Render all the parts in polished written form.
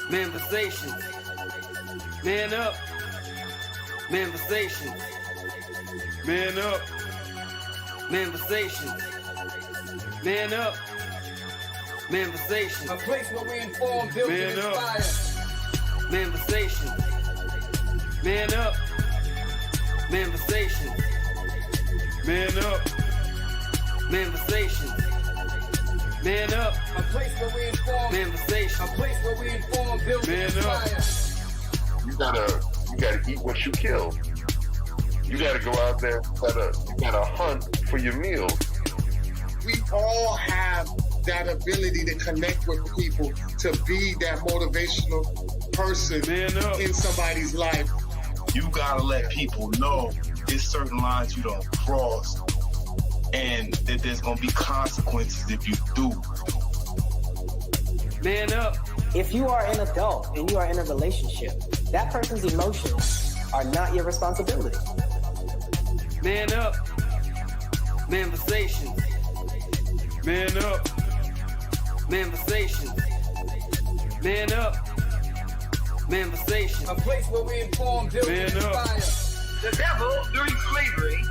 Manifestations. Man up. Manifestations. Man up. Manifestations. Man up. Manifestations. A place where we inform, build, and inspire. Manifestations. Man up. Manifestations. Man up. Manifestations. Man up. A place where we inform. Manifestations. A place where we inform, build, and inspire. You gotta eat what you kill. You gotta go out there. You gotta hunt for your meals. We all have that ability to connect with people, to be that motivational person in somebody's life. You gotta let people know there's certain lines you don't cross, and that there's gonna be consequences if you do. Man up. If you are an adult and you are in a relationship, that person's emotions are not your responsibility. Man up. Manifestations. Man up. Manifestations. Man up. Manifestations. A place where we inform, build, and inspire. The devil, during slavery,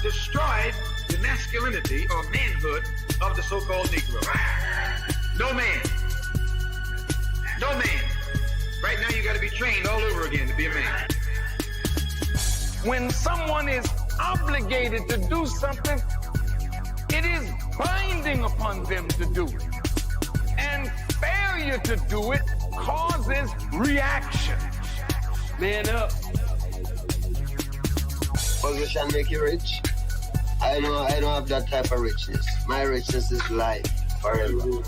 destroyed the masculinity or manhood of the so-called Negro. No man. No man. Right now you got to be trained all over again to be a man. When someone is obligated to do something, it is binding upon them to do it. And failure to do it causes reaction. Man up. Position make you rich. I don't have that type of richness. My richness is life forever.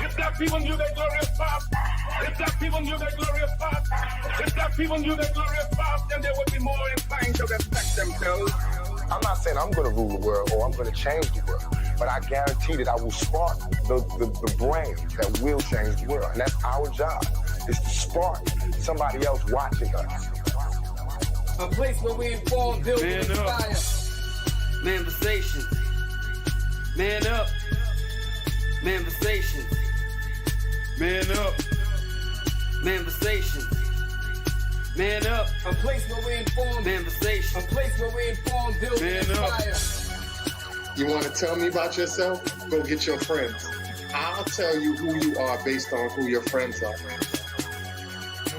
If that people knew that glorious path, if that people knew that glorious path, if that people knew that glorious path, then they would be more inclined to respect themselves. I'm not saying I'm going to rule the world or I'm going to change the world, but I guarantee that I will spark the brain that will change the world. And that's our job, is to spark somebody else watching us. A place where we inform, build, and inspire. Manifestations. Man up. Manifestations. Man up. Manifestations. Man up. A place where we inform. Manifestations. A place where we inform, build, and inspire. You want to tell me about yourself? Go get your friends. I'll tell you who you are based on who your friends are.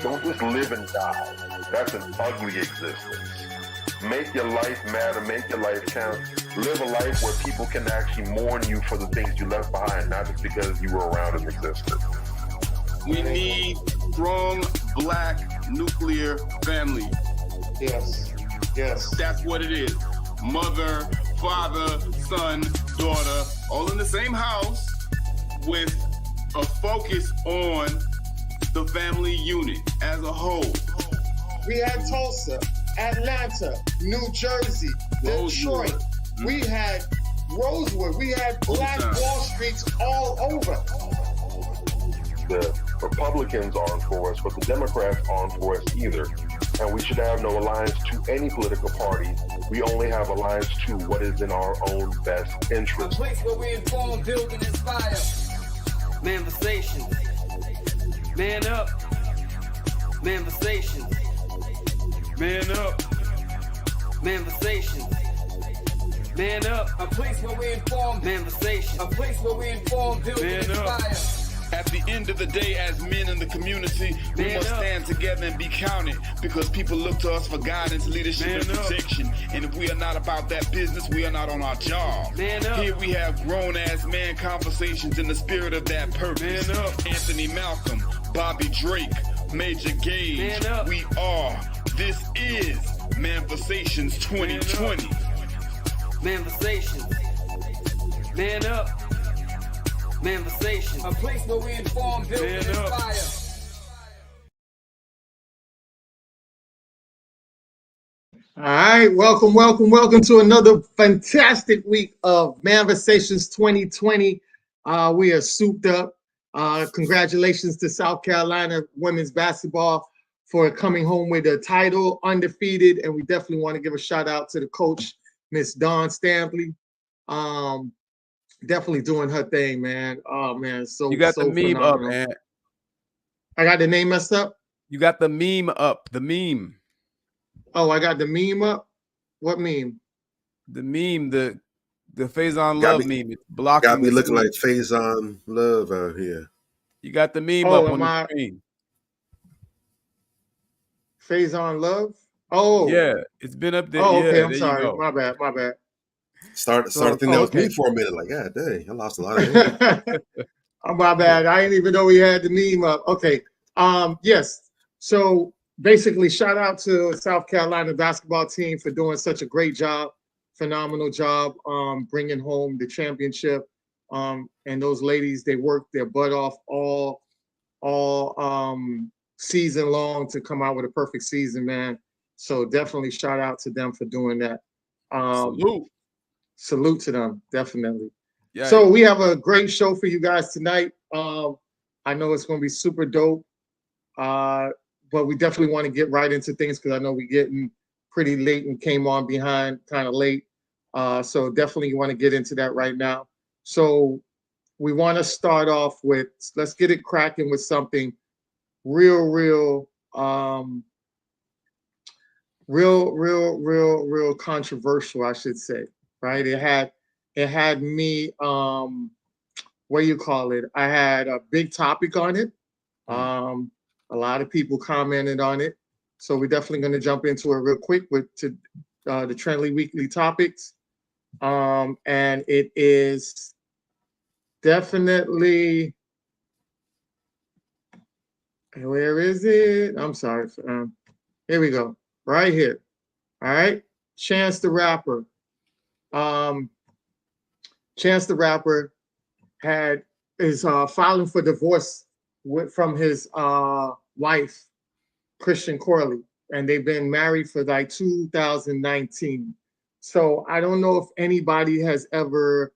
Don't just live and die. That's an ugly existence. Make your life matter. Make your life count. Live a life where people can actually mourn you for the things you left behind, not just because you were around and existed. We need strong black nuclear family. Yes. Yes. That's what it is. Mother, father, son, daughter, all in the same house with a focus on the family unit as a whole. We had Tulsa, Atlanta, New Jersey, Detroit. We had Rosewood. We had Black Wall Streets all over. The Republicans aren't for us, but the Democrats aren't for us either. And we should have no alliance to any political party. We only have alliance to what is in our own best interest. A place where we inform, build, and inspire. Manifestations. Man up. Manifestations. Man up. Manifestations. Man up. A place where we inform. Manifestations. A place where we inform, build, and inspire. At the end of the day, as men in the community, we must stand together and be counted, because people look to us for guidance, leadership, and protection. And if we are not about that business, we are not on our job. Here we have grown-ass man conversations in the spirit of that purpose. Anthony Malcolm, Bobby Drake, Major Gage. We are. This is Manifestations 2020. Manifestations. Man up. Manifestations. A place where we inform, build, and inspire. All right, welcome to another fantastic week of Manifestations 2020. We are souped up. Congratulations to South Carolina women's basketball for coming home with a title, undefeated, and we definitely want to give a shout out to the coach, Miss Dawn Stampley. definitely doing her thing, man. Oh man, so You got so the meme phenomenal. up, man. I got the name messed up. You got the meme up. The meme. Oh, I got the meme up. What meme? The meme. The Faison Got Love me- meme. It's blocking. Got me the looking screen. like Faison Love out here. You got the meme Oh, up am on the I screen. Faison Love? Oh, Yeah, it's been up there. oh, Yeah, okay. I'm there sorry. you go. My bad. My bad. Started So, thinking that was okay. me for a minute. Like, God dang, I lost a lot of hair. Oh, my bad. I didn't even know we had the meme up. Okay. Yes. So basically, shout out to South Carolina basketball team for doing such a great job, phenomenal job, bringing home the championship. And those ladies, they worked their butt off all season long to come out with a perfect season, man. So definitely shout out to them for doing that. Salute to them, definitely. Yeah. So we have a great show for you guys tonight. I know it's going to be super dope, but we definitely want to get right into things because I know we're getting pretty late and came on behind kind of late. So definitely want to get into that right now. So we want to start off with, let's get it cracking with something real controversial, I should say, right? It had me, what do you call it? I had a big topic on it. A lot of people commented on it. So we're definitely going to jump into it real quick with the Trendly Weekly topics. And it is definitely, where is it? I'm sorry. Here we go. Right here. All right. Chance the Rapper. Chance the Rapper is filing for divorce from his wife, Christian Corley, and they've been married for like 2019. So I don't know if anybody has ever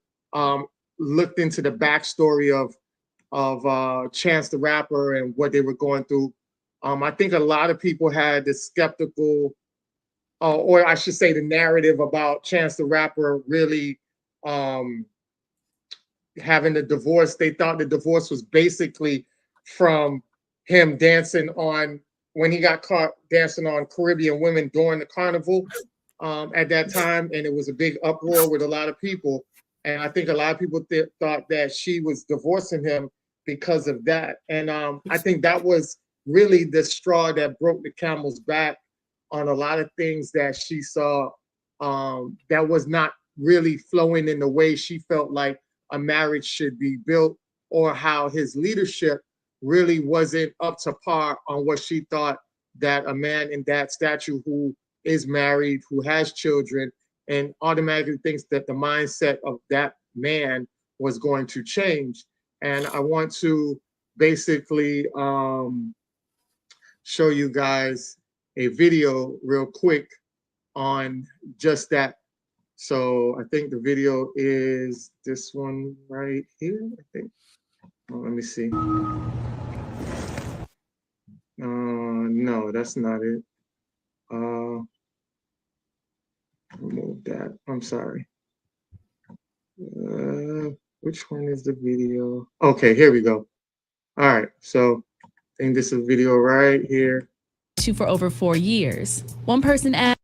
looked into the backstory of Chance the Rapper and what they were going through. I think a lot of people had the skeptical, or I should say the narrative about Chance the Rapper really having the divorce. They thought the divorce was basically from him dancing on, when he got caught dancing on Caribbean women during the carnival at that time. And it was a big uproar with a lot of people. And I think a lot of people thought that she was divorcing him because of that. And I think that was really the straw that broke the camel's back on a lot of things that she saw that was not really flowing in the way she felt like a marriage should be built, or how his leadership really wasn't up to par on what she thought that a man in that stature who is married, who has children, and automatically thinks that the mindset of that man was going to change. And I want to basically show you guys a video real quick on just that. So I think the video is this one right here, I think. Oh, let me see. No, that's not it. Remove that. I'm sorry. Which one is the video? Okay, here we go. All right, so I think this is a video right here. For over 4 years. One person asked,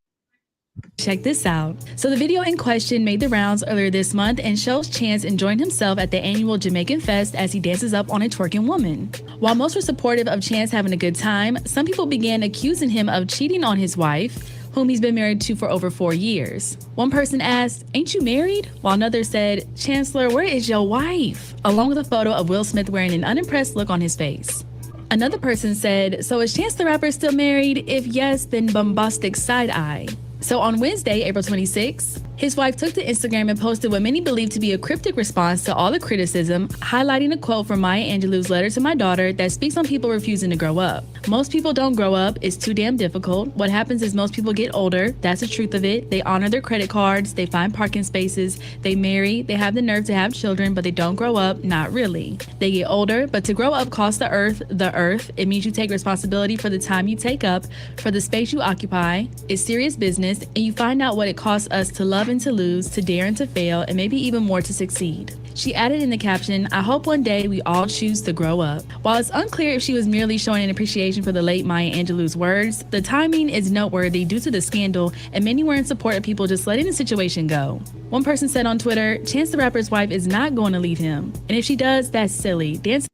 check this out. So the video in question made the rounds earlier this month and shows Chance enjoying himself at the annual Jamaican Fest as he dances up on a twerking woman. While most were supportive of Chance having a good time, some people began accusing him of cheating on his wife, whom he's been married to for over 4 years. One person asked, ain't you married? While another said, Chancellor, where is your wife? Along with a photo of Will Smith wearing an unimpressed look on his face. Another person said, so is Chance the Rapper still married? If yes, then bombastic side eye. So on Wednesday, April 26th, his wife took to Instagram and posted what many believe to be a cryptic response to all the criticism, highlighting a quote from Maya Angelou's letter to my daughter that speaks on people refusing to grow up. Most people don't grow up. It's too damn difficult. What happens is most people get older. That's the truth of it. They honor their credit cards. They find parking spaces. They marry. They have the nerve to have children, but they don't grow up. Not really. They get older, but to grow up costs the earth. It means you take responsibility for the time you take up, for the space you occupy. It's serious business, and you find out what it costs us to love and to lose, to dare and to fail, and maybe even more to succeed. She added in the caption, "I hope one day we all choose to grow up." While it's unclear if she was merely showing an appreciation for the late Maya Angelou's words, the timing is noteworthy due to the scandal, and many were in support of people just letting the situation go. One person said on Twitter, "Chance the Rapper's wife is not going to leave him, and if she does, that's silly. Dance."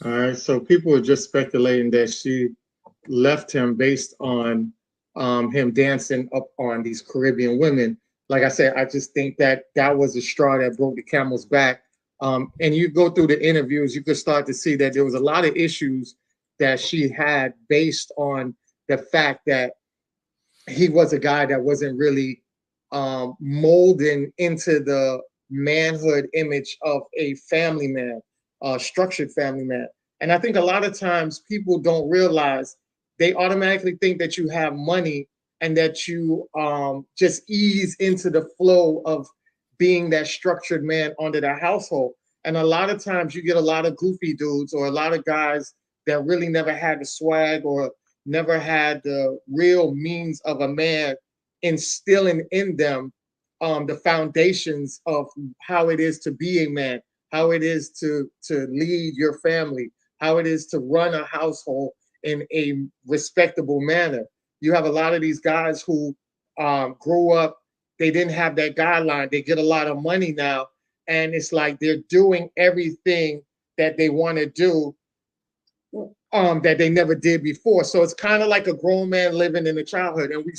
All right, so people are just speculating that she left him based on him dancing up on these Caribbean women. Like I said, I just think that that was a straw that broke the camel's back. And you go through the interviews, you could start to see that there was a lot of issues that she had based on the fact that he was a guy that wasn't really molding into the manhood image of a family man, structured family man. And I think a lot of times people don't realize, they automatically think that you have money and that you just ease into the flow of being that structured man under the household. And a lot of times you get a lot of goofy dudes or a lot of guys that really never had the swag or never had the real means of a man instilling in them the foundations of how it is to be a man, how it is to lead your family, how it is to run a household in a respectable manner. You have a lot of these guys who grew up, they didn't have that guideline. They get a lot of money now, and it's like they're doing everything that they want to do that they never did before. So it's kind of like a grown man living in a childhood. And we've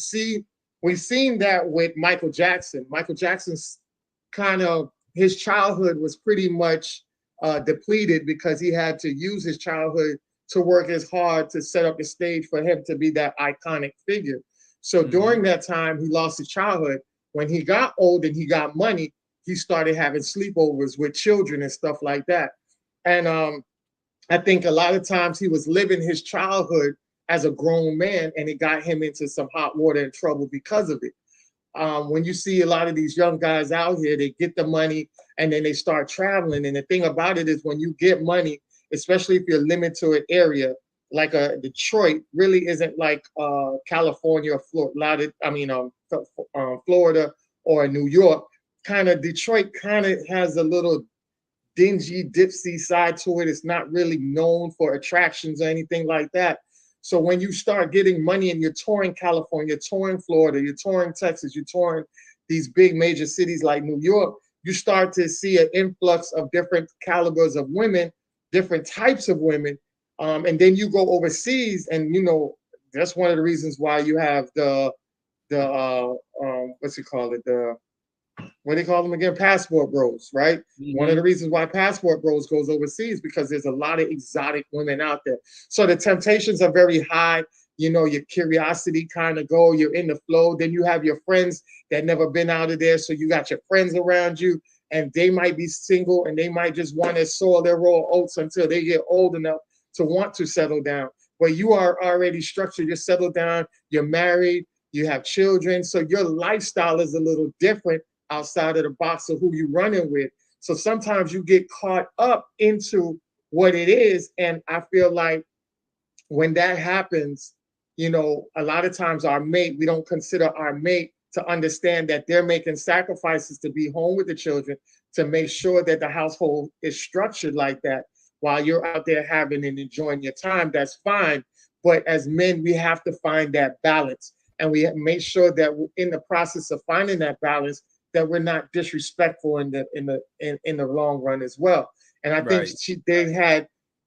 seen that with Michael Jackson. Michael Jackson's his childhood was pretty much depleted because he had to use his childhood to work as hard to set up the stage for him to be that iconic figure. So during that time, he lost his childhood. When he got old and he got money, he started having sleepovers with children and stuff like that. And I think a lot of times he was living his childhood as a grown man, and it got him into some hot water and trouble because of it. When you see a lot of these young guys out here, they get the money and then they start traveling. And the thing about it is when you get money, especially if you're limited to an area, like Detroit really isn't like California or Florida, Florida or New York. Detroit kind of has a little dingy, dipsy side to it. It's not really known for attractions or anything like that. So when you start getting money and you're touring California, you're touring Florida, you're touring Texas, you're touring these big major cities like New York, you start to see an influx of different calibers of women, different types of women. And then you go overseas, and that's one of the reasons why you have what do they call them again? Passport bros, right? Mm-hmm. One of the reasons why Passport Bros goes overseas, because there's a lot of exotic women out there. So the temptations are very high. Your curiosity kind of go, you're in the flow. Then you have your friends that never been out of there. So you got your friends around you, and they might be single, and they might just want to sow their raw oats until they get old enough to want to settle down. But you are already structured, you're settled down, you're married, you have children. So your lifestyle is a little different outside of the box of who you're running with. So sometimes you get caught up into what it is. And I feel like when that happens, a lot of times our mate, we don't consider our mate to understand that they're making sacrifices to be home with the children, to make sure that the household is structured like that. While you're out there having and enjoying your time, that's fine. But as men, we have to find that balance. And we make sure that in the process of finding that balance, that we're not disrespectful in the long run as well. And I think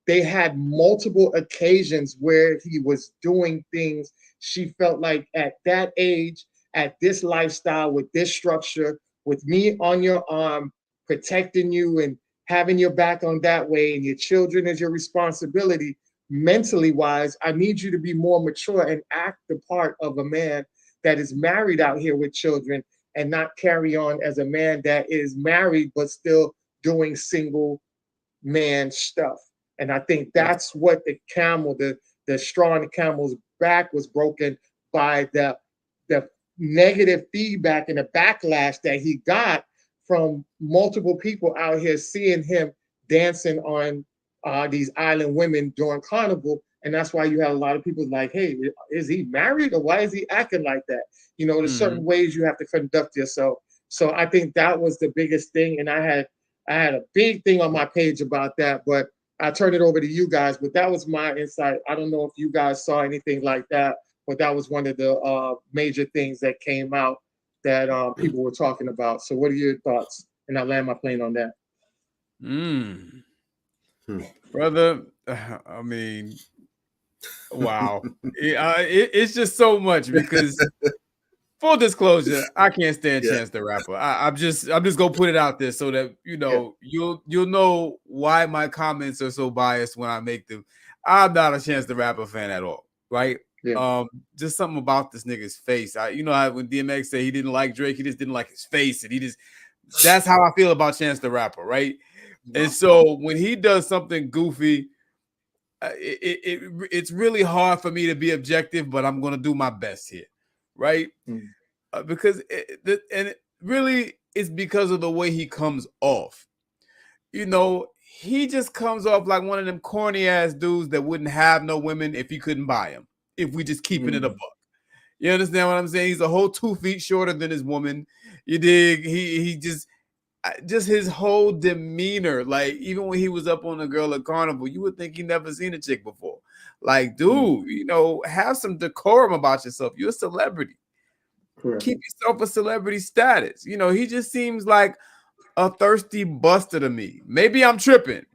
they had multiple occasions where he was doing things she felt like at that age, at this lifestyle, with this structure, with me on your arm, protecting you and having your back on that way, and your children is your responsibility. Mentally wise, I need you to be more mature and act the part of a man that is married out here with children, and not carry on as a man that is married but still doing single man stuff. And I think that's what the straw on the camel's back was broken by the negative feedback and the backlash that he got from multiple people out here seeing him dancing on these island women during Carnival. And that's why you have a lot of people like, hey, is he married, or why is he acting like that? There's certain ways you have to conduct yourself So I think that was the biggest thing. And I had a big thing on my page about that, but I turned it over to you guys. But that was my insight. I don't know if you guys saw anything like that, but that was one of the major things that came out that people were talking about. So what are your thoughts? And I'll land my plane on that. Brother, I mean, wow. It's just so much because full disclosure, I can't stand Chance the Rapper. I'm just gonna put it out there so that you'll know why my comments are so biased when I make them. I'm not a Chance the Rapper fan at all, right? Yeah. Just something about this nigga's face. You know how when DMX said he didn't like Drake, he just didn't like his face, and that's how I feel about Chance the Rapper, right? And so when he does something goofy, it's really hard for me to be objective, but I'm gonna do my best here, right? Because it really is because of the way he comes off. He just comes off like one of them corny ass dudes that wouldn't have no women if he couldn't buy them. If we just keeping it a buck, you understand what I'm saying? He's a whole 2 feet shorter than his woman. You dig? He just his whole demeanor, like even when he was up on a girl at Carnival, you would think he never seen a chick before. Like, dude, have some decorum about yourself. You're a celebrity. Correct. Keep yourself a celebrity status. He just seems like a thirsty buster to me. Maybe I'm tripping,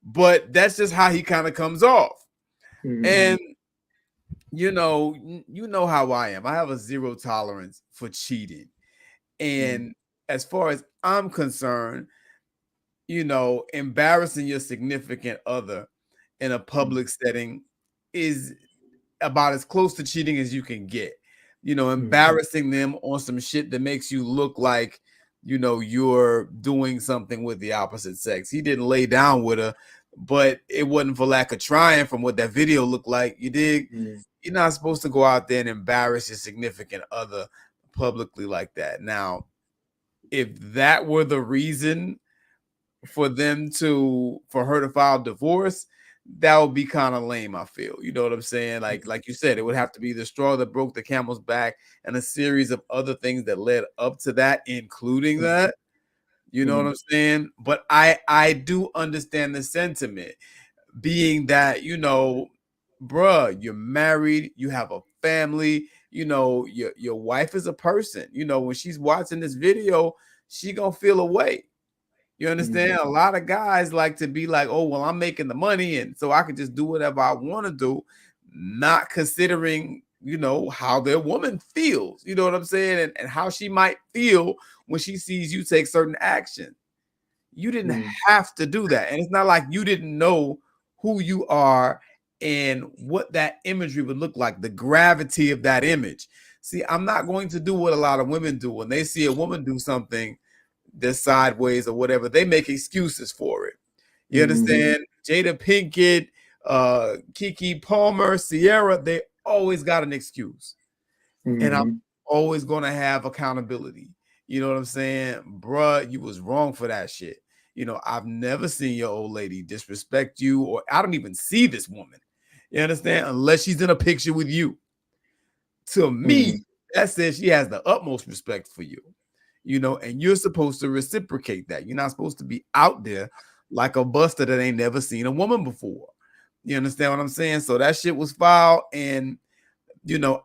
but that's just how he kind of comes off. And you know how I am. I have a zero tolerance for cheating. And as far as I'm concerned, embarrassing your significant other in a public setting is about as close to cheating as you can get. Embarrassing them on some shit that makes you look like, you're doing something with the opposite sex. He didn't lay down with her, but it wasn't for lack of trying from what that video looked like. You dig? You're not supposed to go out there and embarrass your significant other publicly like that. Now, if that were the reason for her to file divorce, that would be kind of lame, I feel. You know what I'm saying? Like you said, it would have to be the straw that broke the camel's back and a series of other things that led up to that, including that. You know what I'm saying? But I do understand the sentiment, being that, bruh, you're married, you have a family, your wife is a person. When she's watching this video, she gonna feel a way. You understand? A lot of guys like to be like, oh, well, I'm making the money, and so I can just do whatever I want to do, not considering, how their woman feels. You know what I'm saying? And how she might feel when she sees you take certain action. You didn't have to do that. And it's not like you didn't know who you are and what that imagery would look like, the gravity of that image. See, I'm not going to do what a lot of women do. When they see a woman do something that's sideways or whatever, they make excuses for it. You understand? Jada Pinkett, Keke Palmer, Sierra, they always got an excuse. And I'm always going to have accountability. You know what I'm saying? Bruh, you was wrong for that shit. I've never seen your old lady disrespect you, or I don't even see this woman. You understand? Unless she's in a picture with you. To me, that says she has the utmost respect for you. And you're supposed to reciprocate that. You're not supposed to be out there like a buster that ain't never seen a woman before. You understand what I'm saying? So that shit was filed, and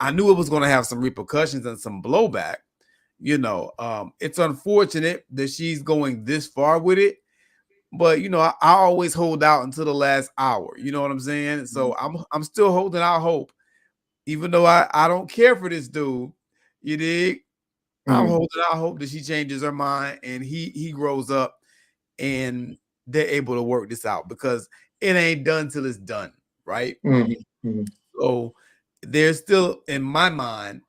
I knew it was going to have some repercussions and some blowback. It's unfortunate that she's going this far with it, but I always hold out until the last hour. You know what I'm saying? So I'm still holding out hope, even though I don't care for this dude. You dig? I'm holding out hope that she changes her mind and he grows up and they're able to work this out, because it ain't done till it's done, right? So there's still, in my mind,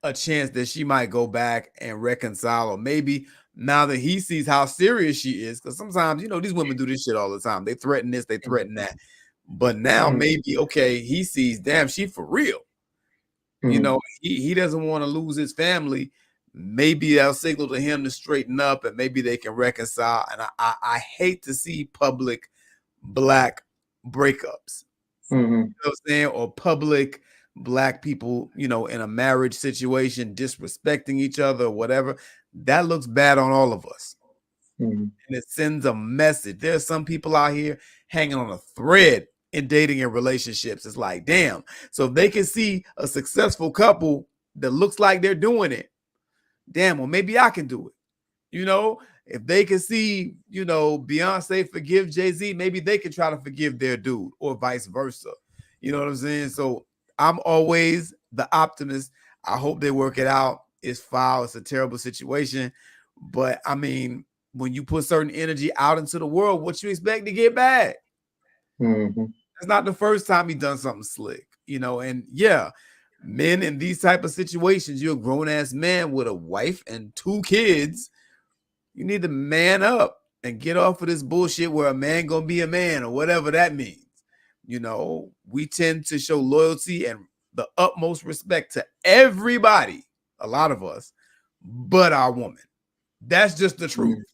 a chance that she might go back and reconcile, or maybe now that he sees how serious she is, because sometimes, these women do this shit all the time. They threaten this, they threaten that. But now maybe, okay, he sees, damn, she for real. He doesn't want to lose his family. Maybe that'll signal to him to straighten up, and maybe they can reconcile. And I hate to see public Black breakups, you know what I'm saying, or public black people, you know, in a marriage situation, disrespecting each other or whatever, that looks bad on all of us. And it sends a message. There's some people out here hanging on a thread in dating and relationships. It's like, damn. So if they can see a successful couple that looks like they're doing it, damn, well, maybe I can do it. You know, if they can see, you know, Beyonce forgive Jay-Z, maybe they can try to forgive their dude, or vice versa. You know what I'm saying? So I'm always the optimist. I hope they work it out. It's foul. It's a terrible situation. But I mean, when you put certain energy out into the world, what you expect to get back? It's not the first time he done something slick, you know. And yeah, men in these type of situations, you're a grown-ass man with a wife and 2 kids. You need to man up and get off of this bullshit where a man gonna be a man or whatever that means. You know, we tend to show loyalty and the utmost respect to everybody, a lot of us, but our woman. That's just the truth.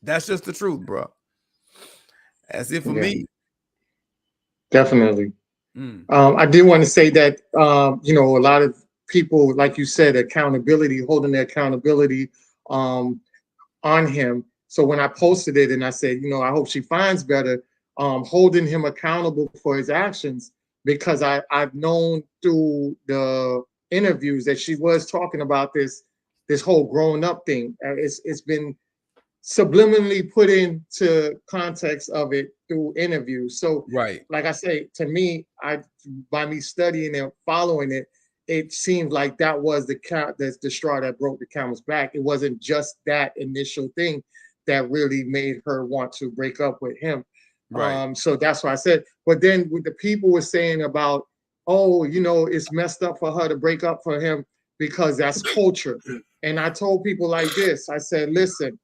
That's just the truth, bro. That's it for me. Definitely. I did want to say that, you know, a lot of people, like you said, accountability, holding their accountability on him. So when I posted it and I said, you know, I hope she finds better, holding him accountable for his actions, because I've known through the interviews that she was talking about this whole grown up thing. It's been subliminally put into context of it through interviews. So like I say, to me, by me studying and following it, it seemed like that was the straw that broke the camel's back. It wasn't just that initial thing that really made her want to break up with him. So that's why I said, but then what the people were saying about, oh, you know, it's messed up for her to break up for him because that's culture. And I told people like this, I said, listen,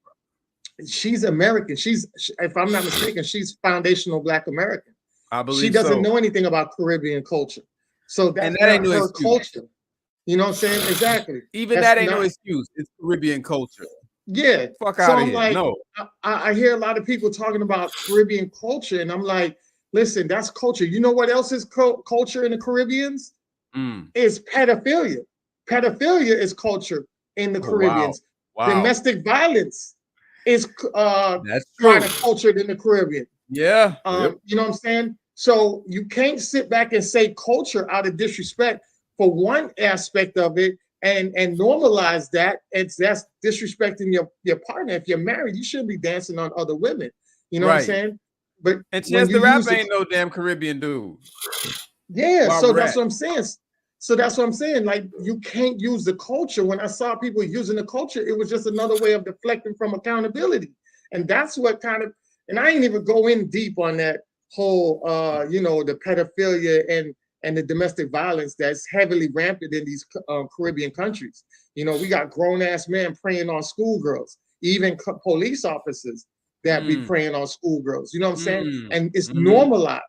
she's American. If I'm not mistaken, she's foundational Black American. I believe she doesn't know anything about Caribbean culture. So that's that ain't not no her excuse. culture. You know what I'm saying? Exactly. Even that ain't no excuse. It's Caribbean culture. Yeah. Fuck So out of I'm here. like, No. I hear a lot of people talking about Caribbean culture, and I'm like, listen, that's culture. You know what else is culture in the Caribbeans? Is pedophilia. Pedophilia is culture in the Caribbeans. Wow. Domestic violence is that's kind of cultured in the Caribbean. Yeah. You know what I'm saying? So you can't sit back and say culture out of disrespect for one aspect of it and normalize that. That's disrespecting your partner. If you're married, you shouldn't be dancing on other women. You know what I'm saying? But and Chance the Rapper ain't no damn Caribbean dude. Yeah, so that's what I'm saying. So that's what I'm saying. Like, you can't use the culture. When I saw people using the culture, it was just another way of deflecting from accountability. And that's what kind of, and I ain't even go in deep on that whole, you know, the pedophilia and the domestic violence that's heavily rampant in these Caribbean countries. You know, we got grown ass men preying on schoolgirls, even police officers that be preying on schoolgirls. You know what I'm saying? And it's normalized.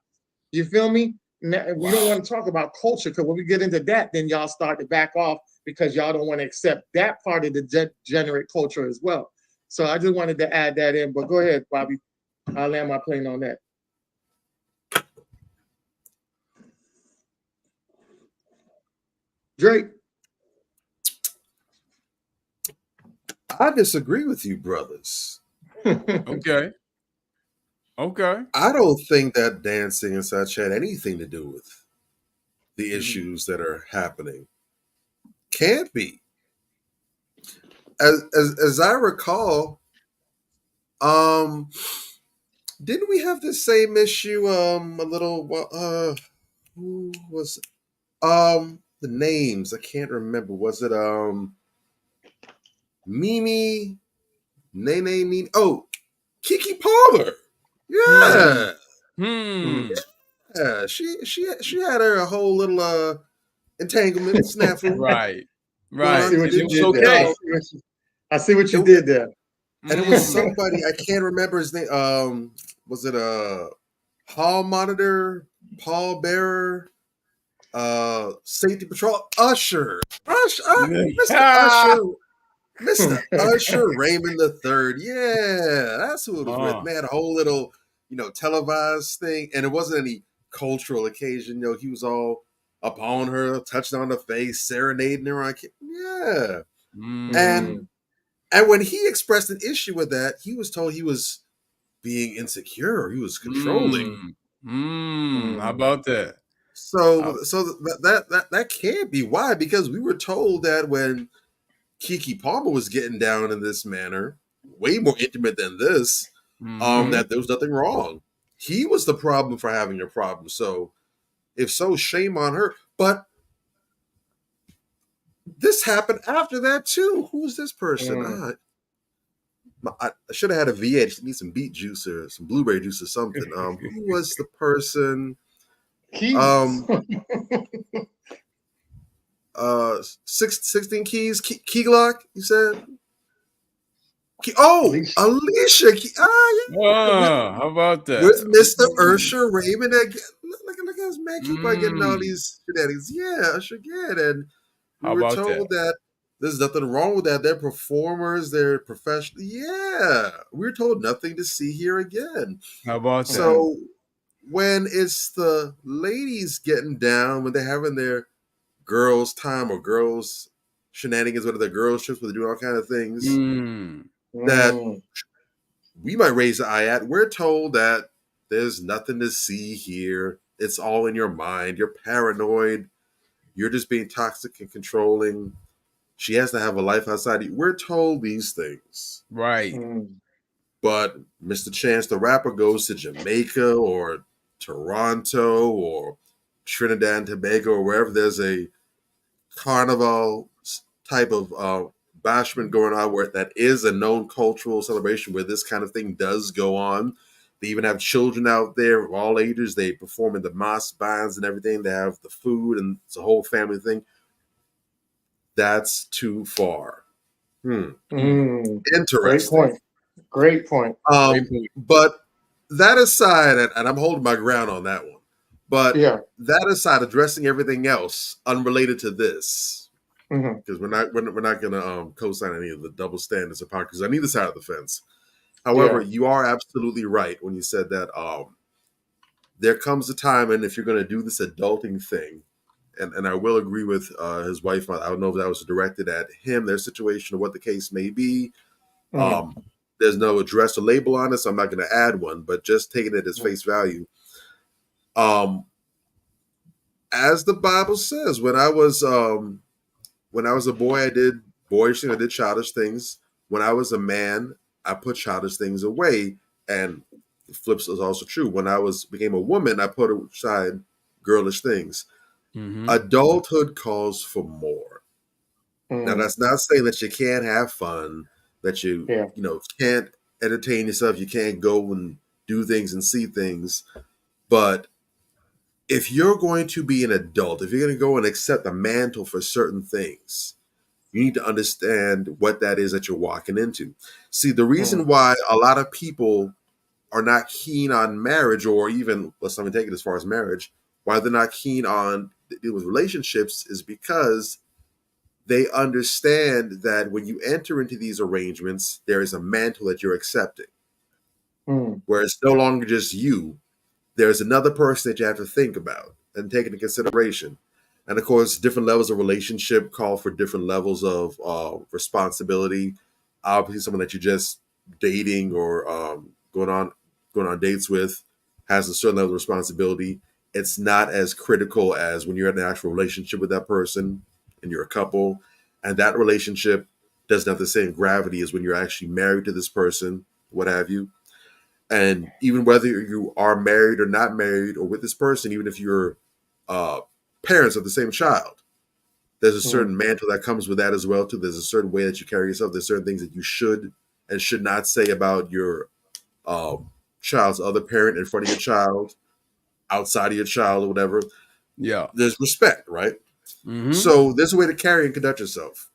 You feel me? Now, we don't want to talk about culture, because when we get into that, then y'all start to back off because y'all don't want to accept that part of the degenerate culture as well. So I just wanted to add that in. But go ahead, Bobby. I'll land my plane on that. Drake. I disagree with you, brothers. Okay. I don't think that dancing and such had anything to do with the issues that are happening. Can't be. As I recall, didn't we have the same issue a little who was it? The names I can't remember. Was it Mimi, Nene Nene? Oh, Keke Palmer. Yeah. Yeah, she had her whole little entanglement snafu. Right. I see what you did there. I see what you did there. And it was somebody, I can't remember his name. Was it hall monitor, pall bearer, safety patrol, Usher, Mr. Usher Raymond III. Yeah, that's who it was with. They had a whole little, televised thing, and it wasn't any cultural occasion. He was all upon her, touching on the face, serenading her on. Yeah. Mm. And when he expressed an issue with that, he was told he was being insecure. He was controlling. How about that? So that can't be why, because we were told that when Keke Palmer was getting down in this manner, way more intimate than this, that there was nothing wrong. He was the problem for having a problem. So if so, shame on her. But this happened after that too. Who's this person? I should have had a V8. Just need some beet juice or some blueberry juice or something. Who was the person? 16 Keys. Key Glock, you said? Alicia. How about that? With Mr. Usher Raymond again. Look at this man keep on getting all these shenanigans. Yeah, Usher again. And we were told that there's nothing wrong with that. They're performers, they're professional. Yeah. We're told nothing to see here again. How about that? So when it's the ladies getting down, when they're having their girls' time or girls' shenanigans, whether they're girls' trips, where they're doing all kind of things, that we might raise the eye at. We're told that there's nothing to see here. It's all in your mind. You're paranoid. You're just being toxic and controlling. She has to have a life outside. We're told these things. Right. But Mr. Chance the Rapper goes to Jamaica or Toronto or Trinidad and Tobago or wherever there's a carnival type of bashment going on, where that is a known cultural celebration where this kind of thing does go on. They even have children out there of all ages. They perform in the mosque bands and everything. They have the food and it's a whole family thing. That's too far. Interesting. Great point. But that aside, and I'm holding my ground on that one. But that aside, addressing everything else unrelated to this, because we're not going to co-sign any of the double standards of power, because on either side of the fence. However, you are absolutely right when you said that there comes a time, and if you're going to do this adulting thing, and I will agree with his wife. I don't know if that was directed at him, their situation, or what the case may be. There's no address or label on it, so I'm not going to add one, but just taking it as face value. As the Bible says, when I was a boy, I did boyish things, I did childish things. When I was a man, I put childish things away. And the flip is also true. When I became a woman, I put aside girlish things. Adulthood calls for more. Now, that's not saying that you can't have fun, that you can't entertain yourself, you can't go and do things and see things. But if you're going to be an adult, if you're going to go and accept the mantle for certain things, you need to understand what that is that you're walking into. See, the reason why a lot of people are not keen on marriage, or even, let's not even take it as far as marriage, why they're not keen on dealing with relationships, is because they understand that when you enter into these arrangements, there is a mantle that you're accepting, where it's no longer just you. There's another person that you have to think about and take into consideration. And of course, different levels of relationship call for different levels of responsibility. Obviously, someone that you're just dating or going on dates with has a certain level of responsibility. It's not as critical as when you're in an actual relationship with that person and you're a couple, and that relationship doesn't have the same gravity as when you're actually married to this person, what have you. And even whether you are married or not married or with this person, even if you're parents of the same child, there's a certain mantle that comes with that as well too. There's a certain way that you carry yourself. There's certain things that you should and should not say about your child's other parent in front of your child, outside of your child, or whatever. Yeah, there's respect, right? So there's a way to carry and conduct yourself.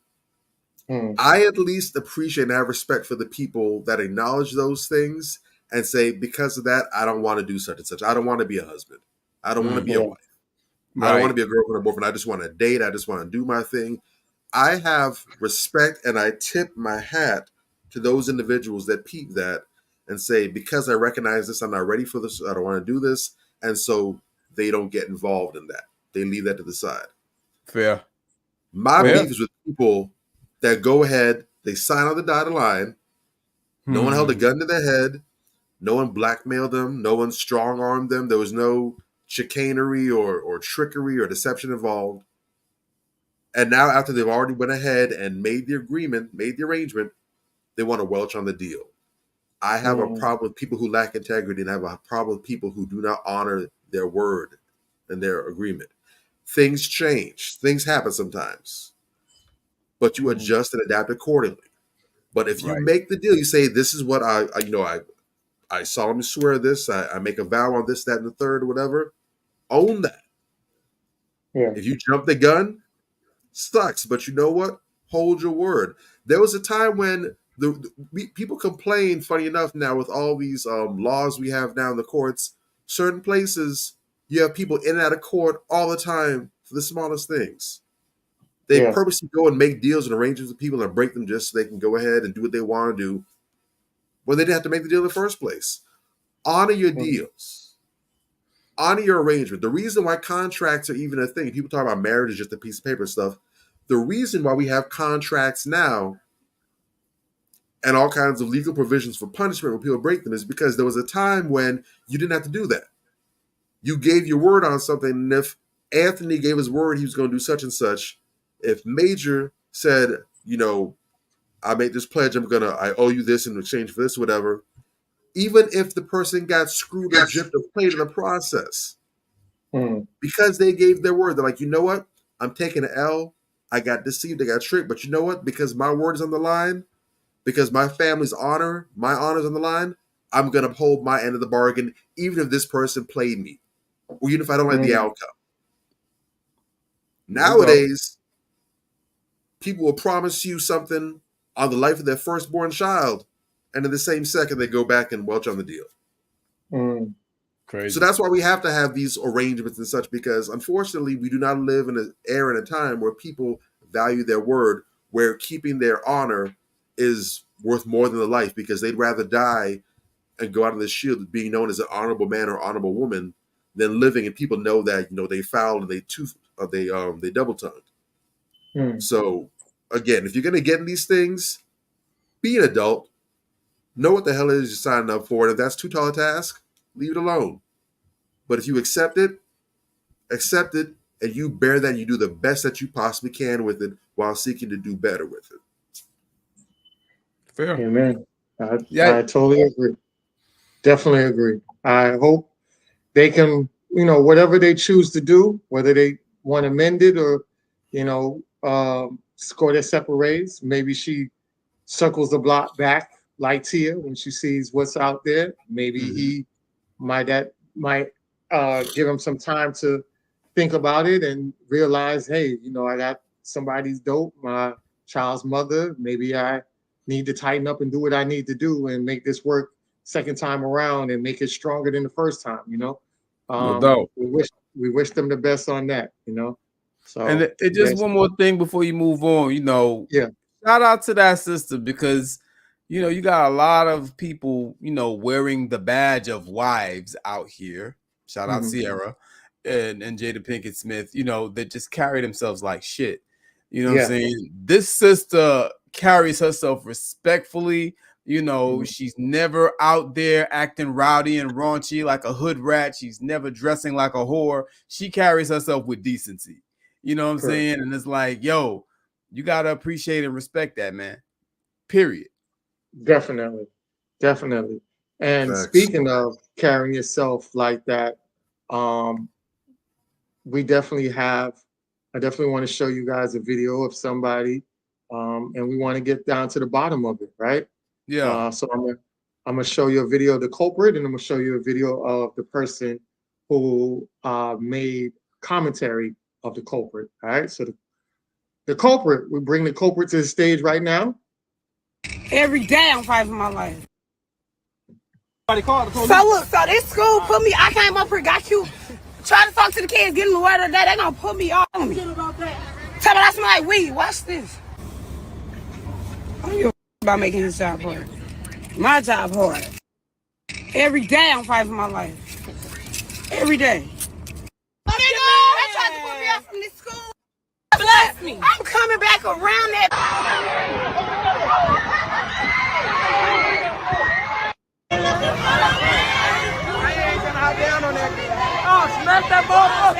I at least appreciate and have respect for the people that acknowledge those things and say, because of that, I don't want to do such and such. I don't want to be a husband. I don't want to be a wife. I don't want to be a girlfriend or boyfriend. I just want to date. I just want to do my thing. I have respect, and I tip my hat to those individuals that peep that and say, because I recognize this, I'm not ready for this. I don't want to do this. And so they don't get involved in that. they leave that to the side. Fair. My beef is with people that go ahead, they sign on the dotted line. No one held a gun to their head. No one blackmailed them. No one strong-armed them. There was no chicanery or trickery or deception involved. And now after they've already went ahead and made the agreement, made the arrangement, they want to welch on the deal. I have a problem with people who lack integrity, and I have a problem with people who do not honor their word and their agreement. Things change. Things happen sometimes. But you adjust and adapt accordingly. But if you make the deal, you say, this is what I solemnly swear this, I make a vow on this, that, and the third, or whatever, own that. Yeah. If you jump the gun, sucks. But you know what? Hold your word. There was a time when people complain, funny enough, now with all these laws we have now in the courts, certain places, you have people in and out of court all the time for the smallest things. They purposely go and make deals and arrangements with people and break them just so they can go ahead and do what they want to do when they didn't have to make the deal in the first place. Honor your deals. Honor your arrangement. The reason why contracts are even a thing, people talk about marriage is just a piece of paper stuff. The reason why we have contracts now and all kinds of legal provisions for punishment when people break them is because there was a time when you didn't have to do that. You gave your word on something, and if Anthony gave his word he was going to do such and such, if Major said, I made this pledge, I owe you this in exchange for this, whatever, even if the person got screwed or gypped or played in the process, because they gave their word, they're like, you know what? I'm taking an L. I got deceived, I got tricked, but you know what? Because my word is on the line, because my family's honor, my honor is on the line, I'm going to uphold my end of the bargain, even if this person played me, or even if I don't like the outcome. Nowadays, people will promise you something on the life of their firstborn child, and in the same second, they go back and welch on the deal. Crazy. So that's why we have to have these arrangements and such, because unfortunately, we do not live in an era and a time where people value their word, where keeping their honor is worth more than the life, because they'd rather die and go out on the shield being known as an honorable man or honorable woman than living and people know that they fouled and they double-tongued. So again, if you're going to get in these things, be an adult. Know what the hell it is you're signing up for. And if that's too tall a task, leave it alone. But if you accept it, and you bear that and you do the best that you possibly can with it while seeking to do better with it. Fair. Amen. I totally agree. Definitely agree. I hope they can, whatever they choose to do, whether they want to mend it or, score their separate ways. Maybe she circles the block back like Tia when she sees what's out there. Maybe he might give him some time to think about it and realize, hey, I got somebody's dope, my child's mother. Maybe I need to tighten up and do what I need to do and make this work second time around and make it stronger than the first time. No doubt. We wish them the best on that. So, and it just one more thing before you move on, shout out to that sister, because you got a lot of people wearing the badge of wives out here. Shout out Sierra and Jada Pinkett Smith, that just carry themselves like shit. What I'm saying? This sister carries herself respectfully. She's never out there acting rowdy and raunchy like a hood rat. She's never dressing like a whore. She carries herself with decency. You know what I'm saying? And it's like, yo, you got to appreciate and respect that, man. Period. Definitely. And speaking of carrying yourself like that, I definitely want to show you guys a video of somebody, and we want to get down to the bottom of it, right? Yeah. So I'm gonna show you a video of the culprit, and I'm gonna show you a video of the person who made commentary of the culprit. All right. So the culprit, we bring the culprit to the stage right now. Every day I'm fighting for my life. So look, so this school put me, I came up here, got you, trying to talk to the kids, getting the word of the day, they gonna put me on me. Tell me I smell like weed, watch this. I don't give a about making his job hard. My job hard. Every day I'm fighting for my life. Every day. They tried to put from this school. Bless me. I'm coming back around that. I ain't gonna hop down on that. Oh, smack that ball up.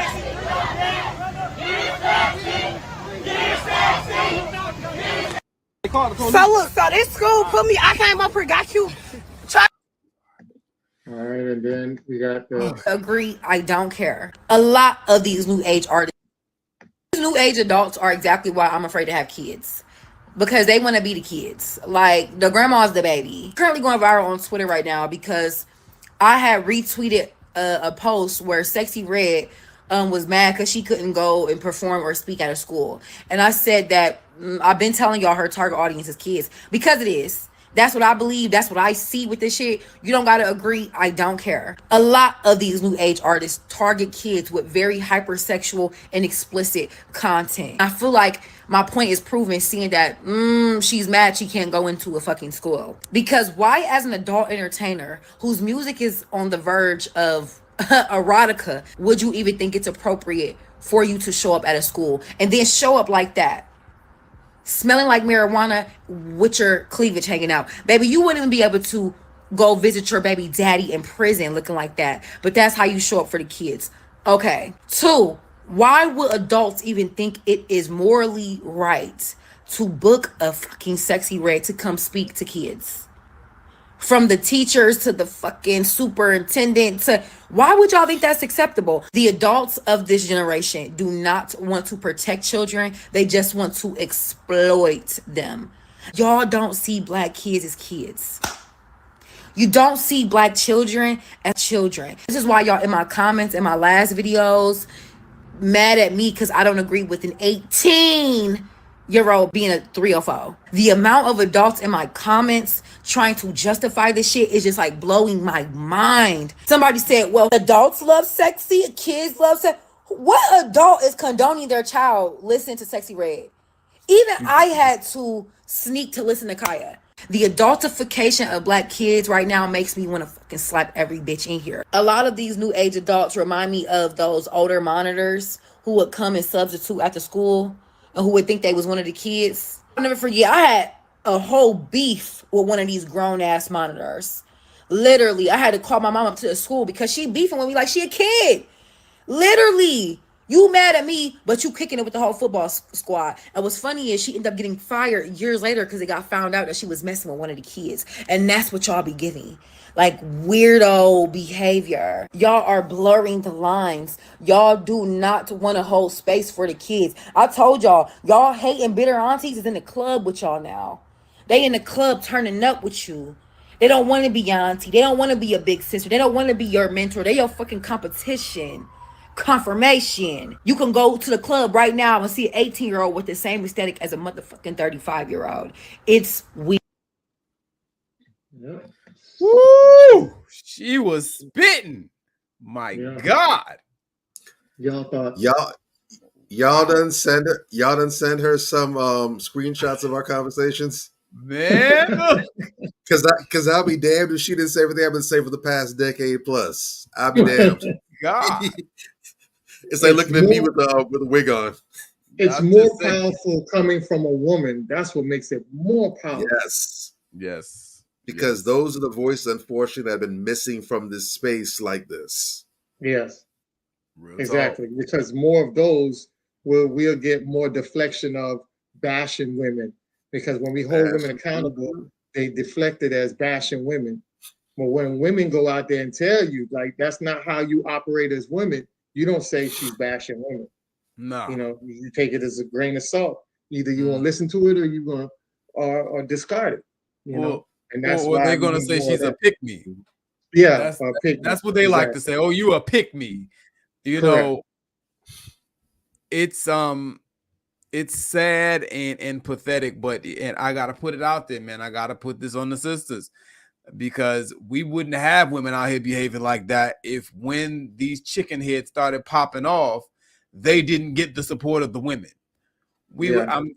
So look, so this school put me, I came up here, got you. All right, and then we got the Agree, I don't care. A lot of these new age artists, new age adults are exactly why I'm afraid to have kids. Because they want to be the kids. Like, the grandma's the baby. Currently going viral on Twitter right now because I had retweeted a post where Sexy Red was mad because she couldn't go and perform or speak at a school. And I said that I've been telling y'all her target audience is kids. Because it is. That's what I believe. That's what I see with this shit. You don't got to agree. I don't care. A lot of these new age artists target kids with very hypersexual and explicit content. I feel like my point is proven seeing that she's mad she can't go into a fucking school. Because why, as an adult entertainer whose music is on the verge of erotica, would you even think it's appropriate for you to show up at a school and then show up like that? Smelling like marijuana with your cleavage hanging out. Baby, you wouldn't even be able to go visit your baby daddy in prison looking like that. But that's how you show up for the kids. Okay. 2, why would adults even think it is morally right to book a fucking Sexy Red to come speak to kids? From the teachers to the fucking superintendent to, why would y'all think that's acceptable? The adults of this generation do not want to protect children. They just want to exploit them. Y'all don't see black kids as kids. You don't see black children as children. This is why y'all in my comments in my last videos mad at me because I don't agree with an 18-year-old being a 304. The amount of adults in my comments trying to justify this shit is just like blowing my mind. Somebody said, well, adults love sexy, kids love sex. What adult is condoning their child listening to Sexy Red? Even I had to sneak to listen to Kaya. The adultification of black kids right now makes me want to fucking slap every bitch in here. A lot of these new age adults remind me of those older monitors who would come and substitute after school and who would think they was one of the kids. I'll never forget, I had a whole beef with one of these grown ass monitors. Literally, I had to call my mom up to the school because she beefing with me like she a kid. Literally, you mad at me, but you kicking it with the whole football squad. And what's funny is she ended up getting fired years later because they got found out that she was messing with one of the kids. And that's what y'all be giving. Like weirdo behavior. Y'all are blurring the lines. Y'all do not want to hold space for the kids. I told y'all hating bitter aunties is in the club with y'all now. They in the club turning up with you. They don't want to be your auntie. They don't want to be your big sister. They don't want to be your mentor. They your fucking competition. Confirmation. You can go to the club right now and see an 18-year-old with the same aesthetic as a motherfucking 35-year-old. It's weird. Yeah. Woo! She was spitting. My God. Y'all thought y'all done send her some screenshots of our conversations? Man, because I'll be damned if she didn't say everything I've been saying for the past decade plus. I'll be damned. God. It's like looking at me with a wig on. It's more powerful coming from a woman. That's what makes it more powerful. Yes. Because those are the voices, unfortunately, that have been missing from this space like this. Yes. Real exactly. Talk. Because more of those we'll get more deflection of bashing women. Because when we hold women accountable, they deflect it as bashing women. But when women go out there and tell you, like, that's not how you operate as women, you don't say she's bashing women. No. You know, you take it as a grain of salt. Either you're going to listen to it or you're going to or discard it. You know, and that's why they're going to say she's a pick-me. Yeah, that's what they like to say. Oh, you a pick-me. You know, it's sad and pathetic, but I got to put it out there, man. I got to put this on the sisters. Because we wouldn't have women out here behaving like that if when these chicken heads started popping off, they didn't get the support of the women.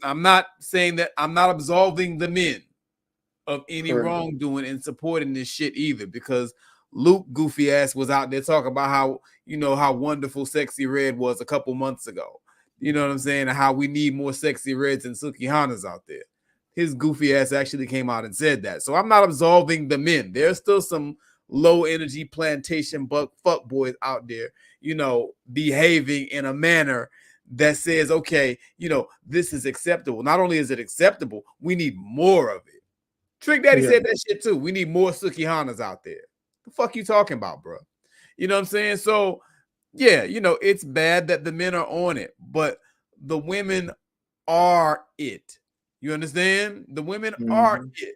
I'm not saying that, I'm not absolving the men of any wrongdoing in supporting this shit either, because Luke goofy ass was out there talking about how, you know, how wonderful Sexy Red was a couple months ago. You know what I'm saying? And how we need more Sexy Reds and Sukihanas out there. His goofy ass actually came out and said that. So I'm not absolving the men. There's still some low energy plantation fuck boys out there, you know, behaving in a manner that says, okay, you know, this is acceptable. Not only is it acceptable, we need more of it. Trick Daddy said that shit too. We need more Sukihanas out there. The fuck you talking about, bro? You know what I'm saying? So yeah, you know, it's bad that the men are on it, but the women are it. You understand? The women are it.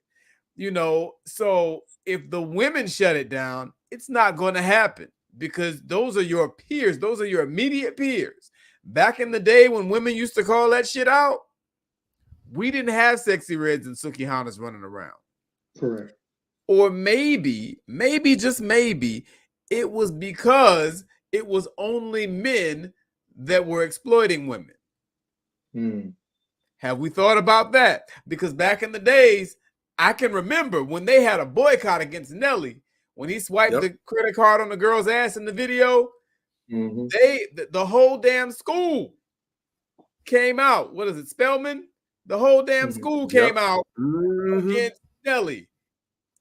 You know, so if the women shut it down, it's not going to happen because those are your peers. Those are your immediate peers. Back in the day when women used to call that shit out, we didn't have Sexy Reds and Sukihanas running around. Correct. Or maybe, just maybe, it was because it was only men that were exploiting women. Have we thought about that? Because back in the days, I can remember when they had a boycott against Nelly, when he swiped the credit card on the girl's ass in the video, the whole damn school came out. What is it, Spelman? The whole damn school came out against Nelly.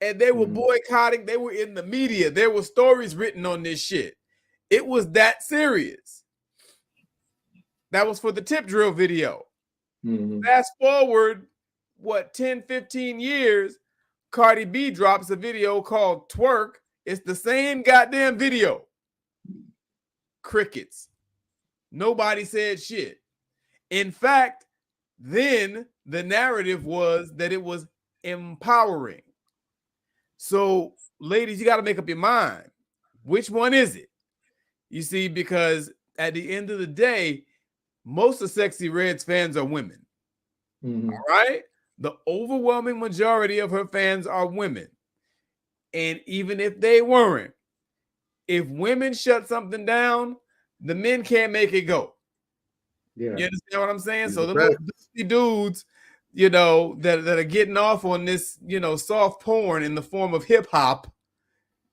And they were boycotting. They were in the media. There were stories written on this shit. It was that serious. That was for the tip drill video. Fast forward, 10, 15 years, Cardi B drops a video called Twerk. It's the same goddamn video. Crickets. Nobody said shit. In fact, then the narrative was that it was empowering. So, ladies, you got to make up your mind. Which one is it? You see, because at the end of the day, most of Sexy Red's fans are women. All right? The overwhelming majority of her fans are women. And even if they weren't, if women shut something down, the men can't make it go. You understand what I'm saying? So the little dudes, you know, that are getting off on this, you know, soft porn in the form of hip hop.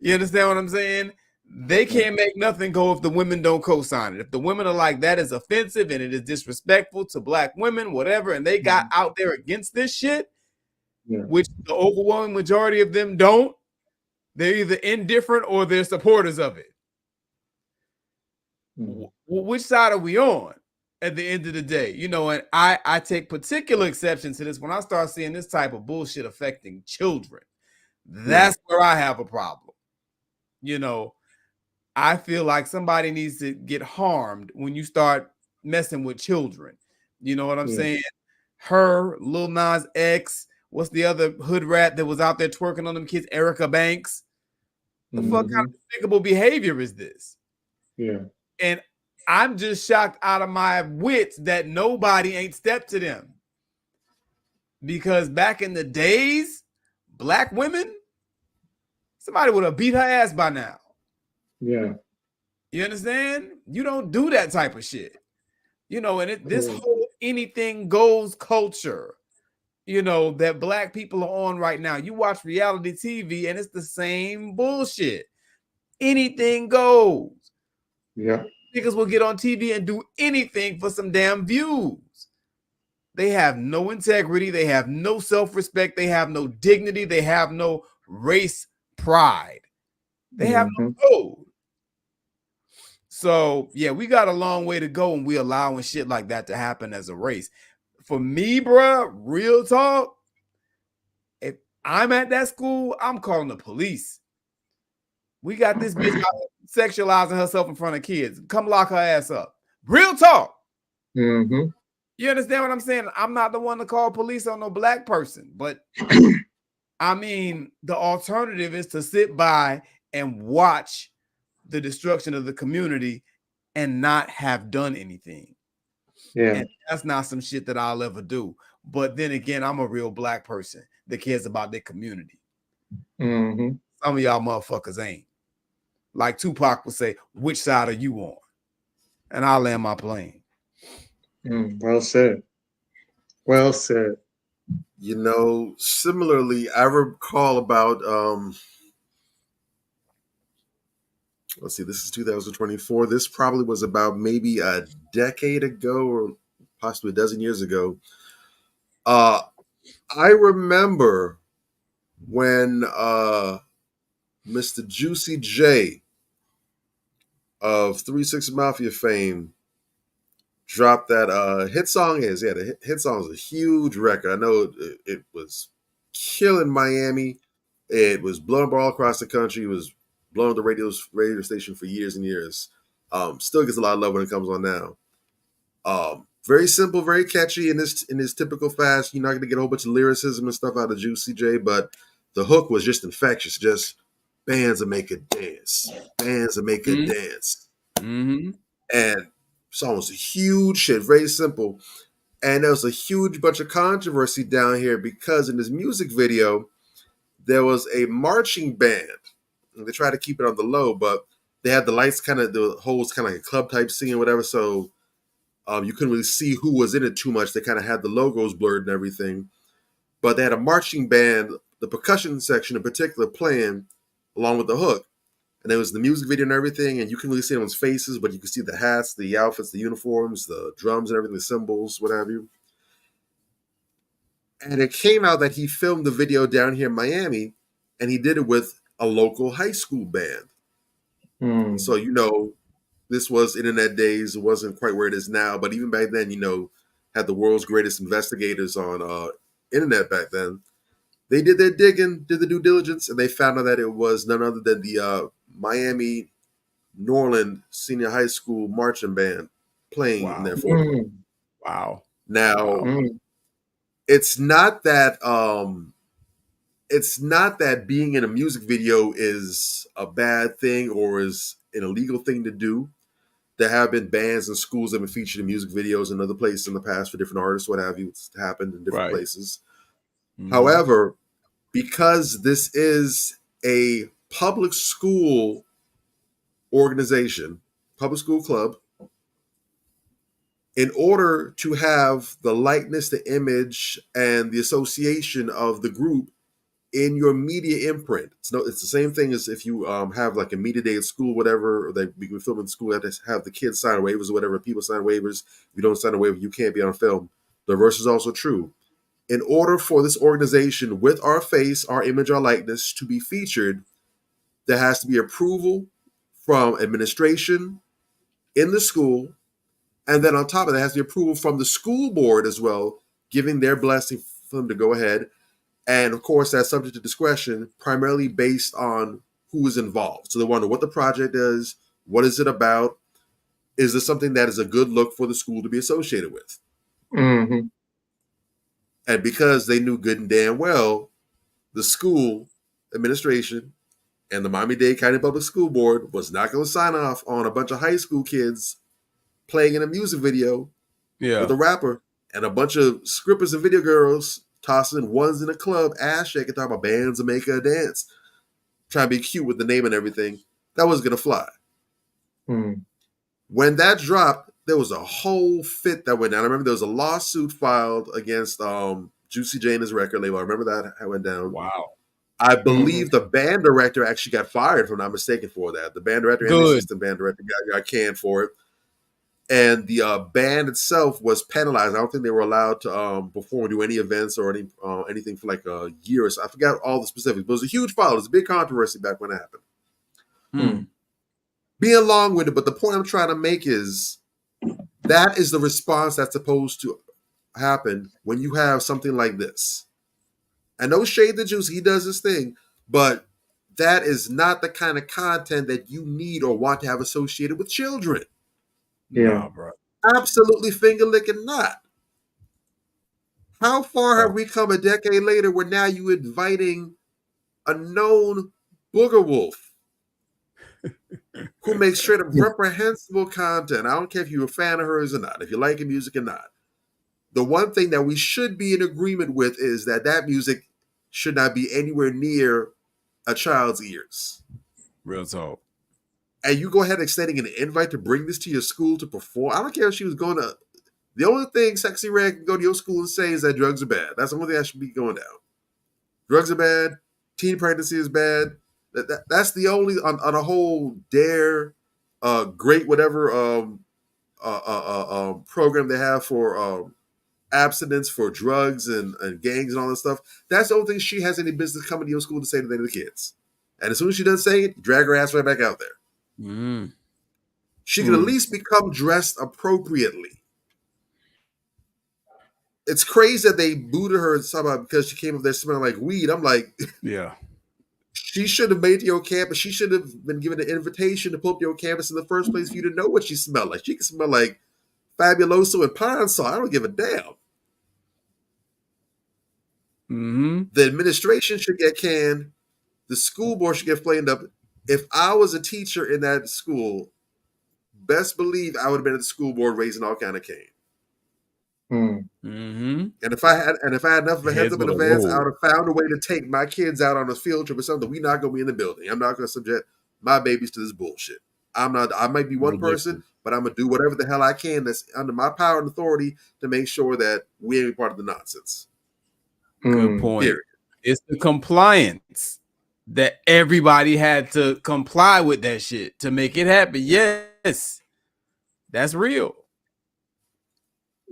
You understand what I'm saying? They can't make nothing go if the women don't co-sign it. If the women are like, that is offensive and it is disrespectful to black women, whatever, and they got out there against this shit, which the overwhelming majority of them don't, they're either indifferent or they're supporters of it. Which side are we on at the end of the day? You know, and I take particular exception to this when I start seeing this type of bullshit affecting children. That's where I have a problem. You know, I feel like somebody needs to get harmed when you start messing with children. You know what I'm saying? Her, Lil Nas X, what's the other hood rat that was out there twerking on them kids? Erica Banks. The fuck kind of despicable behavior is this? And I'm just shocked out of my wits that nobody ain't stepped to them. Because back in the days, black women, somebody would have beat her ass by now. You understand? You don't do that type of shit. You know, and this whole anything goes culture, you know, that black people are on right now. You watch reality TV and it's the same bullshit. Anything goes. Niggas will get on TV and do anything for some damn views. They have no integrity. They have no self-respect. They have no dignity. They have no race pride. They have no code. So, yeah, we got a long way to go and we allowing shit like that to happen as a race. For me, bruh, real talk, if I'm at that school, I'm calling the police. We got this bitch out sexualizing herself in front of kids. Come lock her ass up. Real talk. You understand what I'm saying? I'm not the one to call police on no black person, but I mean, the alternative is to sit by and watch the destruction of the community and not have done anything. And that's not some shit that I'll ever do. But then again, I'm a real black person that cares about their community. Some of y'all motherfuckers ain't. Like Tupac would say, which side are you on? And I'll land my plane. Well said. Well said. You know, similarly, I recall about let's see, this is 2024. This probably was about maybe a decade ago or possibly a dozen years ago. I remember when Mr. Juicy J of 3 6 Mafia fame dropped that hit song is. Yeah, the hit song is a huge record. I know it was killing Miami. It was blowing all across the country. It was blowing the radio station for years and years. Still gets a lot of love when it comes on now. Very simple, very catchy in his typical fast. You're not going to get a whole bunch of lyricism and stuff out of Juicy J, but the hook was just infectious. Just bands that make a dance. Bands that make a dance. Mm-hmm. And song was a huge hit, very simple. And there was a huge bunch of controversy down here because in this music video, there was a marching band. And they tried to keep it on the low, but they had the lights the whole was kind of like a club type scene or whatever. So you couldn't really see who was in it too much. They kind of had the logos blurred and everything. But they had a marching band, the percussion section in particular, playing along with the hook. And there was the music video and everything, and you can really see everyone's faces, but you can see the hats, the outfits, the uniforms, the drums and everything, the cymbals, what have you. And it came out that he filmed the video down here in Miami, and he did it with a local high school band. So, this was internet days. It wasn't quite where it is now, but even back then, had the world's greatest investigators on internet back then. They did their digging, did the due diligence, and they found out that it was none other than the Miami Norland Senior High School marching band playing in there for them. Wow. Now, it's not that being in a music video is a bad thing or is an illegal thing to do. There have been bands and schools that have been featured in music videos in other places in the past for different artists, what have you. It's happened in different places. However, because this is a public school organization, public school club, in order to have the likeness, the image, and the association of the group in your media imprint, it's the same thing as if you have like a media day at school, whatever, or we can film in school, have to have the kids sign waivers or whatever, people sign waivers. If you don't sign a waiver, you can't be on film. The reverse is also true. In order for this organization with our face, our image, our likeness to be featured, there has to be approval from administration in the school. And then on top of that, has the approval from the school board as well, giving their blessing for them to go ahead. And of course, that's subject to discretion, primarily based on who is involved. So they wonder what the project is, what is it about? Is this something that is a good look for the school to be associated with? Mm-hmm. And because they knew good and damn well, the school administration and the Miami-Dade County Public School Board was not going to sign off on a bunch of high school kids playing in a music video with a rapper and a bunch of scrippers and video girls tossing ones in a club, ass shaking, talking about bands and make a dance, trying to be cute with the name and everything. That wasn't going to fly. When that dropped, there was a whole fit that went down. I remember there was a lawsuit filed against Juicy J and his record label. I remember that went down. Wow. I believe the band director actually got fired, if I'm not mistaken, for that. The band director and the assistant band director got canned for it. And the band itself was penalized. I don't think they were allowed to perform or do any events or anything for like a year or so. I forgot all the specifics, but it was a huge file. It was a big controversy back when it happened. Being long-winded, but the point I'm trying to make is that is the response that's supposed to happen when you have something like this. And no shade to Juice, he does his thing, but that is not the kind of content that you need or want to have associated with children. Yeah, bro. Absolutely finger licking not. How far have we come a decade later where now you inviting a known booger wolf who makes straight up reprehensible content? I don't care if you're a fan of hers or not, if you like her music or not. The one thing that we should be in agreement with is that music should not be anywhere near a child's ears. Real talk. And you go ahead extending an invite to bring this to your school to perform. I don't care if she was going to. The only thing Sexy Red can go to your school and say is that drugs are bad. That's the only thing that should be going down. Drugs are bad. Teen pregnancy is bad. That's the only on a whole dare, great whatever program they have for abstinence for drugs and gangs and all that stuff. That's the only thing she has any business coming to your school to say to the kids. And as soon as she does say it, drag her ass right back out there. She can at least become dressed appropriately. It's crazy that they booted her somehow because she came up there smelling like weed. I'm like, yeah. She should have made it to your campus. She should have been given an invitation to pull up to your campus in the first place for you to know what she smelled like. She can smell like Fabuloso and Pine Sol. I don't give a damn. The administration should get canned. The school board should get flamed up. If I was a teacher in that school, best believe I would have been at the school board raising all kind of cane. And if I had enough of a heads up in advance, I would have found a way to take my kids out on a field trip or something. We're not going to be in the building. I'm not going to subject my babies to this bullshit. I'm not. I might be one person, but I'm going to do whatever the hell I can that's under my power and authority to make sure that we ain't part of the nonsense. Good point. Period. It's the compliance that everybody had to comply with that shit to make it happen. Yes, that's real.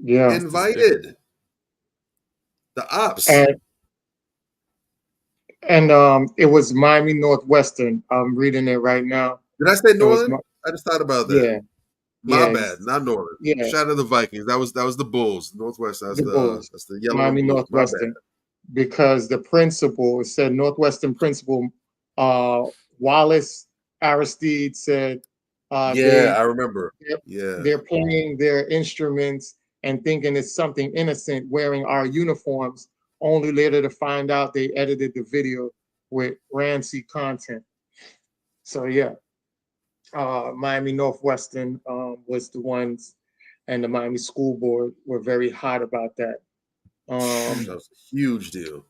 Yeah, invited the ops, and it was Miami Northwestern. I'm reading it right now. Did I say Northern? I just thought about that. Yeah, my bad, not Northern. Yeah, shout out to the Vikings. That was the Bulls. Northwestern. That's the yellow. Miami Northwestern, because the principal said Northwestern principal Wallace Aristide said. I remember. They're playing their instruments and thinking it's something innocent, wearing our uniforms, only later to find out they edited the video with rancid content. So yeah, Miami Northwestern was the ones, and the Miami School Board were very hot about that. That was a huge deal.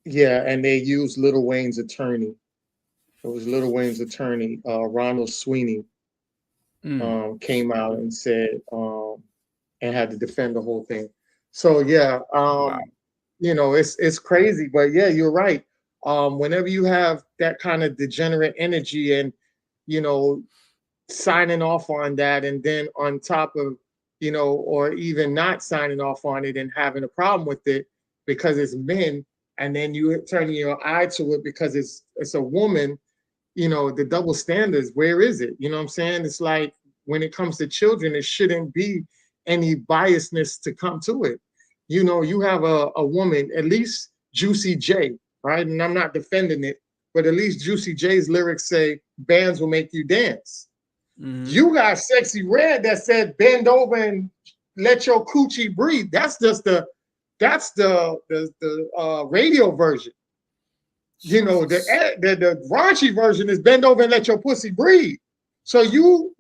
Yeah, and they used Lil Wayne's attorney. It was Lil Wayne's attorney, Ronald Sweeney, came out and said, and had to defend the whole thing. So yeah, you know, it's crazy, but yeah, you're right. Whenever you have that kind of degenerate energy and, you know, signing off on that, and then on top of, you know, or even not signing off on it and having a problem with it because it's men, and then you turn your eye to it because it's a woman, you know, the double standards, where is it? You know what I'm saying? It's like when it comes to children, it shouldn't be any biasness to come to it. You know, you have a woman, at least Juicy J, right? And I'm not defending it, but at least Juicy J's lyrics say bands will make you dance. You got Sexy Red that said bend over and let your coochie breathe. That's just the radio version. You know, the raunchy version is bend over and let your pussy breathe. So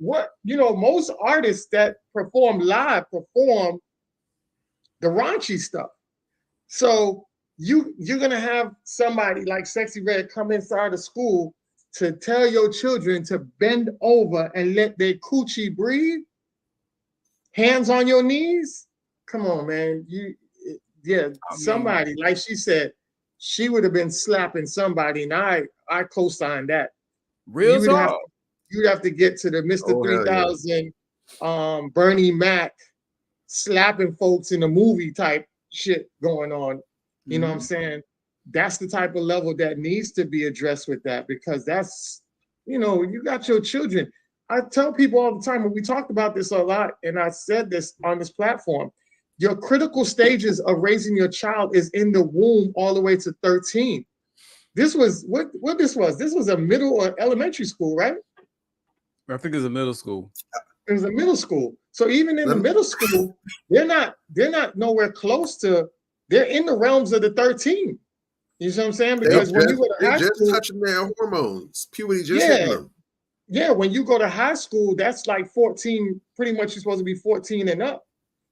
most artists that perform live perform the raunchy stuff. So you're gonna have somebody like Sexy Red come inside of school to tell your children to bend over and let their coochie breathe. Hands on your knees. Come on, man. Somebody, like she said, she would have been slapping somebody, and I co-signed that. Real talk. You'd have to get to the Mr. 3000, Bernie Mac slapping folks in a movie type shit going on. You know what I'm saying? That's the type of level that needs to be addressed with that, because that's, you know, you got your children. I tell people all the time, and we talked about this a lot, and I said this on this platform, your critical stages of raising your child is in the womb all the way to 13. This was what this was. This was a middle or elementary school, right? I think it's a middle school. It was a middle school. So even in the middle school, they're not nowhere close to, they're in the realms of the 13. You see what I'm saying? Because when you go to high school, touching their hormones, puberty just hitting them. Yeah, when you go to high school, that's like 14, pretty much you're supposed to be 14 and up.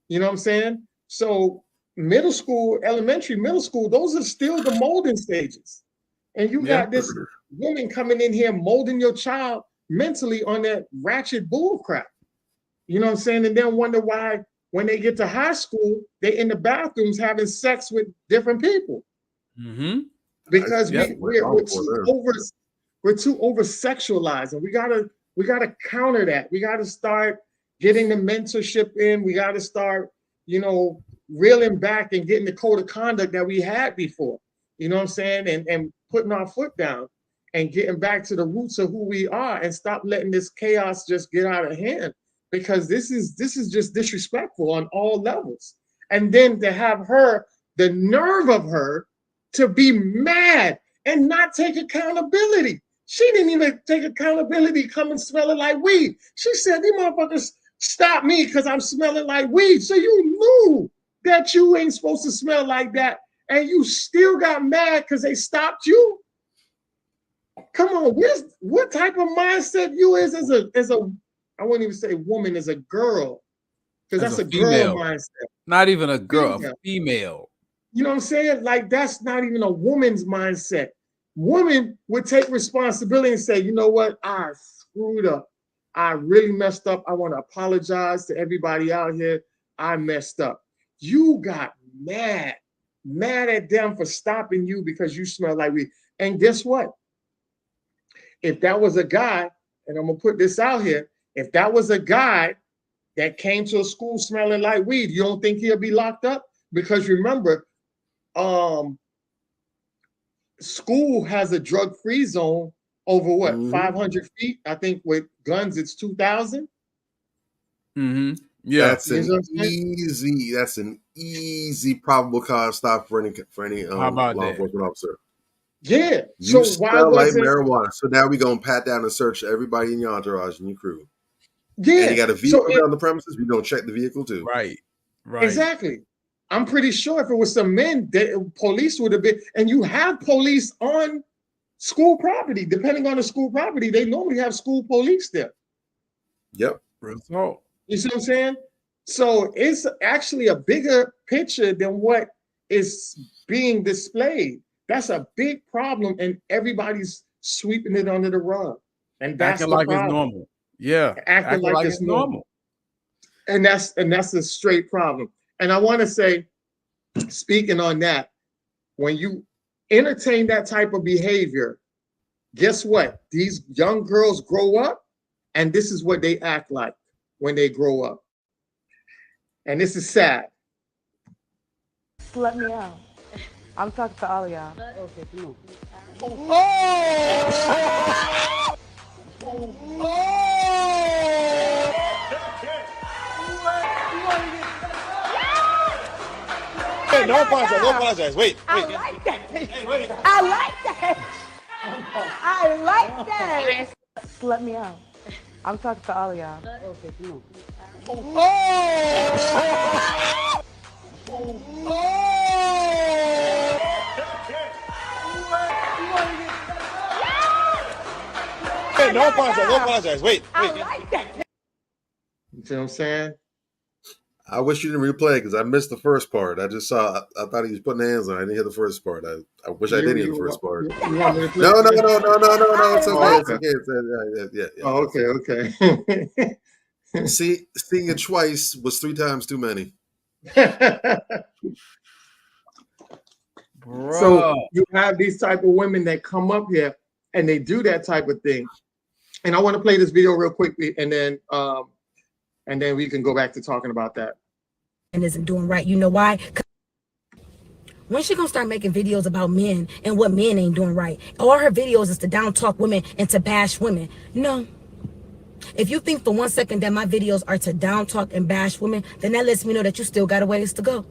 You know what I'm saying? So middle school, elementary, middle school, those are still the molding stages. And you got this woman coming in here molding your child mentally on that ratchet bull crap. You know what I'm saying? And then wonder why when they get to high we're in the bathrooms having sex with different people. Because we're We're too over sexualized, and we gotta counter that. We gotta start getting the mentorship in. We gotta start, reeling back and getting the code of conduct that we had before. You know what I'm saying? And putting our foot down and getting back to the roots of who we are, and stop letting this chaos just get out of hand, because this is just disrespectful on all levels. And then to have her, the nerve of her to be mad and not take accountability. She didn't even take accountability coming smelling like weed. She said, these motherfuckers stop me because I'm smelling like weed. So you knew that you ain't supposed to smell like that, and you still got mad because they stopped you? Come on, what type of mindset you is as a I wouldn't even say woman, as a girl, because that's a girl mindset. Not even a girl, a female. You know what I'm saying? Like, that's not even a woman's mindset. Woman would take responsibility and say, you know what? I screwed up. I really messed up. I want to apologize to everybody out here. I messed up. You got mad at them for stopping you because you smell like weed. And guess what? If that was a guy, and I'm going to put this out here, if that was a guy that came to a school smelling like weed, you don't think he'll be locked up? Because remember, school has a drug-free zone over what, 500 feet? I think with guns, it's 2,000. Mm-hmm. Yeah, that's an easy probable cause stop for any law enforcement officer. Yeah. You smell like marijuana. So now we're gonna pat down and search everybody in your entourage and your crew. Yeah. And you got a vehicle on the premises, we're gonna check the vehicle too. Right. Exactly. I'm pretty sure if it was some men, police would have been, and you have police on school property. Depending on the school property, they normally have school police there. Yep. Result. You see what I'm saying? So it's actually a bigger picture than what is being displayed. That's a big problem, and everybody's sweeping it under the rug. And that's acting like problem. It's normal. Yeah. Acting like it's normal. And that's a straight problem. And I want to say, speaking on that, when you entertain that type of behavior, guess what? These young girls grow up, and this is what they act like when they grow up. And this is sad. Let me out. I'm talking to all of y'all. Okay, come on. Hey, don't apologize. Don't apologize. Wait. I like that. I like that. I like that. Let me out. I'm talking to all of y'all. Okay, come on. Hey, don't apologize. Don't apologize. Wait. I like that. You see what I'm saying? I wish you didn't replay it because I missed the first part. I just saw. I thought he was putting hands on. I didn't hear the first part. I wish I did hear the first part. No. It's okay. Yeah. Oh, okay. Seeing it twice was 3 times too many. So you have these type of women that come up here and they do that type of thing. And I want to play this video real quickly, and then we can go back to talking about that. And isn't doing right. You know why? When she gonna start making videos about men and what men ain't doing right? All her videos is to down talk women and to bash women. No. If you think for 1 second that my videos are to down talk and bash women, then that lets me know that you still got a ways to go.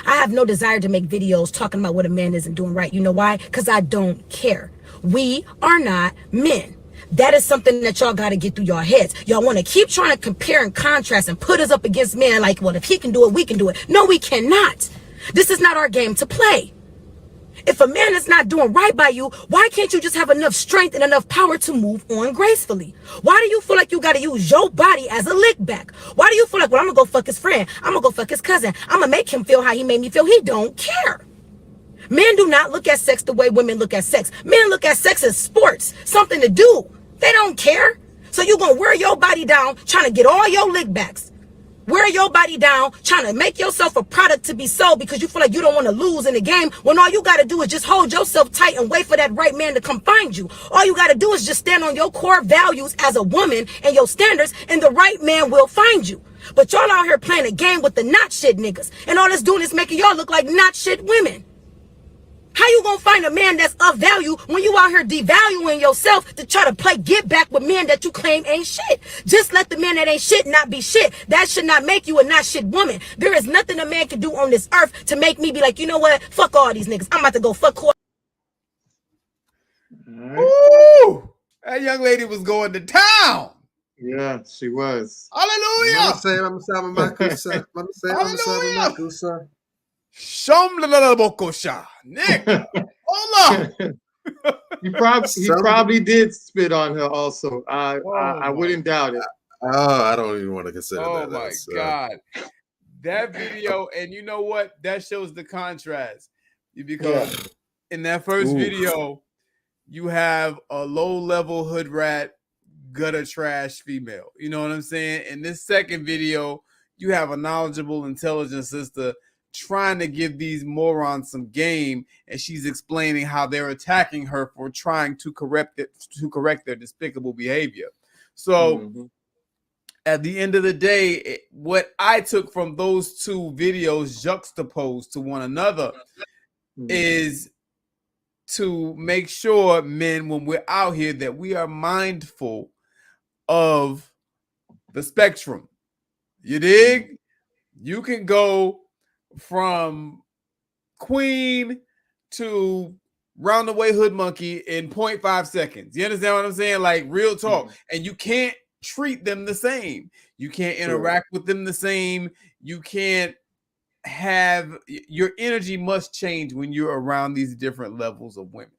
I have no desire to make videos talking about what a man isn't doing right. You know why? Because I don't care. We are not men. That is something that y'all got to get through your heads. Y'all want to keep trying to compare and contrast and put us up against men like, well, if he can do it, we can do it. No, we cannot. This is not our game to play. If a man is not doing right by you, why can't you just have enough strength and enough power to move on gracefully? Why do you feel like you got to use your body as a lick back? Why do you feel like, well, I'm going to go fuck his friend. I'm going to go fuck his cousin. I'm going to make him feel how he made me feel. He don't care. Men do not look at sex the way women look at sex. Men look at sex as sports, something to do. They don't care. So you're going to wear your body down trying to get all your lick backs. Wear your body down, trying to make yourself a product to be sold because you feel like you don't want to lose in the game, when all you got to do is just hold yourself tight and wait for that right man to come find you. All you got to do is just stand on your core values as a woman and your standards, and the right man will find you. But y'all out here playing a game with the not shit niggas, and all it's doing is making y'all look like not shit women. How you gonna find a man that's of value when you out here devaluing yourself to try to play get back with men that you claim ain't shit? Just let the man that ain't shit not be shit. That should not make you a not shit woman. There is nothing a man can do on this earth to make me be like, you know what? Fuck all these niggas. I'm about to go fuck who. Ooh, that young lady was going to town. Yeah, she was. Hallelujah. Hallelujah. Nick, hold up. He probably did spit on her also. I wouldn't doubt it. I don't even want to consider that. Oh my God. That video, and you know what? That shows the contrast. Because in that first video, you have a low-level hood rat, gutter trash female. You know what I'm saying? In this second video, you have a knowledgeable, intelligent sister trying to give these morons some game, and she's explaining how they're attacking her for trying to correct their despicable behavior. So at the end of the day, what I took from those two videos juxtaposed to one another is to make sure, men, when we're out here, that we are mindful of the spectrum. You dig? You can go from queen to round-the-way hood monkey in 0.5 seconds. You understand what I'm saying? Like, real talk. And you can't treat them the same. You can't interact with them the same. You can't have, your energy must change when you're around these different levels of women.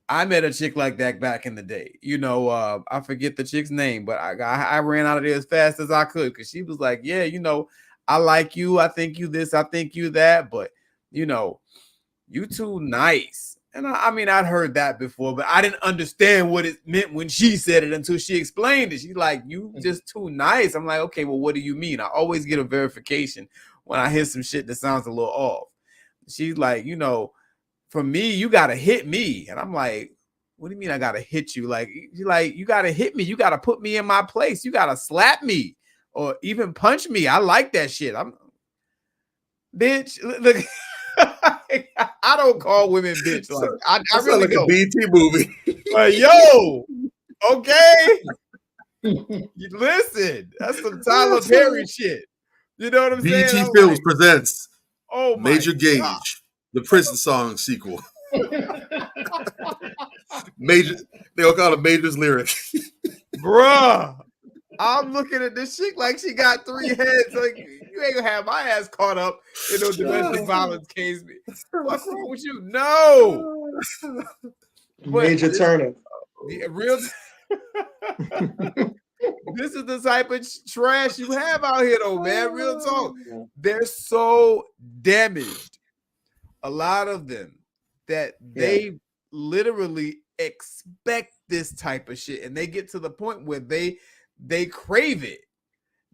I met a chick like that back in the day. You know, I forget the chick's name, but I ran out of there as fast as I could because she was like, yeah, you know, I like you. I think you this. I think you that. But, you know, you too nice. And I mean, I'd heard that before, but I didn't understand what it meant when she said it until she explained it. She's like, you just too nice. I'm like, okay, well, what do you mean? I always get a verification when I hear some shit that sounds a little off. She's like, you know, for me, you got to hit me. And I'm like, what do you mean I got to hit you? Like, you got to hit me. You got to put me in my place. You got to slap me or even punch me. I like that shit. Bitch, look, I don't call women bitch. Like, I really like don't. a BT movie. But yo, okay. Listen, that's some Tyler Perry shit. You know what I'm saying? BT Films presents Major Gage, God. the Prison Song sequel. Major, they'll call it Major's lyric. Bruh, I'm looking at this chick like she got 3 heads. Like, you ain't gonna have my ass caught up in no domestic violence case. What's wrong with you? No. Major Turner. The real. This is the type of trash you have out here, though, man. Real talk. They're so damaged, a lot of them, that they literally expect this type of shit, and they get to the point where they crave it.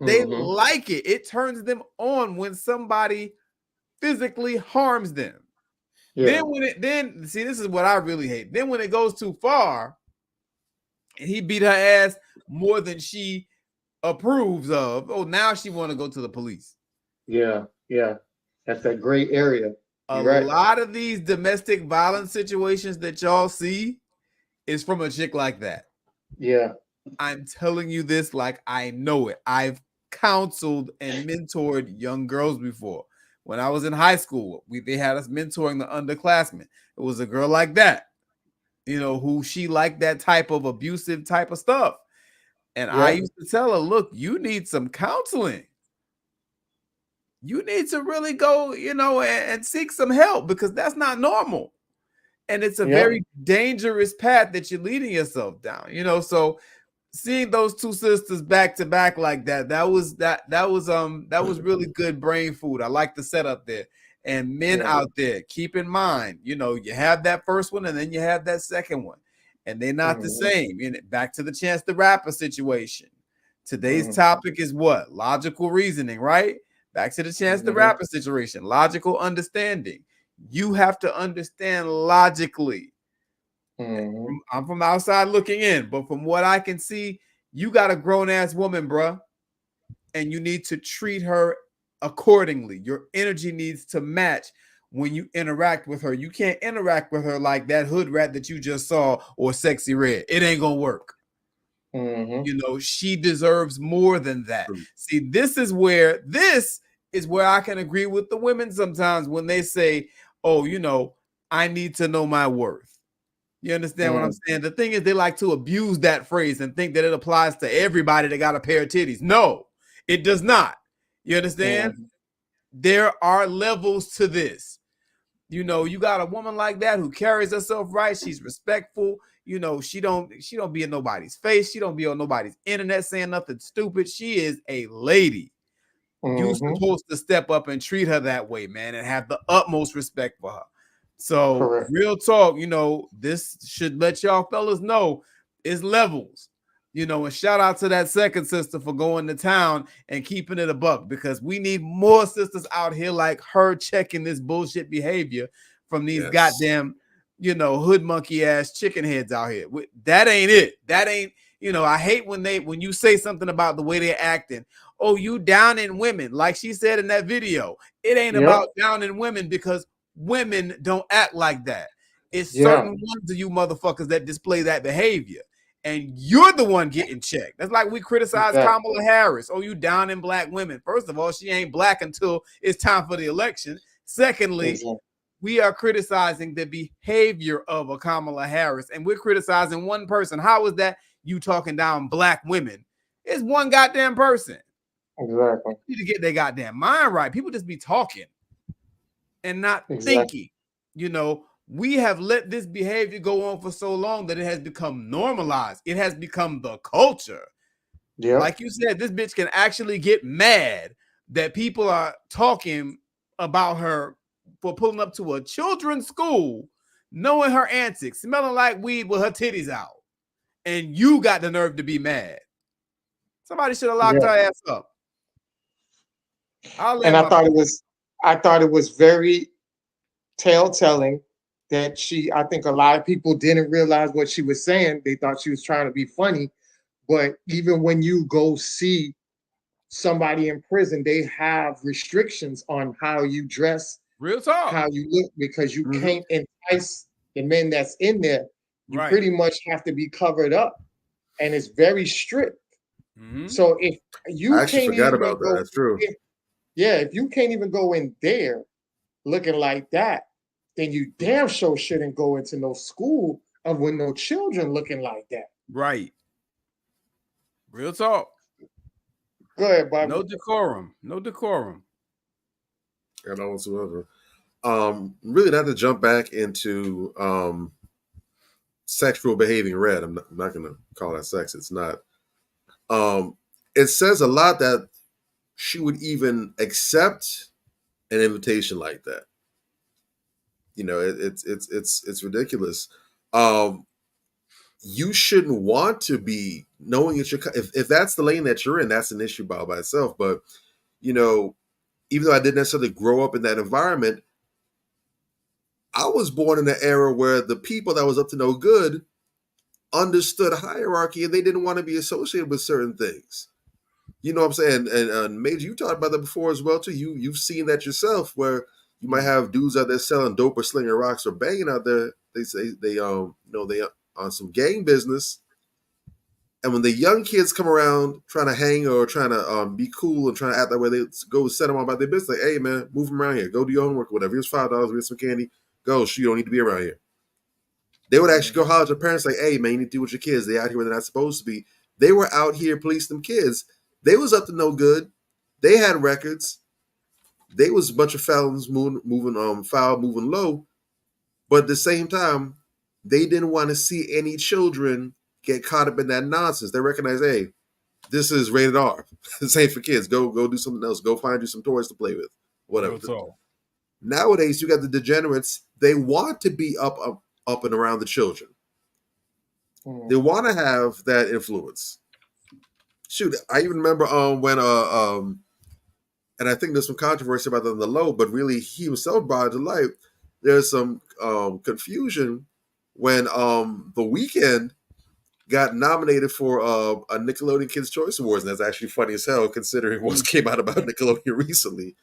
They like it. It turns them on when somebody physically harms them. Then see, this is what I really hate. Then when it goes too far, and he beat her ass more than she approves of, now she want to go to the police. Yeah. That's that gray area. A lot of these domestic violence situations that y'all see is from a chick like that. Yeah. I'm telling you this like I know it. I've counseled and mentored young girls before. When I was in high school, they had us mentoring the underclassmen. It was a girl like that, you know, who she liked that type of abusive type of stuff. And I used to tell her, look, you need some counseling. You need to really go, you know, and seek some help, because that's not normal. And it's a very dangerous path that you're leading yourself down, you know. So seeing those two sisters back to back like that was really good brain food. I like the setup there. And men out there, keep in mind, you know, you have that first one and then you have that second one, and they're not the same. You know, back to the Chance the Rapper situation. Today's topic is what? Logical reasoning, right? Back to the Chance the Rapper situation. Logical understanding. You have to understand logically. I'm from outside looking in, but from what I can see, you got a grown-ass woman, bruh, and you need to treat her accordingly. Your energy needs to match when you interact with her. You can't interact with her like that hood rat that you just saw or Sexy Red. It ain't gonna work. You know, she deserves more than that. See, this is where I can agree with the women sometimes when they say, oh, you know, I need to know my worth. You understand what I'm saying? The thing is, they like to abuse that phrase and think that it applies to everybody that got a pair of titties. No, it does not. You understand? There are levels to this. You know, you got a woman like that who carries herself right. She's respectful. You know, she don't be in nobody's face. She don't be on nobody's internet saying nothing stupid. She is a lady. You're supposed to step up and treat her that way, man, and have the utmost respect for her. So real talk, you know, this should let y'all fellas know it's levels. You know, and shout out to that second sister for going to town and keeping it a buck, because we need more sisters out here like her checking this bullshit behavior from these goddamn, you know, hood monkey ass chicken heads out here. That ain't it. That ain't, you know, I hate when you say something about the way they're acting. Oh, you down in women. Like she said in that video, it ain't about down in women, because women don't act like that. It's certain ones of you motherfuckers that display that behavior. And you're the one getting checked. That's like we criticize Kamala Harris. Oh, you down in black women. First of all, she ain't black until it's time for the election. Secondly, we are criticizing the behavior of a Kamala Harris, and we're criticizing one person. How is that you talking down black women? It's one goddamn person. Exactly. You need to get their goddamn mind right. People just be talking and not thinking. You know, we have let this behavior go on for so long that it has become normalized. It has become the culture. Like you said, this bitch can actually get mad that people are talking about her for pulling up to a children's school, knowing her antics, smelling like weed with her titties out. And you got the nerve to be mad. Somebody should have locked her ass up. And I thought it was very telltale that I think a lot of people didn't realize what she was saying. They thought she was trying to be funny. But even when you go see somebody in prison, they have restrictions on how you dress, real talk, how you look, because you can't entice the men that's in there. You pretty much have to be covered up, and it's very strict. So if you I actually forgot about that. That's true. If you can't even go in there looking like that, then you damn sure shouldn't go into no school with no children looking like that. Right. Real talk. Go ahead, Bobby. No decorum. No decorum. And whatsoever. Really not to jump back into sexual behaving red. I'm not gonna call that sex. It's not. It says a lot that she would even accept an invitation like that. You know, it's ridiculous. You shouldn't want to be knowing that if that's the lane that you're in, that's an issue by itself. But you know, even though I didn't necessarily grow up in that environment, I was born in an era where the people that was up to no good understood hierarchy and they didn't want to be associated with certain things. You know what I'm saying? And Major, you talked about that before as well too. You've seen that yourself, where you might have dudes out there selling dope or slinging rocks or banging out there. They say they on some gang business, and when the young kids come around trying to hang or trying to be cool and trying to act that way, they go set them on about their business. Like, hey man, move them around here. Go do your homework or whatever. Here's $5. Get some candy. Go. You don't need to be around here. They would actually go holler at their parents like, hey man, you need to do with your kids. They out here where they're not supposed to be. They were out here policing them kids. They was up to no good. They had records. They was a bunch of felons moving foul, moving low. But at the same time, they didn't want to see any children get caught up in that nonsense. They recognize, hey, this is rated R. This ain't for kids. Go do something else. Go find you some toys to play with. Whatever. Nowadays, you got the degenerates. They want to be up and around the children. They want to have that influence. shoot, I even remember when and I think there's some controversy about that on the low, but really he himself brought it to light. There's some confusion when The Weeknd got nominated for a Nickelodeon Kids' Choice Awards, and that's actually funny as hell considering what came out about Nickelodeon recently.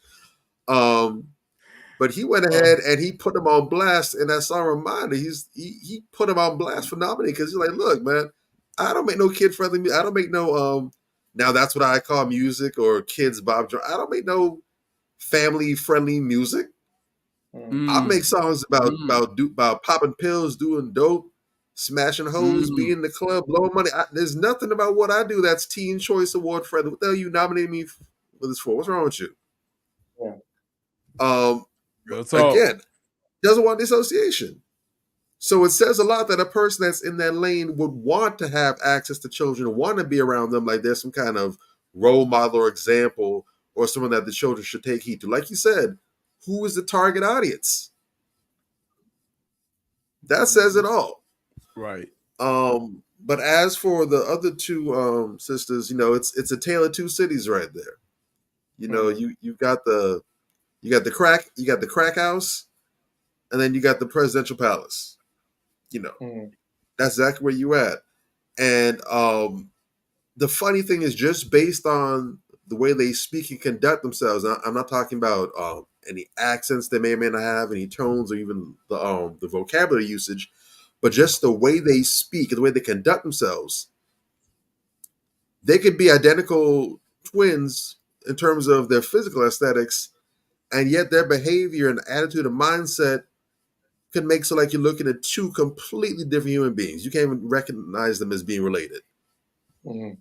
But he went ahead and he put him on blast, and that song Reminder, he put him on blast for nominating because he's like, look, man, I don't make no kid-friendly music. I don't make no now that's what I call music or kids Bob Jones. I don't make no family-friendly music. I make songs about popping pills, doing dope, smashing hoes, being in the club, blowing money. There's nothing about what I do that's Teen Choice Award friendly. What the hell you nominating me for this for? What's wrong with you? Again, doesn't want dissociation. So it says a lot that a person that's in that lane would want to have access to children, want to be around them, like there's some kind of role model or example or someone that the children should take heed to. Like you said, who is the target audience? That says it all. Right. But as for the other two sisters, it's a tale of two cities right there. You got the crack house, and then you got the presidential palace. That's exactly where you at. And the funny thing is, just based on the way they speak and conduct themselves, I'm not talking about any accents they may or may not have, any tones, or even the vocabulary usage, but just the way they speak and the way they conduct themselves. They could be identical twins in terms of their physical aesthetics, and yet their behavior and attitude and mindset can make so like you're looking at two completely different human beings. You can't even recognize them as being related. And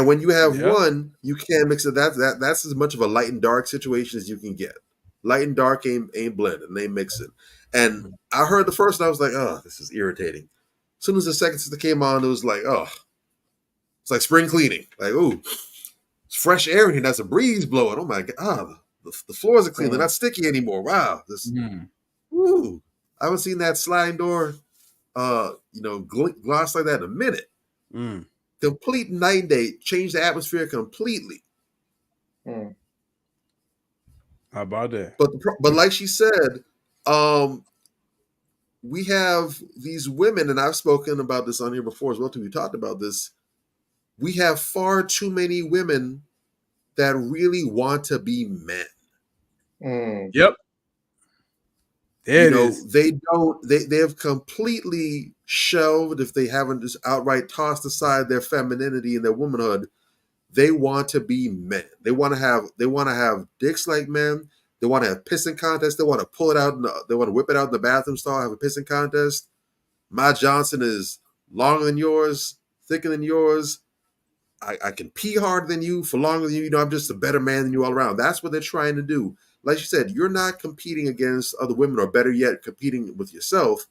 when you have one, you can't mix it. That's as much of a light and dark situation as you can get. Light and dark ain't blended, and they mix it. And I heard the first, and I was like, oh, this is irritating. As soon as the second sister came on, it was like, oh, it's like spring cleaning. Like, ooh, it's fresh air in here. That's a breeze blowing. Oh my God, the floors are clean. They're not sticky anymore. Wow, ooh, I haven't seen that sliding door, gloss like that in a minute. Complete night and day, change the atmosphere completely. How about that? But like she said, we have these women, and I've spoken about this on here before as well too. We talked about this. We have far too many women that really want to be men. Yep. They have completely shelved, if they haven't just outright tossed aside their femininity and their womanhood. They want to be men. They want to have dicks like men. They want to have pissing contests. They want to pull it out. They want to whip it out in the bathroom stall, have a pissing contest. My Johnson is longer than yours, thicker than yours. I can pee harder than you for longer than you. I'm just a better man than you all around. That's what they're trying to do. Like you said, you're not competing against other women, or better yet, competing with yourself.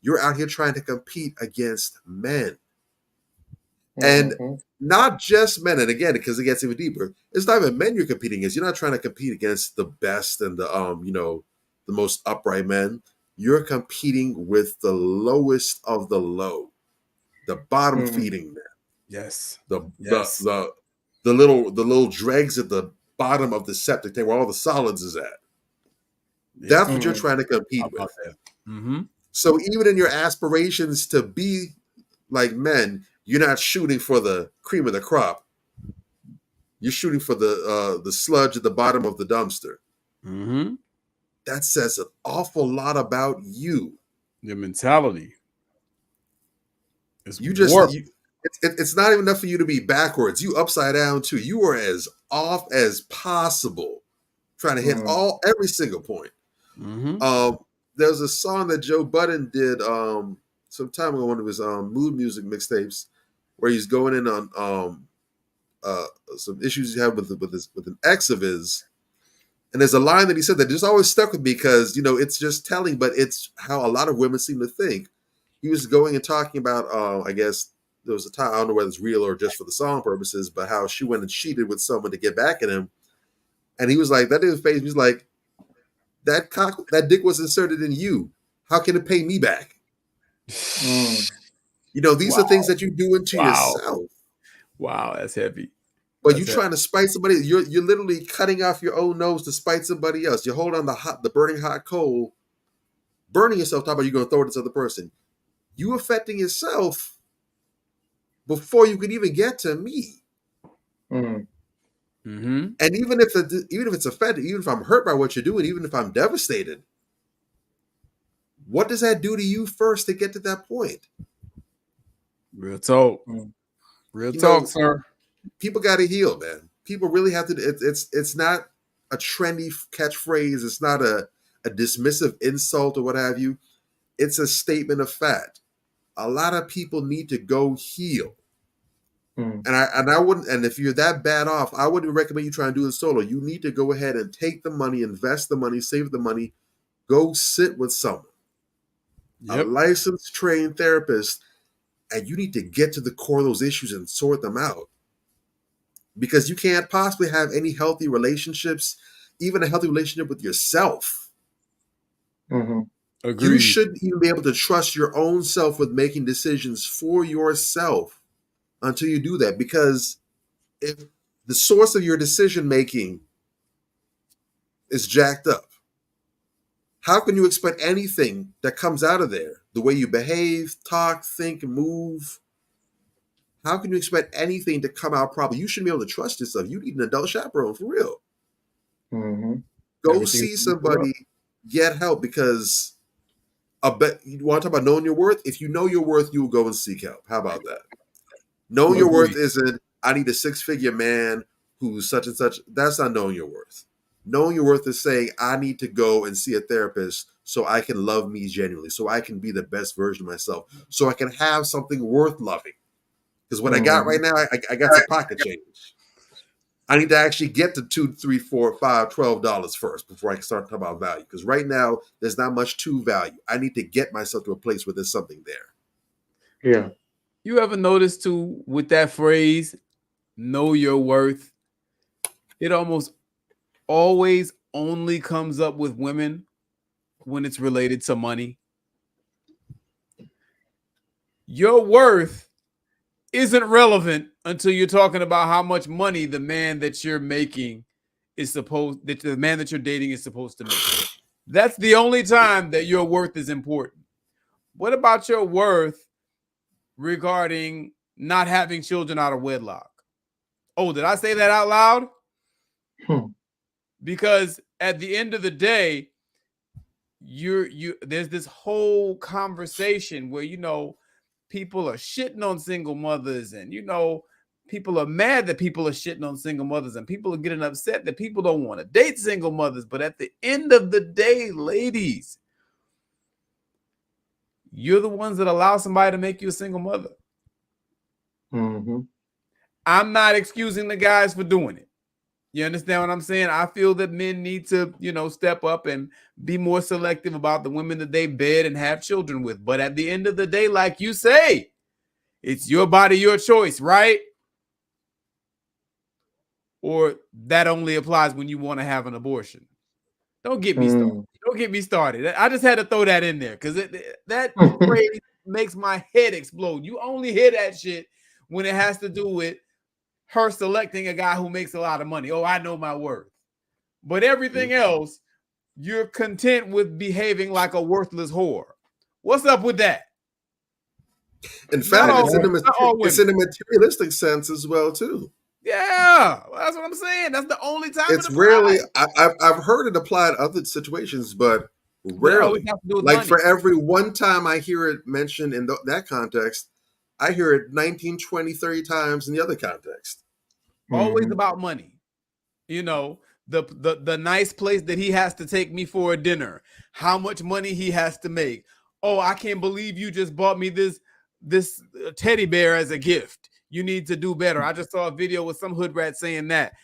You're out here trying to compete against men. And not just men. And again, because it gets even deeper, it's not even men you're competing against. You're not trying to compete against the best and the most upright men. You're competing with the lowest of the low, the bottom feeding men. Yes. The little dregs at the bottom of the septic tank where all the solids is at. That's what you're trying to compete with. So even in your aspirations to be like men, you're not shooting for the cream of the crop. You're shooting for the sludge at the bottom of the dumpster. That says an awful lot about you. Your mentality. It's not even enough for you to be backwards. You upside down too. You are as off as possible, trying to hit every single point. There's a song that Joe Budden did some time ago, one of his mood music mixtapes, where he's going in on some issues he had with an ex of his. And there's a line that he said that just always stuck with me because, it's just telling, but it's how a lot of women seem to think. He was going and talking about, I guess there was a time, I don't know whether it's real or just for the song purposes, but how she went and cheated with someone to get back at him. And he was like, that didn't phase me. He's like, that dick was inserted in you. How can it pay me back? These are things that you do into yourself. Wow, that's heavy. But you're trying to spite somebody. You're literally cutting off your own nose to spite somebody else. You hold on the burning hot coal, burning yourself. Talking about you're going to throw it at this other person. You affecting yourself before you can even get to me. Mm. Mm-hmm. And even if it's affected, even if I'm hurt by what you're doing, even if I'm devastated, what does that do to you first to get to that point? Real talk. Real talk, sir. People got to heal, man. People really have to. It's not a trendy catchphrase. It's not a dismissive insult or what have you. It's a statement of fact. A lot of people need to go heal. And I wouldn't. And if you're that bad off, I wouldn't recommend you try and do it solo. You need to go ahead and take the money, invest the money, save the money, go sit with someone, a licensed, trained therapist, and you need to get to the core of those issues and sort them out. Because you can't possibly have any healthy relationships, even a healthy relationship with yourself. Agreed. You shouldn't even be able to trust your own self with making decisions for yourself until you do that. Because if the source of your decision making is jacked up, how can you expect anything that comes out of there? The way you behave, talk, think, move. How can you expect anything to come out properly? You shouldn't be able to trust yourself. You need an adult chaperone for real. Go see somebody, get help, because you want to talk about knowing your worth? If you know your worth, you will go and seek help. How about that? Knowing your worth isn't, I need a 6-figure man who's such and such. That's not knowing your worth. Knowing your worth is saying, I need to go and see a therapist so I can love me genuinely, so I can be the best version of myself, so I can have something worth loving. Because what I got right now, I got some pocket change. I need to actually get to $2, $3, $4, $5, $12 first before I can start talking about value. Because right now, there's not much to value. I need to get myself to a place where there's something there. Yeah. You ever notice too with that phrase, know your worth? It almost always only comes up with women when it's related to money. Your worth isn't relevant until you're talking about how much money the man that you're making is supposed, that the man that you're dating is supposed to make. That's the only time that your worth is important. What about your worth regarding not having children out of wedlock? Oh, did I say that out loud? Because at the end of the day, there's this whole conversation where, you know, people are shitting on single mothers, and, you know, people are mad that people are shitting on single mothers, and people are getting upset that people don't want to date single mothers. But at the end of the day, ladies, you're the ones that allow somebody to make you a single mother. I'm not excusing the guys for doing it. You understand what I'm saying? I feel that men need to, you know, step up and be more selective about the women that they bed and have children with. But at the end of the day, like you say, it's your body, your choice, right? Or that only applies when you want to have an abortion. Don't get me started. Don't get me started. I just had to throw that in there because that phrase makes my head explode. You only hear that shit when it has to do with her selecting a guy who makes a lot of money. Oh, I know my worth. But everything else, you're content with behaving like a worthless whore. What's up with that? In fact, it's in a materialistic sense as well, too. Yeah, that's what I'm saying. That's the only time it's rarely. I've heard it applied in other situations, but rarely. Like money. For every one time I hear it mentioned in that context, I hear it 19, 20, 30 times in the other context. Always about money. You know, the nice place that he has to take me for a dinner, how much money he has to make. Oh, I can't believe you just bought me this teddy bear as a gift. You need to do better. I just saw a video with some hood rat saying that.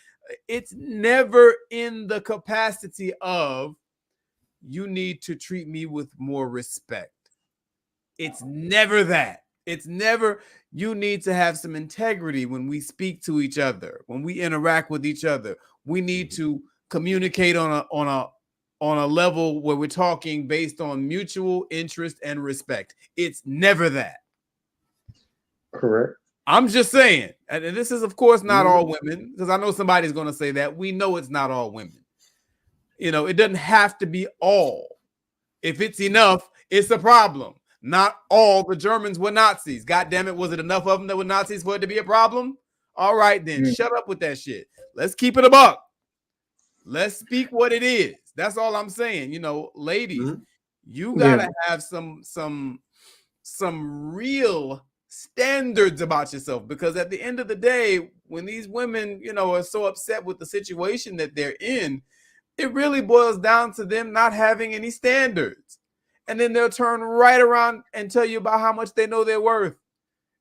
It's never in the capacity of you need to treat me with more respect. It's never that. It's never you need to have some integrity when we speak to each other, when we interact with each other. We need to communicate on a level where we're talking based on mutual interest and respect. It's never that. Correct. I'm just saying, and this is of course not all women, because I know somebody's going to say that. We know it's not all women. You know, it doesn't have to be all. If it's enough, it's a problem. Not all the Germans were Nazis. God damn it, was it enough of them that were Nazis for it to be a problem? All right, then shut up with that shit. Let's keep it a buck. Let's speak what it is. That's all I'm saying. You know, ladies, you gotta have some real standards about yourself, because at the end of the day, when these women, you know, are so upset with the situation that they're in, it really boils down to them not having any standards. And then they'll turn right around and tell you about how much they know they're worth.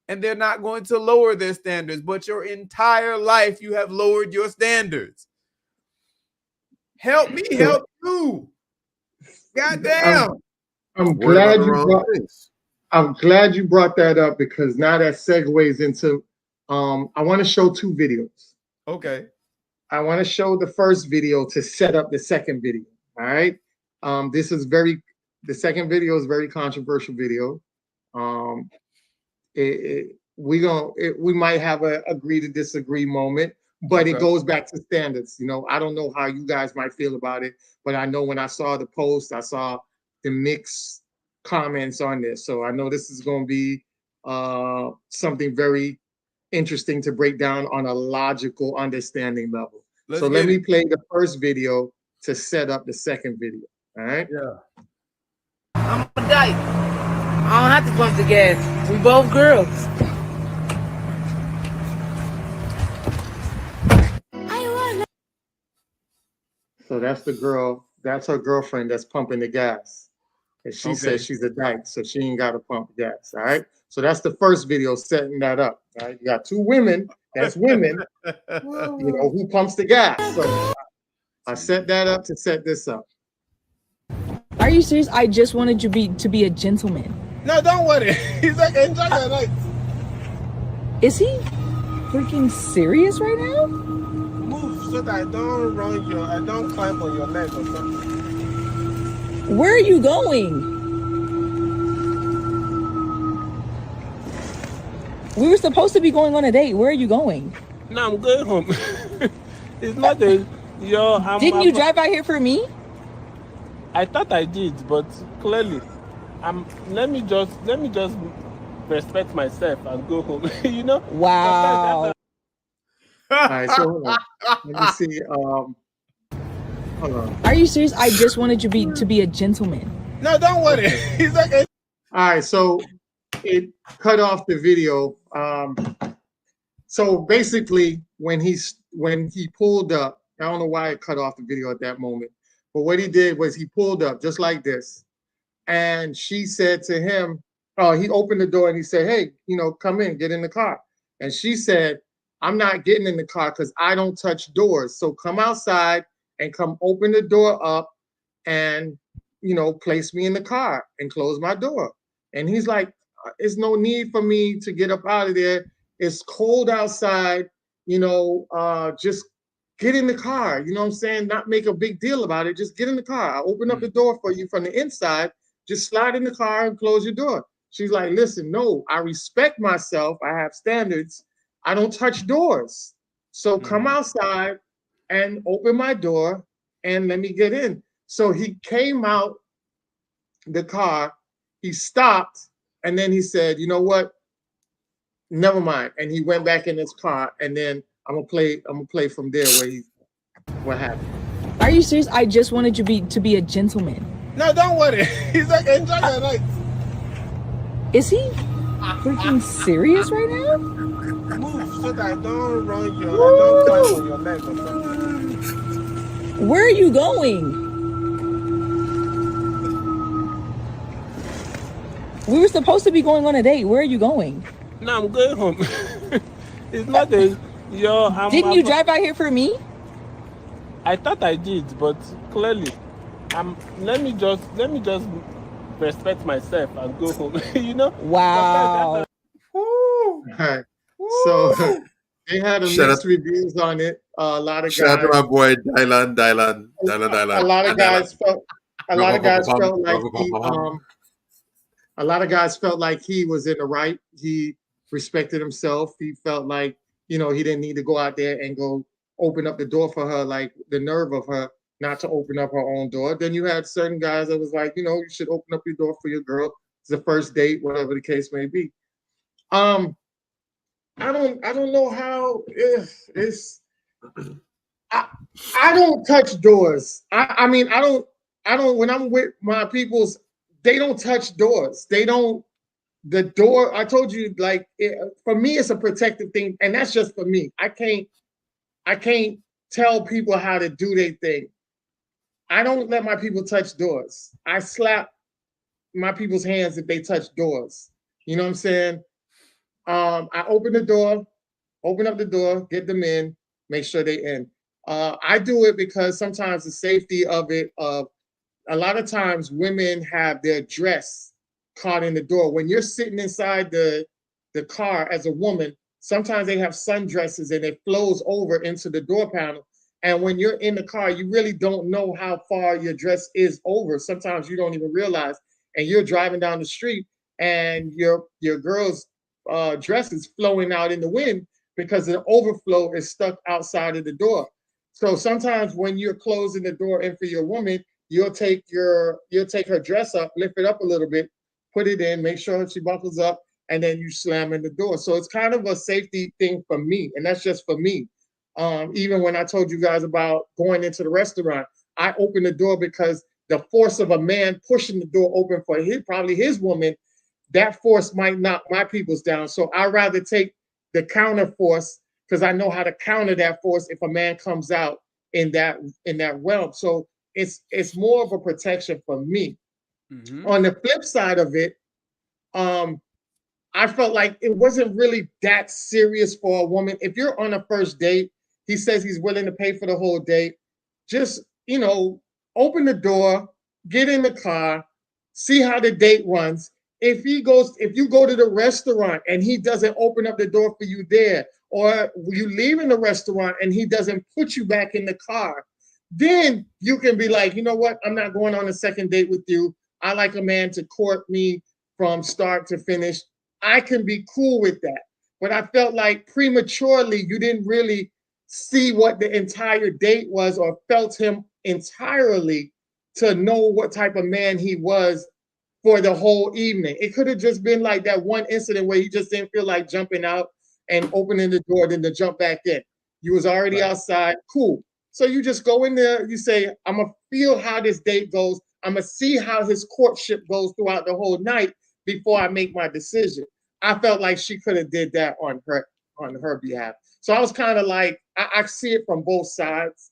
And they're not going to lower their standards, but your entire life you have lowered your standards. Help me, help you. Goddamn. I'm glad you brought that up, because now that segues into I want to show two videos. Okay. I want to show the first video to set up the second video. All right. The second video is very controversial video. We might have a agree to disagree moment, but it goes back to standards. You know, I don't know how you guys might feel about it, but I know when I saw the post, I saw the mixed comments on this. So I know this is going to be something very interesting to break down on a logical understanding level. Let me play the first video to set up the second video. All right. Yeah. I'm a dyke. I don't have to pump the gas. We both girls. So that's the girl. That's her girlfriend that's pumping the gas. And she says she's a dyke, so she ain't got to pump gas. All right. So that's the first video setting that up. All right. You got two women. That's women, you know, who pumps the gas. So I set that up to set this up. Are you serious? I just wanted you to be a gentleman. No, don't worry. He's like, enjoy your life. Is he freaking serious right now? Move so that I don't climb on your leg or something. Where are you going? We were supposed to be going on a date. Where are you going? No, I'm going home. It's not a Didn't you drive out here for me? I thought I did, but clearly, let me just respect myself and go home. You know? Wow. All right, so hold on. Let me see. Hold on. Are you serious? I just wanted you to be a gentleman. No, don't worry. He's like. All right, so it cut off the video. So basically, when he pulled up, I don't know why it cut off the video at that moment, but what he did was he pulled up just like this, and she said to him, he opened the door and he said, "Hey, you know, come in, get in the car." And she said, "I'm not getting in the car because I don't touch doors. So come outside and come open the door up and, you know, place me in the car and close my door." And he's like, "There's no need for me to get up out of there. It's cold outside, you know, just get in the car." You know what I'm saying? Not make a big deal about it. Just get in the car. I'll open up the door for you from the inside. Just slide in the car and close your door. She's like, "Listen, no, I respect myself. I have standards. I don't touch doors. So come outside and open my door and let me get in." So he came out the car, he stopped, and then he said, "You know what? Never mind." And he went back in his car, and then I'm gonna play from there what happened. Are you serious? I just wanted you to be a gentleman. No, don't worry. He's like, enjoy your life. Is he freaking serious right now? Move so that I don't climb on your leg or something. Where are you going? We were supposed to be going on a date. Where are you going? No, I'm going home. It's not a Didn't you drive out here for me? I thought I did, but clearly, let me just respect myself and go home. You know? Wow. All right. So they had mixed reviews on it. A lot of shout out to my boy Dylan. A lot of guys felt like he was in the right. He respected himself. He felt like, you know, he didn't need to go out there and go open up the door for her, like the nerve of her not to open up her own door. Then you had certain guys that was like, you know, you should open up your door for your girl. It's the first date, whatever the case may be. I don't know how I don't touch doors. I mean, I don't when I'm with my peoples, they don't touch doors. They don't. The door, I told you, like, for me, it's a protective thing, and that's just for me. I can't tell people how to do their thing. I don't let my people touch doors. I slap my people's hands if they touch doors. You know what I'm saying? I open the door, open up the door, get them in, make sure they in. I do it because sometimes the safety of it, a lot of times women have their dress caught in the door. When you're sitting inside the car as a woman, sometimes they have sundresses and it flows over into the door panel. And when you're in the car, you really don't know how far your dress is over. Sometimes you don't even realize. And you're driving down the street and your girl's dress is flowing out in the wind because the overflow is stuck outside of the door. So sometimes when you're closing the door in for your woman, you'll take her dress up, lift it up a little bit, put it in, make sure she buckles up, and then you slam in the door. So it's kind of a safety thing for me, and that's just for me. Even when I told you guys about going into the restaurant, I opened the door because the force of a man pushing the door open for probably his woman, that force might knock my peoples down. So I'd rather take the counter force because I know how to counter that force if a man comes out in that realm. So it's more of a protection for me. Mm-hmm. On the flip side of it, I felt like it wasn't really that serious for a woman. If you're on a first date, he says he's willing to pay for the whole date. Just, you know, open the door, get in the car, see how the date runs. If you go to the restaurant and he doesn't open up the door for you there, or you leave in the restaurant and he doesn't put you back in the car, then you can be like, you know what? I'm not going on a second date with you. I like a man to court me from start to finish. I can be cool with that. But I felt like prematurely, you didn't really see what the entire date was or felt him entirely to know what type of man he was for the whole evening. It could have just been like that one incident where he just didn't feel like jumping out and opening the door, then to jump back in. You was already outside, cool. So you just go in there, you say, I'm gonna feel how this date goes. I'm gonna see how his courtship goes throughout the whole night before I make my decision. I felt like she could have did that on her behalf. So I was kind of like, I see it from both sides,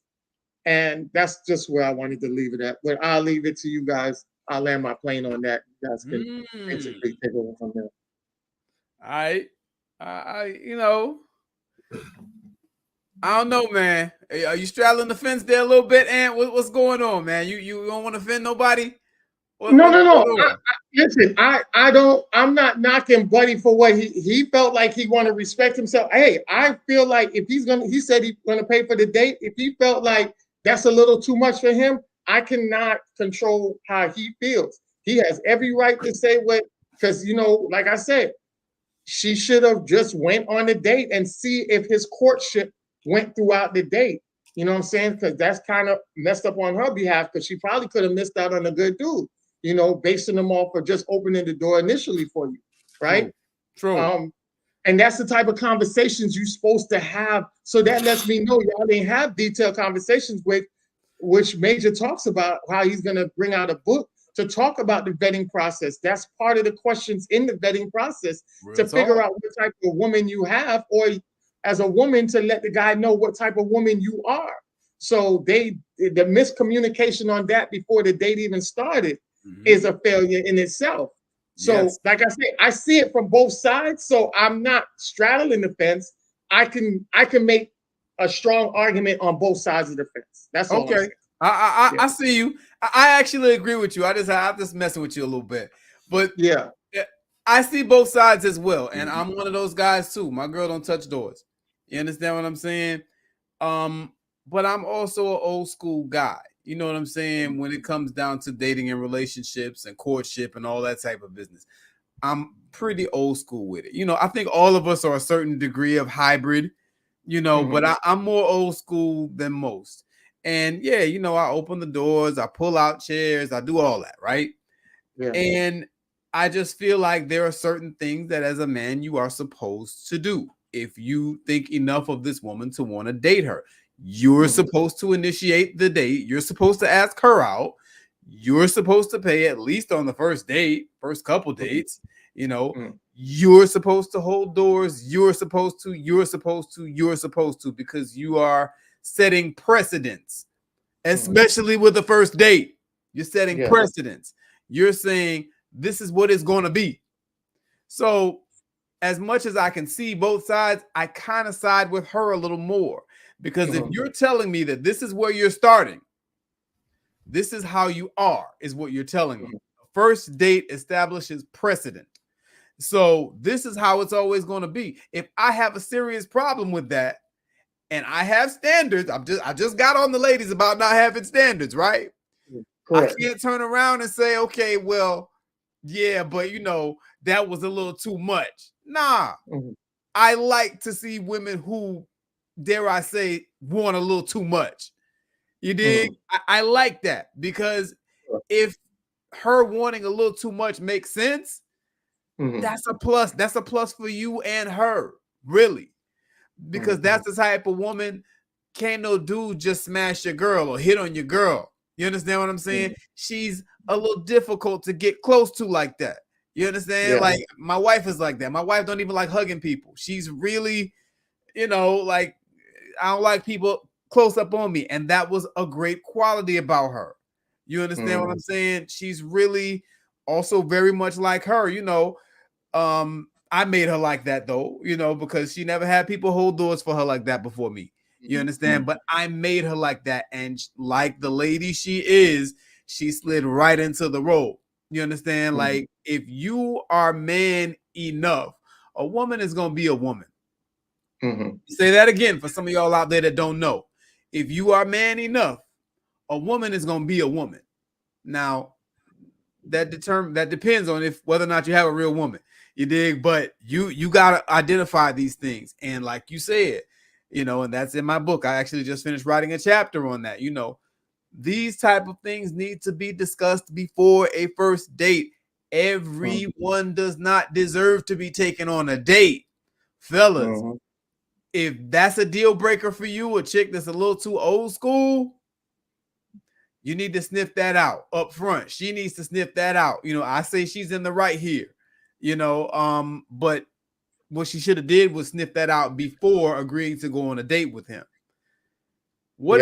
and that's just where I wanted to leave it at. But I'll leave it to you guys. I'll land my plane on that. You guys can basically take over from there. I you know, I don't know, man. Are you straddling the fence there a little bit, Ant? What's going on, man? You don't want to offend nobody? No. Listen, I'm not knocking Buddy for what he felt like he wanted to respect himself. Hey, I feel like if he said he's gonna pay for the date. If he felt like that's a little too much for him, I cannot control how he feels. He has every right to say because, you know, like I said, she should have just went on a date and see if his courtship went throughout the date. You know what I'm saying? Because that's kind of messed up on her behalf, because she probably could have missed out on a good dude, you know, basing them off for just opening the door initially for you, right? True. And that's the type of conversations you're supposed to have. So that lets me know y'all didn't have detailed conversations with, which Major talks about how he's going to bring out a book to talk about the vetting process. That's part of the questions in the vetting process to figure out what type of woman you have, or as a woman to let the guy know what type of woman you are. So the miscommunication on that before the date even started is a failure in itself. So like I said, I see it from both sides. So I'm not straddling the fence. I can make a strong argument on both sides of the fence. That's all. Okay. I see you. I actually agree with you. I'm just messing with you a little bit. But yeah, I see both sides as well. And I'm one of those guys too. My girl don't touch doors. You understand what I'm saying? But I'm also an old school guy. You know what I'm saying? When it comes down to dating and relationships and courtship and all that type of business. I'm pretty old school with it. You know, I think all of us are a certain degree of hybrid, you know, but I'm more old school than most. And yeah, you know, I open the doors, I pull out chairs, I do all that, right? Yeah. And I just feel like there are certain things that as a man you are supposed to do. If you think enough of this woman to want to date her, you're supposed to initiate the date. You're supposed to ask her out. You're supposed to pay at least on the first date, first couple dates. You know, you're supposed to hold doors. You're supposed to, because you are setting precedents, especially with the first date. You're setting precedents. You're saying this is what it's going to be. So as much as I can see both sides, I kind of side with her a little more, because if you're telling me that this is where you're starting, this is how you are, is what you're telling me. First date establishes precedent. So this is how it's always going to be. If I have a serious problem with that and I have standards, I just got on the ladies about not having standards, right? Correct. I can't turn around and say, okay, well, yeah, but you know, that was a little too much. Nah, I like to see women who, dare I say, want a little too much. You dig? I like that, because if her wanting a little too much makes sense, that's a plus. That's a plus for you and her, really, because that's the type of woman. Can't no dude just smash your girl or hit on your girl. You understand what I'm saying? She's a little difficult to get close to like that. You understand? Yeah. Like my wife is like that. My wife don't even like hugging people. She's really, you know, like I don't like people close up on me. And that was a great quality about her. You understand what I'm saying? She's really also very much like her, you know. I made her like that though, you know, because she never had people hold doors for her like that before me. You understand? But I made her like that. And like the lady she is, she slid right into the role. You understand? Like if you are man enough, a woman is going to be a woman. Say that again for some of y'all out there that don't know. If you are man enough, a woman is going to be a woman. Now, that depends on whether or not you have a real woman. You dig? But you got to identify these things. And like you said, you know, and that's in my book. I actually just finished writing a chapter on that. You know, these type of things need to be discussed before a first date. Everyone does not deserve to be taken on a date. Fellas, if that's a deal breaker for you, a chick that's a little too old school, you need to sniff that out up front. She needs to sniff that out. You know, I say she's in the right here, you know, but what she should have did was sniff that out before agreeing to go on a date with him. What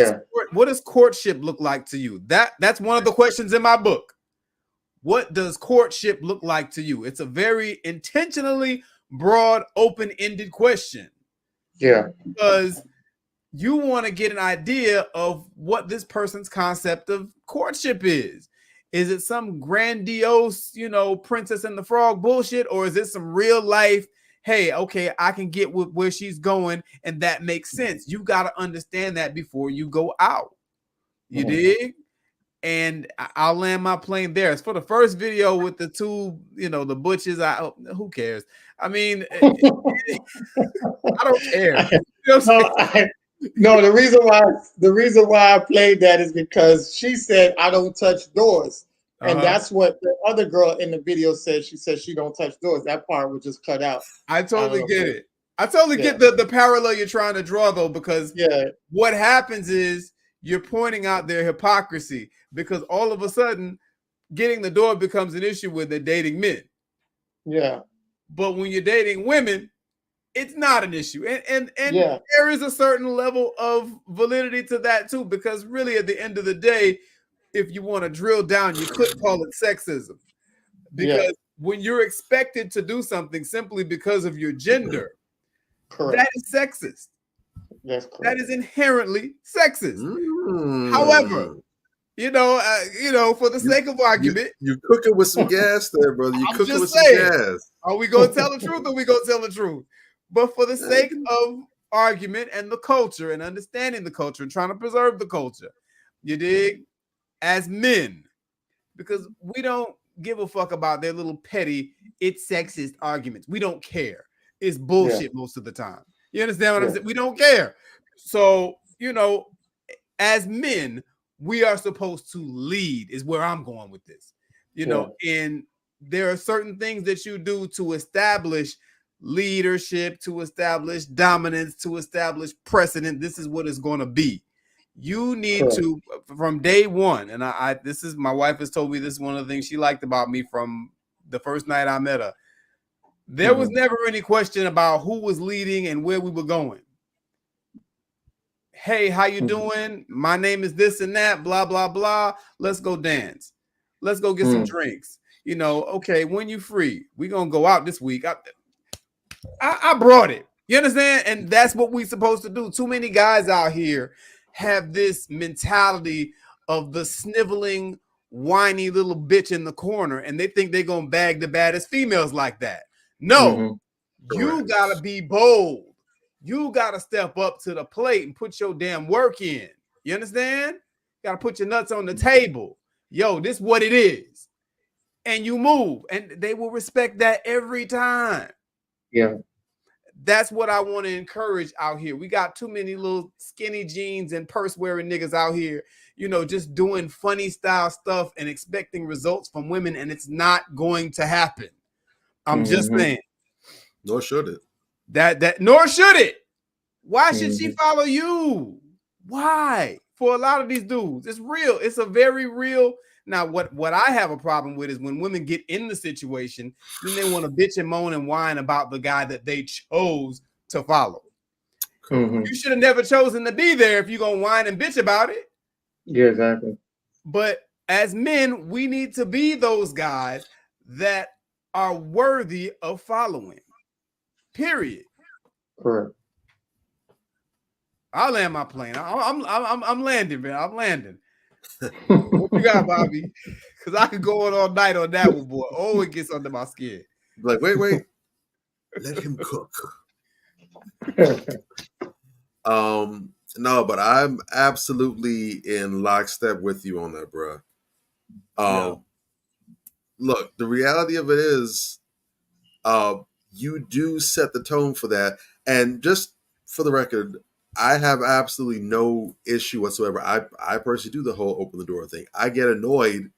does courtship look like to you? That's one of the questions in my book. What does courtship look like to you? It's a very intentionally broad, open-ended question. Yeah. Because you want to get an idea of what this person's concept of courtship is. Is it some grandiose, you know, Princess and the Frog bullshit, or is it some real life, hey, okay, I can get where she's going, and that makes sense. You got to understand that before you go out. You dig? And I'll land my plane there. As for the first video with the two, you know, the butches, who cares? I mean, I don't care. You know No, the reason why I played that is because she said I don't touch doors. And that's what the other girl in the video said. She said she don't touch doors. That part was just cut out. I totally get it. I totally get the parallel you're trying to draw, though, because what happens is you're pointing out their hypocrisy, because all of a sudden getting the door becomes an issue when they're dating men. Yeah. But when you're dating women, it's not an issue. And there is a certain level of validity to that, too, because really at the end of the day, if you want to drill down, you could call it sexism, because when you're expected to do something simply because of your gender, that is sexist. That's correct. That is inherently sexist. However, you know, for the sake of argument, you cooking with some gas there, brother. You cooking with some gas. Are we gonna tell the truth, or we gonna tell the truth? But for the sake of argument and the culture and understanding the culture and trying to preserve the culture, you dig? As men, because we don't give a fuck about their little petty, it's sexist arguments. We don't care. It's bullshit most of the time. You understand what I'm saying? We don't care. So, as men, we are supposed to lead, is where I'm going with this. And there are certain things that you do to establish leadership, to establish dominance, to establish precedent. This is what it's going to be. You need to, from day one, and my wife has told me this is one of the things she liked about me from the first night I met her. There was never any question about who was leading and where we were going. Hey, how you doing? My name is this and that, blah, blah, blah. Let's go dance. Let's go get some drinks. Okay, when you free, we're going to go out this week. I brought it. You understand? And that's what we're supposed to do. Too many guys out here have this mentality of the sniveling, whiny little bitch in the corner, and they think they're going to bag the baddest females like that. No, you got to be bold. You got to step up to the plate and put your damn work in. You understand? Got to put your nuts on the table. Yo, this is what it is. And you move, and they will respect that every time. Yeah. That's what I want to encourage out here. We got too many little skinny jeans and purse wearing niggas out here, just doing funny style stuff and expecting results from women, and it's not going to happen. I'm just saying. Nor should it. Nor should it. Why should she follow you? Why? For a lot of these dudes, it's real. It's a very real. Now, what I have a problem with is when women get in the situation, then they want to bitch and moan and whine about the guy that they chose to follow. You should have never chosen to be there if you're going to whine and bitch about it. Yeah, exactly. But as men, we need to be those guys that are worthy of following. Period. Correct. I'll land my plane. I'm landing, man. I'm landing. What you got, Bobby? Because I could go on all night on that one, boy. Oh, it gets under my skin. Like, wait. Let him cook. No, but I'm absolutely in lockstep with you on that, bro. Look, the reality of it is, you do set the tone for that. And just for the record, I have absolutely no issue whatsoever. I personally do the whole open the door thing. I get annoyed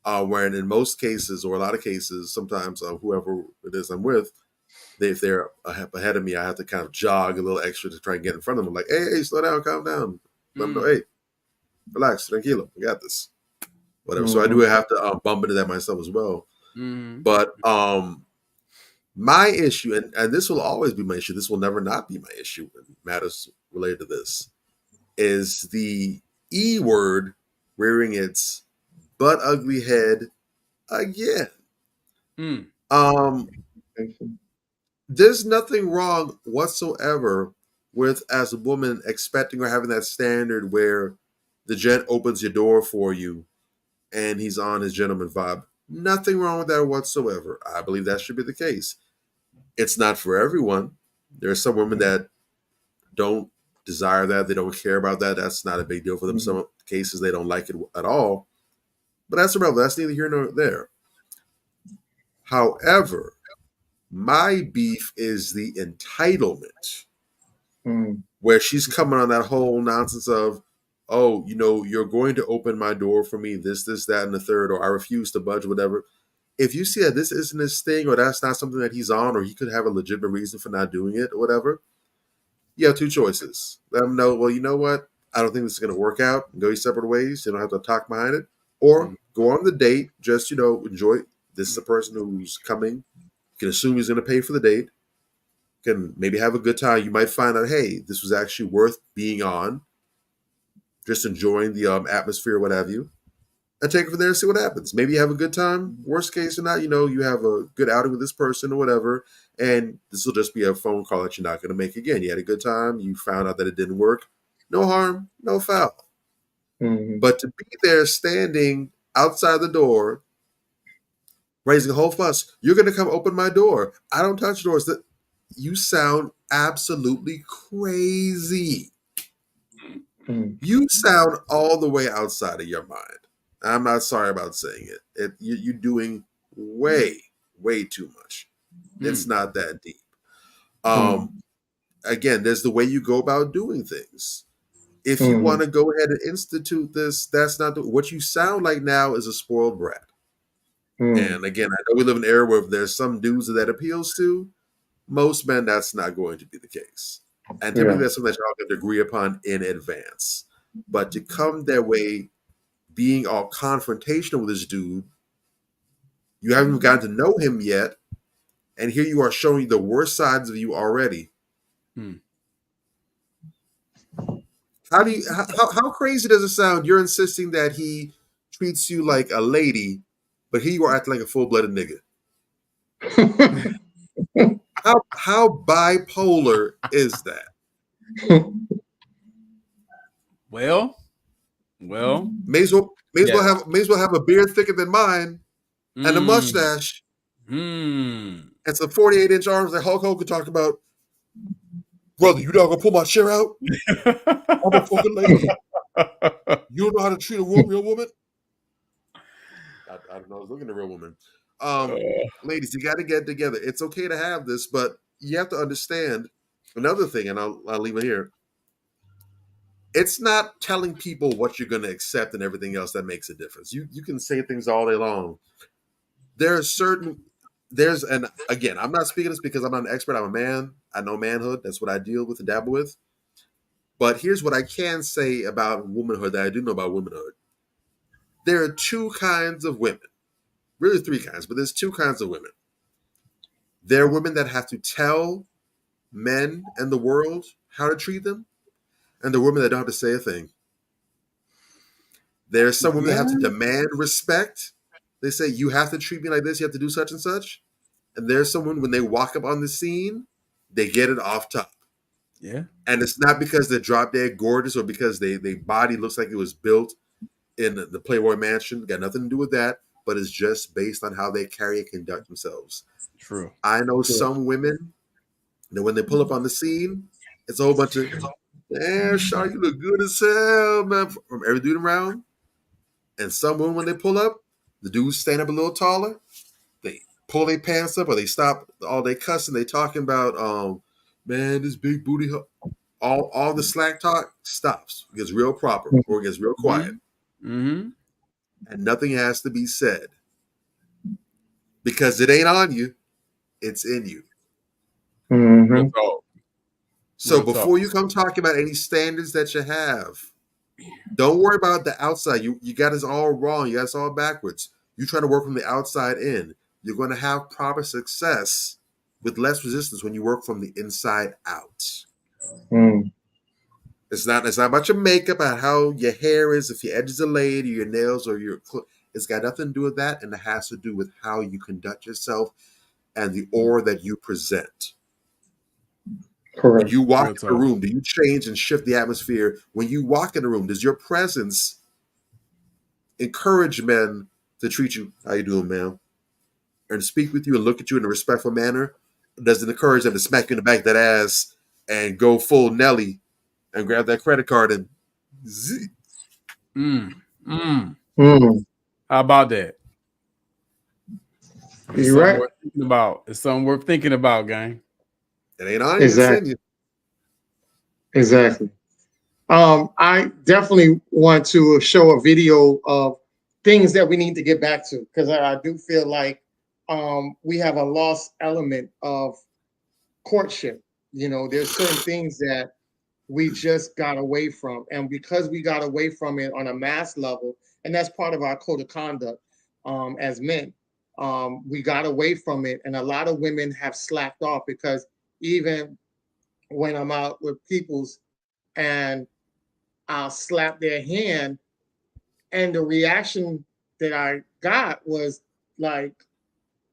when in most cases, or a lot of cases, sometimes whoever it is I'm with, if they're ahead of me, I have to kind of jog a little extra to try and get in front of them. I'm like, hey, slow down, calm down. Let them know, hey, relax, tranquilo, we got this. Whatever. So I do have to bump into that myself as well. But my issue, and this will always be my issue, this will never not be my issue in matters related to this, is the E word rearing its butt ugly head again. There's nothing wrong whatsoever with, as a woman, expecting or having that standard where the gent opens your door for you and he's on his gentleman vibe. Nothing wrong with that whatsoever. I believe that should be the case. It's not for everyone. There are some women that don't desire that. They don't care about that. That's not a big deal for them. Some cases, they don't like it at all. But that's irrelevant. That's neither here nor there. However, my beef is the entitlement, where she's coming on that whole nonsense of, oh, you're going to open my door for me, this, that, and the third, or I refuse to budge, whatever. If you see that this isn't his thing, or that's not something that he's on, or he could have a legitimate reason for not doing it, or whatever, you have two choices. Let him know, well, you know what? I don't think this is going to work out. Go your separate ways. You don't have to talk behind it. Or go on the date. Just, enjoy. This is a person who's coming. You can assume he's going to pay for the date. Can maybe have a good time. You might find out, hey, this was actually worth being on. Just enjoying the atmosphere, what have you. And take it from there and see what happens. Maybe you have a good time. Worst case or not, you have a good outing with this person or whatever. And this will just be a phone call that you're not going to make again. You had a good time. You found out that it didn't work. No harm, no foul. But to be there standing outside the door, raising a whole fuss, you're going to come open my door. I don't touch doors. That you sound absolutely crazy. You sound all the way outside of your mind. I'm not sorry about saying it. You're doing way too much. It's not that deep. Again, there's the way you go about doing things. If you want to go ahead and institute this, that's not what you sound like now is a spoiled brat. And again, I know we live in an era where if there's some dudes that appeals to, most men, that's not going to be the case. And typically that's something that y'all have to agree upon in advance. But to come that way, being all confrontational with this dude, you haven't even gotten to know him yet, and here you are showing the worst sides of you already. How crazy does it sound? You're insisting that he treats you like a lady, but here you are acting like a full-blooded nigga. How bipolar is that? Well, may as well have a beard thicker than mine and a mustache and some 48-inch arms that Hulk Hogan talked about. Brother, you not gonna pull my chair out? I'm a fucking lady. You don't know how to treat a real woman? I don't know. I was looking at a real woman. Ladies, you got to get together. It's okay to have this, but you have to understand another thing, and I'll leave it here. It's not telling people what you're going to accept and everything else that makes a difference. You can say things all day long. And again, I'm not speaking this because I'm not an expert. I'm a man. I know manhood. That's what I deal with and dabble with. But here's what I can say about womanhood that I do know about womanhood. There are two kinds of women. Really three kinds, but there's two kinds of women. There are women that have to tell men and the world how to treat them, and the women that don't have to say a thing. There are some women that have to demand respect. They say, you have to treat me like this, you have to do such and such. And there's someone, when they walk up on the scene, they get it off top. Yeah. And it's not because they're drop dead gorgeous or because their body looks like it was built in the Playboy Mansion. Got nothing to do with that, but it's just based on how they carry and conduct themselves. True. I know some women that when they pull up on the scene, it's a whole bunch of, man, Shaw, you look good as hell, man, from every dude around. And some women, when they pull up, the dudes stand up a little taller, they pull their pants up, or they stop all they cussing, they talking about, man, this big booty, all the slack talk stops. It gets real proper or it gets real quiet. Mm-hmm. And nothing has to be said. Because it ain't on you, it's in you. Mm-hmm. So before you come talking about any standards that you have, don't worry about the outside. You got us all wrong. You got us all backwards. You try to work from the outside in. You're going to have proper success with less resistance when you work from the inside out. It's not about your makeup, about how your hair is, if your edges are laid, or your nails, or your it's got nothing to do with that, and it has to do with how you conduct yourself and the aura that you present. Correct. When you walk in a room, do you change and shift the atmosphere? When you walk in a room, does your presence encourage men to treat you, how you doing, ma'am? And speak with you and look at you in a respectful manner? Does it encourage them to smack you in the back of that ass and go full Nelly and grab that credit card and zee? How about that? You're right. It's something worth thinking about, gang. It ain't on you. Exactly. Exactly. I definitely want to show a video of things that we need to get back to, because I do feel like we have a lost element of courtship. You know, there's certain things that we just got away from. And because we got away from it on a mass level, and that's part of our code of conduct as men, we got away from it. And a lot of women have slacked off, because even when I'm out with peoples and I'll slap their hand, and the reaction that I got was like,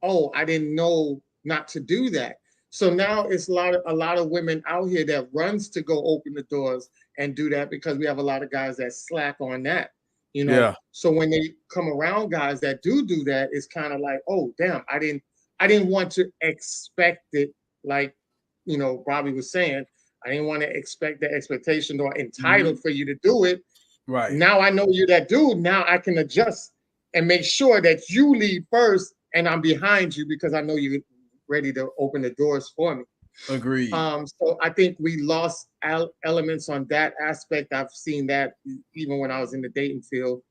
oh, I didn't know not to do that. So now it's a lot of women out here that runs to go open the doors and do that, because we have a lot of guys that slack on that, you know. Yeah. So when they come around guys that do that, it's kind of like, oh damn, I didn't want to expect it, like, you know, Bobby was saying, I didn't want to expect the expectation or entitled for you to do it. Right. Now I know you're that dude. Now I can adjust and make sure that you lead first and I'm behind you because I know you're ready to open the doors for me. Agreed. So I think we lost elements on that aspect. I've seen that even when I was in the dating field.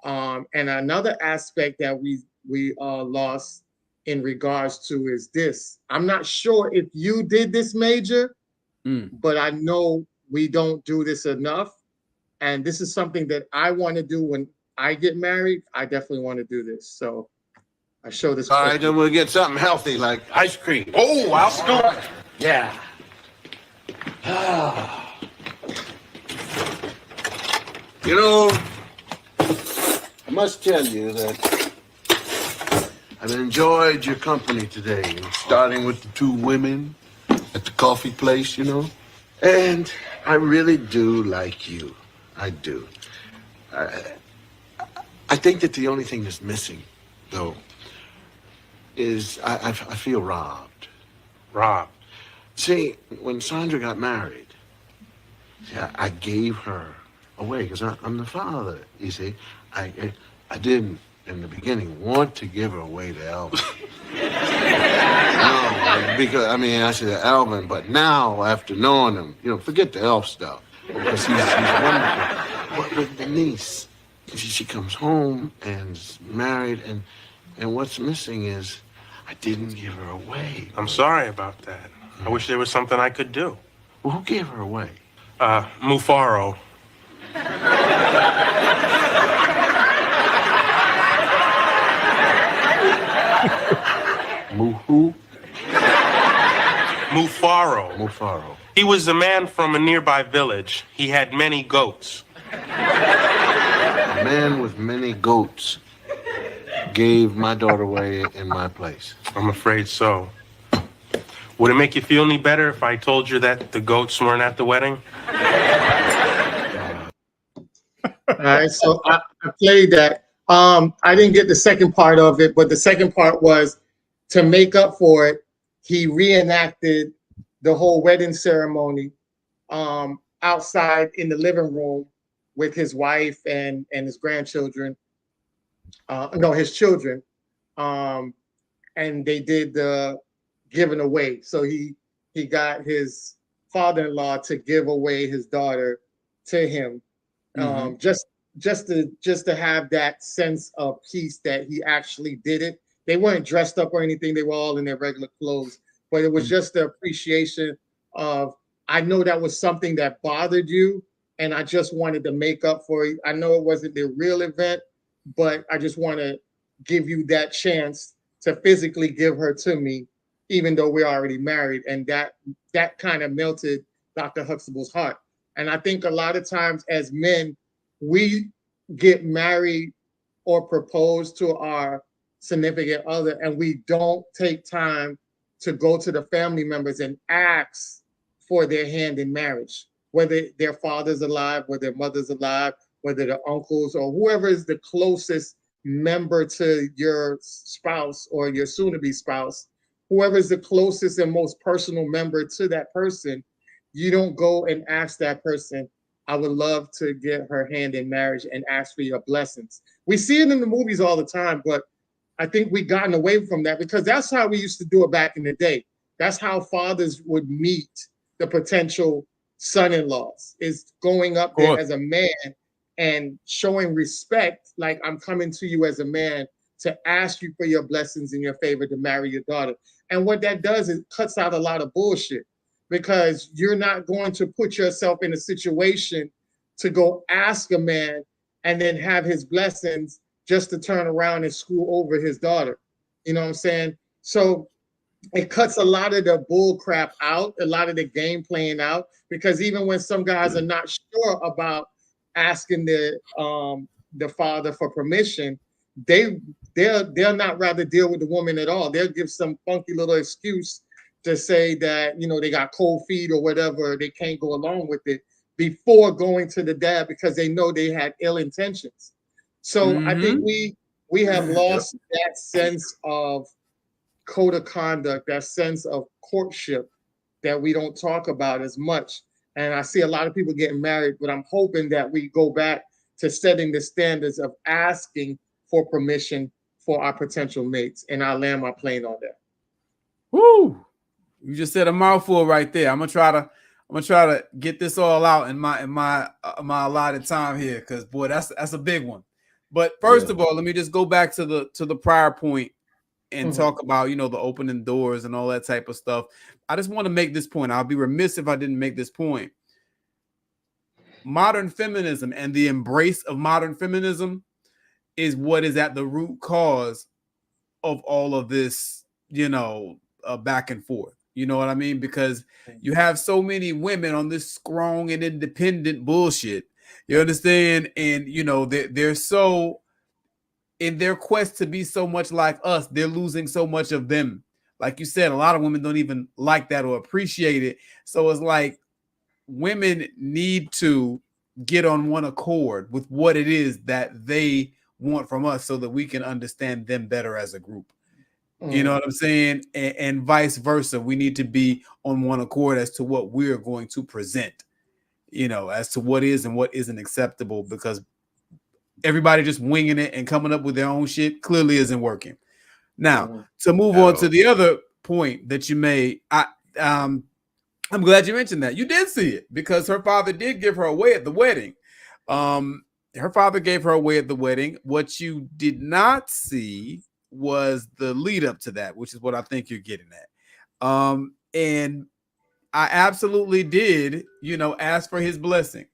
And another aspect that we lost in regards to is this. I'm not sure if you did this, Major, but I know we don't do this enough. And this is something that I want to do when I get married. I definitely want to do this. So I show this. All right, then we'll get something healthy like ice cream. Oh, I'll scoop. Yeah. You know, I must tell you that I've enjoyed your company today, starting with the two women at the coffee place, you know. And I really do like you. I do. I think that the only thing that's missing, though, is I feel robbed. Robbed. See, when Sandra got married, I gave her away because I'm the father, you see. I didn't, in the beginning, want to give her away to Alvin. No, because, I mean, I said Alvin, but now, after knowing him, you know, forget the elf stuff, because he's wonderful. But with Denise, she comes home and is married, and what's missing is I didn't give her away. I'm sorry about that. I wish there was something I could do. Well, who gave her away? Mufaro. Who? Mufaro. Mufaro. He was a man from a nearby village. He had many goats. A man with many goats gave my daughter away in my place. I'm afraid so. Would it make you feel any better if I told you that the goats weren't at the wedding? All right, so I played that. I didn't get the second part of it, but the second part was to make up for it. He reenacted the whole wedding ceremony outside in the living room with his wife and his grandchildren. His children. And they did the giving away. So he got his father-in-law to give away his daughter to him. Just to have that sense of peace that he actually did it. They weren't dressed up or anything. They were all in their regular clothes, but it was just the appreciation of, I know that was something that bothered you and I just wanted to make up for it. I know it wasn't the real event, but I just want to give you that chance to physically give her to me, even though we're already married. And that kind of melted Dr. Huxtable's heart. And I think a lot of times as men, we get married or propose to our significant other, and we don't take time to go to the family members and ask for their hand in marriage, whether their father's alive, whether their mother's alive, whether their uncles or whoever is the closest member to your spouse or your soon-to-be spouse, whoever is the closest and most personal member to that person. You don't go and ask that person, I would love to get her hand in marriage and ask for your blessings. We see it in the movies all the time, but I think we've gotten away from that because that's how we used to do it back in the day. That's how fathers would meet the potential son-in-laws, is going up there as a man and showing respect, like I'm coming to you as a man to ask you for your blessings in your favor to marry your daughter. And what that does is cuts out a lot of bullshit, because you're not going to put yourself in a situation to go ask a man and then have his blessings just to turn around and screw over his daughter. You know what I'm saying? So it cuts a lot of the bull crap out, a lot of the game playing out, because even when some guys are not sure about asking the father for permission, they'll not rather deal with the woman at all. They'll give some funky little excuse to say that, you know, they got cold feet or whatever, they can't go along with it before going to the dad because they know they had ill intentions. So I think we have lost that sense of code of conduct, that sense of courtship that we don't talk about as much. And I see a lot of people getting married, but I'm hoping that we go back to setting the standards of asking for permission for our potential mates. And I'll land my plane on that. Woo! You just said a mouthful right there. I'm gonna try to get this all out in my allotted time here, because boy, that's a big one. But first of all, let me just go back to the prior point and talk about, you know, the opening doors and all that type of stuff. I just want to make this point. I'll be remiss if I didn't make this point. Modern feminism and the embrace of modern feminism is what is at the root cause of all of this, you know, back and forth. You know what I mean? Because you have so many women on this strong and independent bullshit. You understand? And, you know, they're so, in their quest to be so much like us, they're losing so much of them. Like you said, a lot of women don't even like that or appreciate it. So it's like women need to get on one accord with what it is that they want from us so that we can understand them better as a group. You know what I'm saying? And vice versa. We need to be on one accord as to what we're going to present, you know, as to what is and what isn't acceptable, because everybody just winging it and coming up with their own shit clearly isn't working. Now, to move on to the other point that you made, I'm glad you mentioned that. You did see it, because her father did give her away at the wedding. Her father gave her away at the wedding. What you did not see was the lead up to that, which is what I think you're getting at. And I absolutely did, you know, ask for his blessing.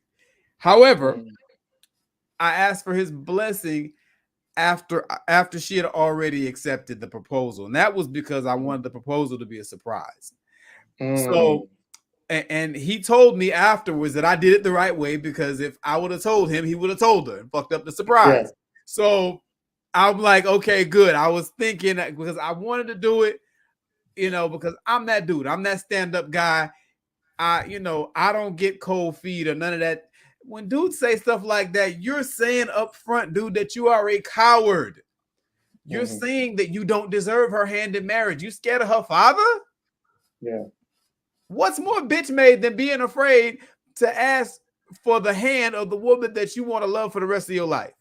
However, I asked for his blessing after she had already accepted the proposal. And that was because I wanted the proposal to be a surprise. So, and he told me afterwards that I did it the right way, because if I would have told him, he would have told her and fucked up the surprise. Yeah. So I'm like, okay, good. I was thinking that because I wanted to do it, you know, because I'm that dude. I'm that stand-up guy. I don't get cold feet or none of that. When dudes say stuff like that, you're saying up front, dude, that you are a coward. You're saying that you don't deserve her hand in marriage. You scared of her father? Yeah. What's more bitch made than being afraid to ask for the hand of the woman that you want to love for the rest of your life?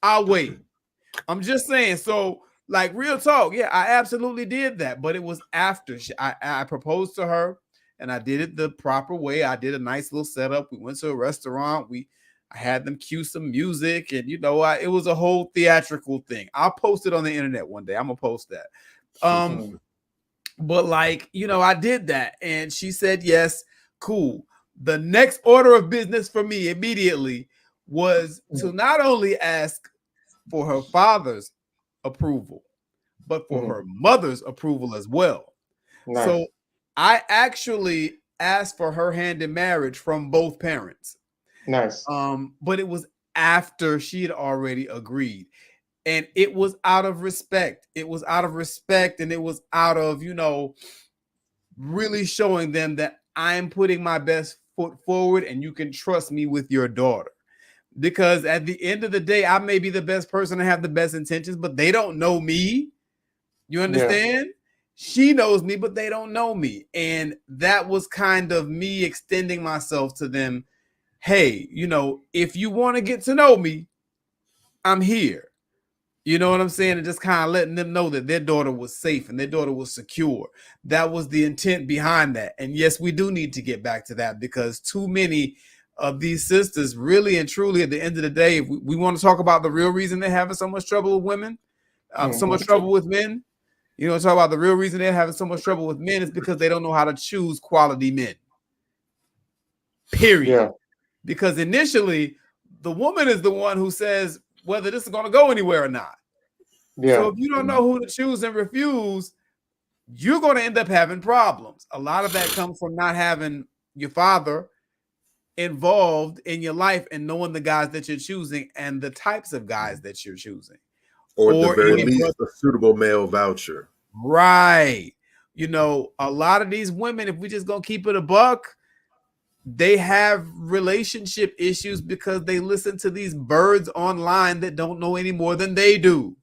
I'll wait. I'm just saying. So, like, real talk. Yeah, I absolutely did that. But it was after I proposed to her, and I did it the proper way. I did a nice little setup. We went to a restaurant. I had them cue some music, and, you know, it was a whole theatrical thing. I'll post it on the internet one day. I'm going to post that. But, like, you know, I did that, and she said yes. Cool. The next order of business for me immediately was to not only ask for her father's approval, but for her mother's approval as well. Nice. So I actually asked for her hand in marriage from both parents. Nice. But it was after she had already agreed. And it was out of respect. It was out of respect, and it was out of, you know, really showing them that I'm putting my best foot forward and you can trust me with your daughter. Because at the end of the day, I may be the best person to have the best intentions, but they don't know me. You understand? Yeah. She knows me, but they don't know me. And that was kind of me extending myself to them. Hey, you know, if you want to get to know me, I'm here. You know what I'm saying? And just kind of letting them know that their daughter was safe and their daughter was secure. That was the intent behind that. And yes, we do need to get back to that, because too many of these sisters really and truly, at the end of the day, if we want to talk about the real reason they're having so much trouble with women, so much trouble with men, you know, talk about the real reason they're having so much trouble with men is because they don't know how to choose quality men. Period. Yeah. Because initially, the woman is the one who says whether this is going to go anywhere or not. Yeah. So if you don't know who to choose and refuse, you're going to end up having problems. A lot of that comes from not having your father involved in your life and knowing the guys that you're choosing and the types of guys that you're choosing. Or at the very least, a suitable male voucher. Right. You know, a lot of these women, if we just gonna keep it a buck, they have relationship issues because they listen to these birds online that don't know any more than they do.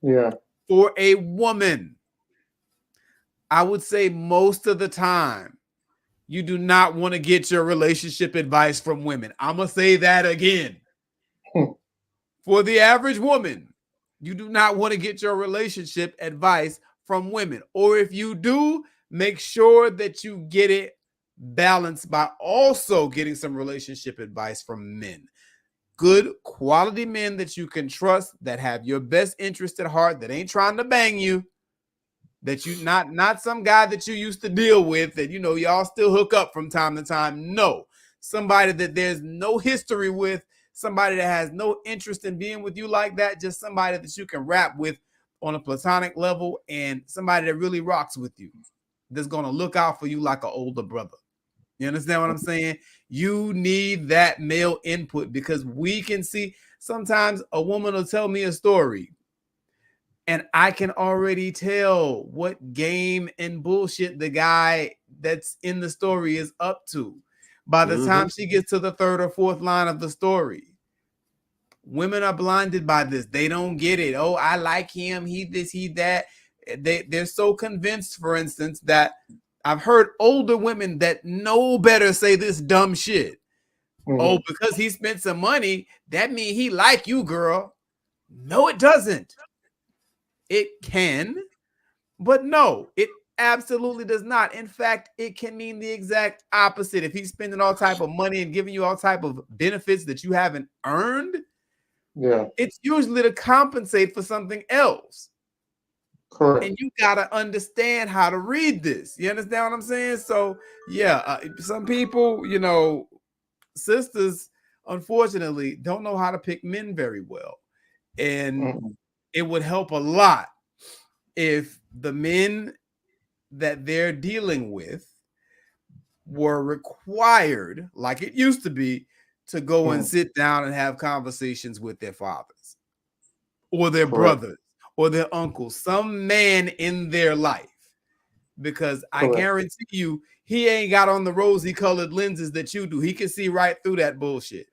Yeah. For a woman, I would say most of the time, you do not want to get your relationship advice from women. I'm going to say that again. For the average woman, you do not want to get your relationship advice from women. Or if you do, make sure that you get it balanced by also getting some relationship advice from men. Good quality men that you can trust, that have your best interest at heart, that ain't trying to bang you, that you not some guy that you used to deal with that, you know, y'all still hook up from time to time. No, somebody that there's no history with, somebody that has no interest in being with you like that, just somebody that you can rap with on a platonic level, and somebody that really rocks with you, that's going to look out for you like an older brother. You understand what I'm saying? You need that male input, because we can see sometimes a woman will tell me a story and I can already tell what game and bullshit the guy that's in the story is up to by the time she gets to the third or fourth line of the story. Women are blinded by this. They don't get it. Oh, I like him. He this, he that. They're so convinced, for instance, that I've heard older women that know better say this dumb shit. Oh, because he spent some money, that means he like you, girl. No, it doesn't. It can, but no, it absolutely does not. In fact, it can mean the exact opposite. If he's spending all type of money and giving you all type of benefits that you haven't earned, it's usually to compensate for something else. Correct. And you got to understand how to read this. You understand what I'm saying? So, yeah, some people, you know, sisters, unfortunately, don't know how to pick men very well. And it would help a lot if the men that they're dealing with were required, like it used to be, to go and sit down and have conversations with their fathers or their brothers or their uncles, some man in their life. Because I guarantee you, he ain't got on the rosy colored lenses that you do. He can see right through that bullshit.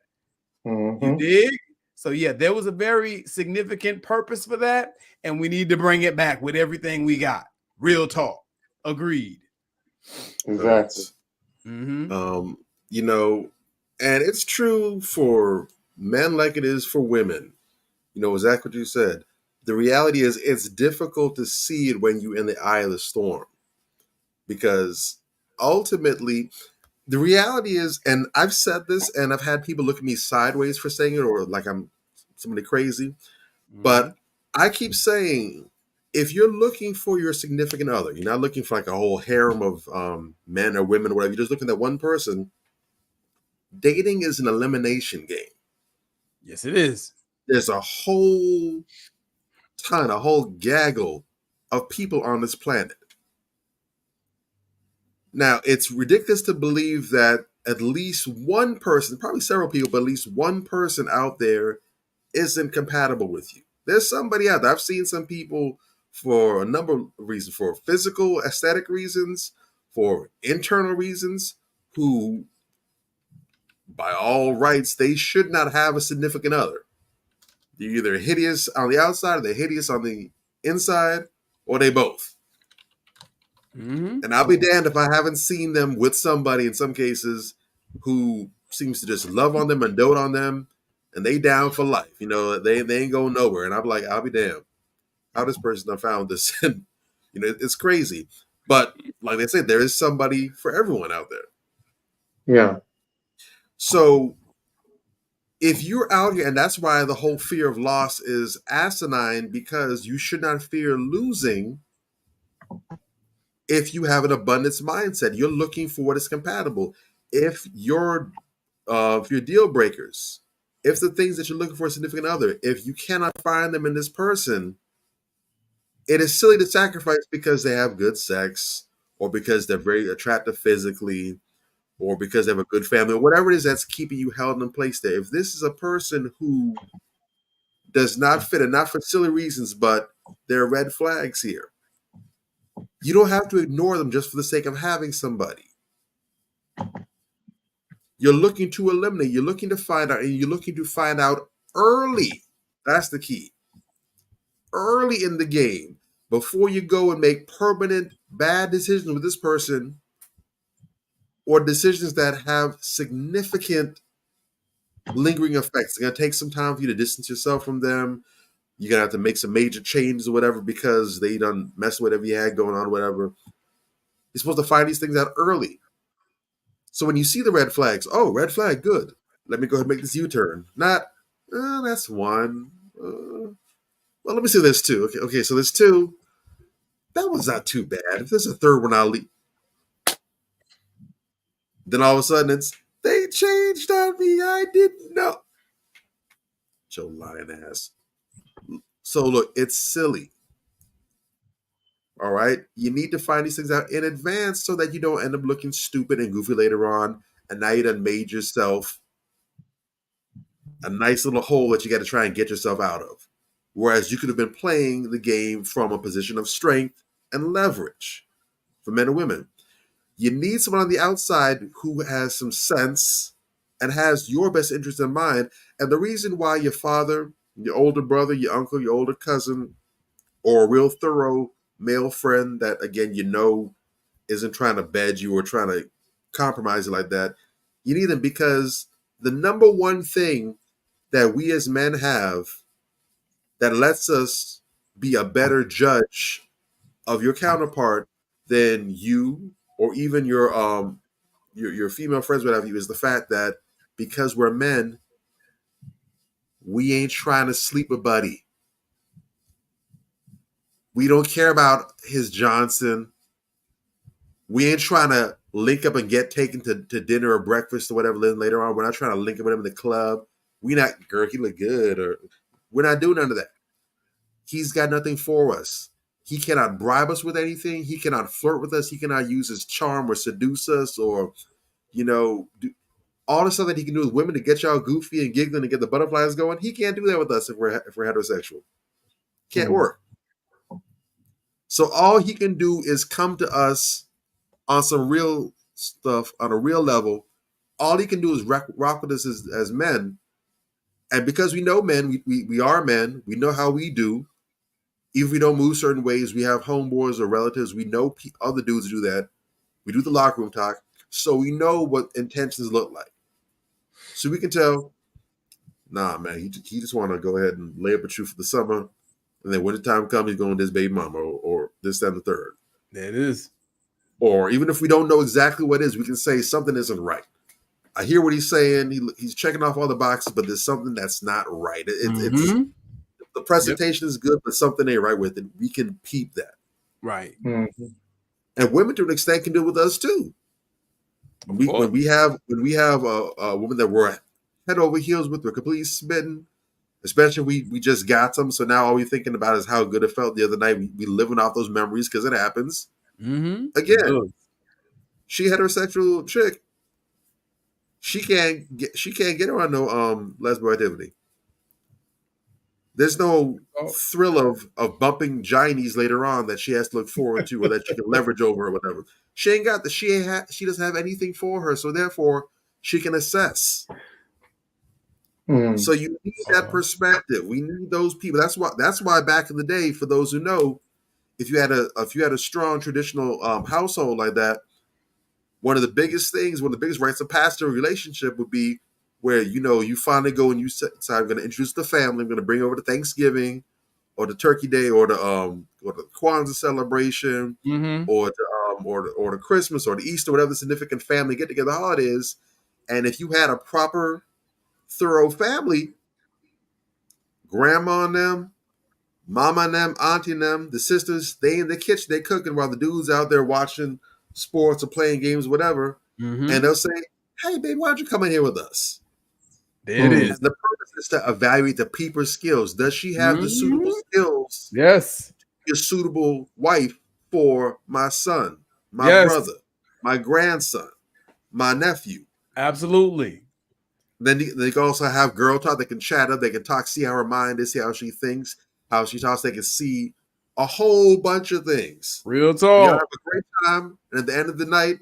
You dig? So yeah, there was a very significant purpose for that, and we need to bring it back with everything we got. Real talk. Agreed. Exactly. You know, and it's true for men like it is for women. You know, exactly what you said. The reality is it's difficult to see it when you're in the eye of the storm, because ultimately the reality is, and I've said this and I've had people look at me sideways for saying it or like I'm somebody crazy, but I keep saying, if you're looking for your significant other, you're not looking for like a whole harem of men or women or whatever, you're just looking at one person. Dating is an elimination game. Yes, it is. There's a whole ton, a whole gaggle of people on this planet. Now, it's ridiculous to believe that at least one person, probably several people, but at least one person out there isn't compatible with you. There's somebody out there. I've seen some people for a number of reasons, for physical, aesthetic reasons, for internal reasons, who, by all rights, they should not have a significant other. They're either hideous on the outside or they're hideous on the inside, or they both. And I'll be damned if I haven't seen them with somebody in some cases who seems to just love on them and dote on them, and they down for life. You know, they ain't going nowhere. And I'm like, I'll be damned how this person I found this. And, you know, it's crazy. But like they said, there is somebody for everyone out there. Yeah. So if you're out here, and that's why the whole fear of loss is asinine, because you should not fear losing. If you have an abundance mindset, you're looking for what is compatible. If your deal breakers, if the things that you're looking for a significant other, if you cannot find them in this person, it is silly to sacrifice because they have good sex, or because they're very attractive physically, or because they have a good family, or whatever it is that's keeping you held in place there. If this is a person who does not fit, and not for silly reasons, but there are red flags here, you don't have to ignore them just for the sake of having somebody. You're looking to eliminate, you're looking to find out, and you're looking to find out early. That's the key. Early in the game, before you go and make permanent bad decisions with this person, or decisions that have significant lingering effects. It's going to take some time for you to distance yourself from them. You're going to have to make some major changes or whatever because they done mess with whatever you had going on, whatever. You're supposed to find these things out early. So when you see the red flags, oh, red flag, good. Let me go ahead and make this U-turn. Not, that's one. Well, let me see this two. Okay, so there's two. That was not too bad. If there's a third one, I'll leave. Then all of a sudden it's, they changed on me. I didn't know. Joe lying ass. So look, it's silly. All right. You need to find these things out in advance so that you don't end up looking stupid and goofy later on. And now you done made yourself a nice little hole that you got to try and get yourself out of. Whereas you could have been playing the game from a position of strength and leverage for men and women. You need someone on the outside who has some sense and has your best interest in mind. And the reason why your father, your older brother, your uncle, your older cousin, or a real thorough male friend that, again, you know isn't trying to bed you or trying to compromise you like that, you need them because the number one thing that we as men have that lets us be a better judge of your counterpart than you or even your female friends would have you is the fact that because we're men, we ain't trying to sleep a buddy. We don't care about his Johnson. We ain't trying to link up and get taken to dinner or breakfast or whatever later on. We're not trying to link up with him in the club. We not, girl, he look good. Or we're not doing none of that. He's got nothing for us. He cannot bribe us with anything. He cannot flirt with us. He cannot use his charm or seduce us or, do all the stuff that he can do with women to get y'all goofy and giggling and get the butterflies going. He can't do that with us if we're heterosexual. Can't work. So all he can do is come to us on some real stuff, on a real level. All he can do is rock with us as men. And because we know men, we are men, we know how we do. Even if we don't move certain ways, we have homeboys or relatives. We know other dudes do that. We do the locker room talk. So we know what intentions look like. So we can tell, nah, man, he just want to go ahead and lay up with you for the summer. And then when the time comes, he's going to this baby mama or this, that, and the third. There it is. Or even if we don't know exactly what it is, we can say something isn't right. I hear what he's saying. He's checking off all the boxes, but there's something that's not right. It's the presentation is good, but something ain't right with it. We can peep that. Right. Mm-hmm. And women to an extent can do it with us too. When we have a woman that we're head over heels with, we're completely smitten. Especially we just got them, so now all we're thinking about is how good it felt the other night. We living off those memories because it happens. Mm-hmm. Again, she heterosexual chick. She can't get her on no lesbian activity. There's no thrill of bumping Ginies later on that she has to look forward to or that she can leverage over or whatever. She ain't got the she doesn't have anything for her, so therefore she can assess. So you need that perspective. We need those people. That's why back in the day, for those who know, if you had a strong traditional household like that, one of the biggest rites of passage of a relationship would be where you finally go and you say, I'm going to introduce the family. I'm going to bring over the Thanksgiving or the Turkey Day or the Kwanzaa celebration or the Christmas or the Easter, whatever the significant family get together holiday is. And if you had a proper thorough family, grandma and them, mama and them, auntie and them, the sisters, they in the kitchen, they cooking while the dude's out there watching sports or playing games, whatever. And they'll say, hey, baby, why don't you come in here with us? There it is. The purpose is to evaluate the people's skills. Does she have the suitable skills? Yes. To be a suitable wife for my son, my brother, my grandson, my nephew? Absolutely. Then they can also have girl talk. They can chat up. They can talk, see how her mind is, see how she thinks, how she talks. They can see a whole bunch of things. Real talk. You'll have a great time. And at the end of the night,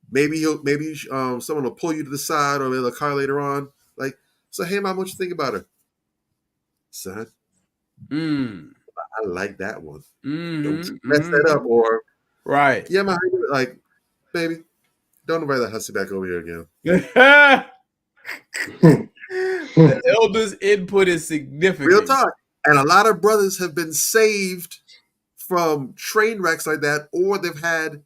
maybe someone will pull you to the side or they'll car later on. Like, so, hey, mom, what you think about her? Son, I like that one. Don't mess that up. Or, right. Yeah, mom, like, baby, Don't invite that hussy back over here again. The elders' input is significant. Real talk. And a lot of brothers have been saved from train wrecks like that, or they've had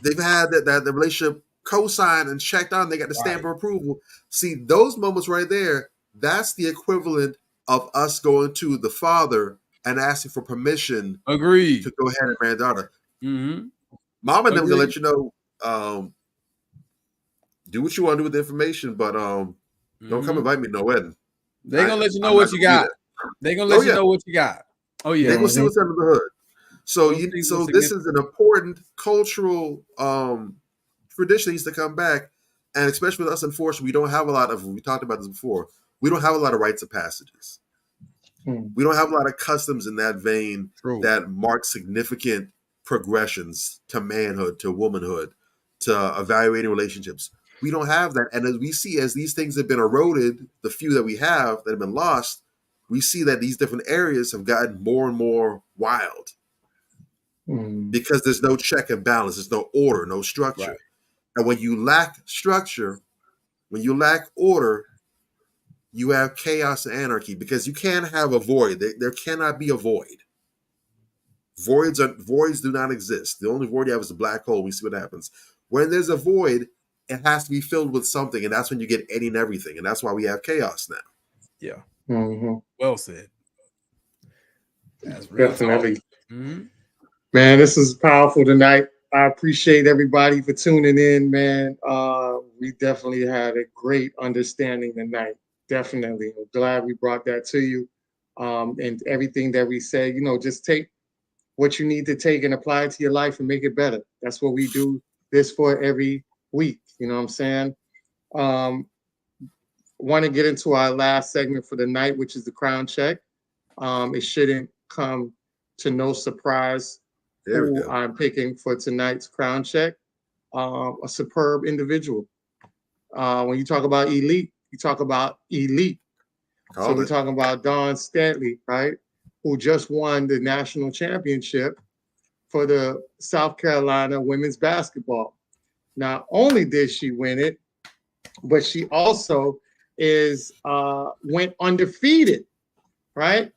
that the relationship co-signed and checked on. They got the stamp of approval. See, those moments right there, that's the equivalent of us going to the father and asking for permission. Agreed. To go ahead and marry daughter. Mm-hmm. Mom and them gonna let you know, do what you want to do with the information, but don't come invite me to no wedding. They're gonna let you know what you got. They're gonna let you know what you got. Oh yeah. They're gonna see what's under the hood. So this is an important cultural tradition that needs to come back. And especially with us, unfortunately, we don't have a lot of, we talked about this before, we don't have a lot of rites of passages. We don't have a lot of customs in that vein that mark significant progressions to manhood, to womanhood, to evaluating relationships. We don't have that. And as we see, as these things have been eroded, the few that we have that have been lost, we see that these different areas have gotten more and more wild because there's no check and balance, there's no order, no structure. Right. And when you lack structure, when you lack order, you have chaos and anarchy, because you can't have a void. There cannot be a void. Voids do not exist. The only void you have is a black hole. We see what happens. When there's a void, it has to be filled with something, and that's when you get any and everything. And that's why we have chaos now. Yeah. Mm-hmm. Well said. That's real. Definitely. Man, this is powerful tonight. I appreciate everybody for tuning in, man. We definitely had a great understanding tonight. Definitely. I'm glad we brought that to you. And everything that we said, just take what you need to take and apply it to your life and make it better. That's what we do this for every week. You know what I'm saying? Want to get into our last segment for the night, which is the crown check. It shouldn't come to no surprise who I'm picking for tonight's crown check. A superb individual. When you talk about elite, you talk about elite. So we're talking about Dawn Staley, right? Who just won the national championship for the South Carolina women's basketball. Not only did she win it, but she also went undefeated, right?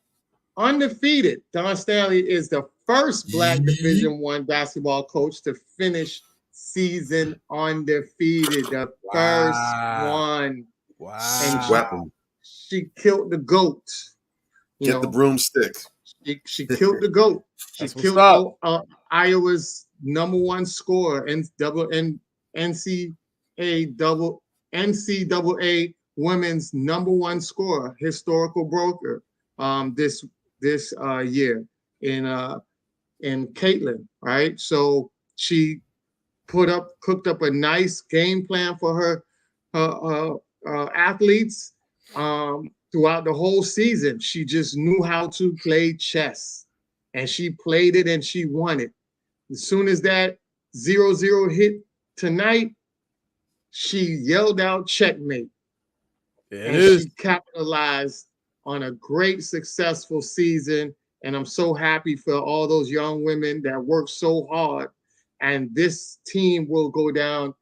Undefeated. Dawn Staley is the first Black Division I basketball coach to finish season undefeated. The first one. Wow. And she killed the GOAT. Get the broomstick. She killed the GOAT. She killed Iowa's #1 scorer and NCAA women's #1 scorer, historical broker this year in Caitlin, right? So she cooked up a nice game plan for her athletes throughout the whole season. She just knew how to play chess, and she played it and she won it. As soon as that 0-0 hit tonight, she yelled out checkmate. She capitalized on a great, successful season. And I'm so happy for all those young women that worked so hard. And this team will go down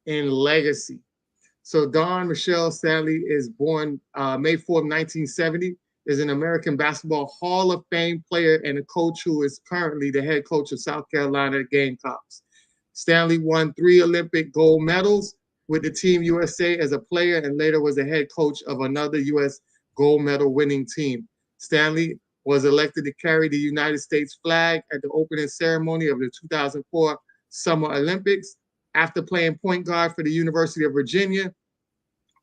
in legacy. So Dawn Michelle Staley is born May 4th, 1970, is an American Basketball Hall of Fame player and a coach who is currently the head coach of South Carolina Gamecocks. Staley won 3 Olympic gold medals with the Team USA as a player and later was the head coach of another U.S. gold medal winning team. Staley was elected to carry the United States flag at the opening ceremony of the 2004 Summer Olympics. After playing point guard for the University of Virginia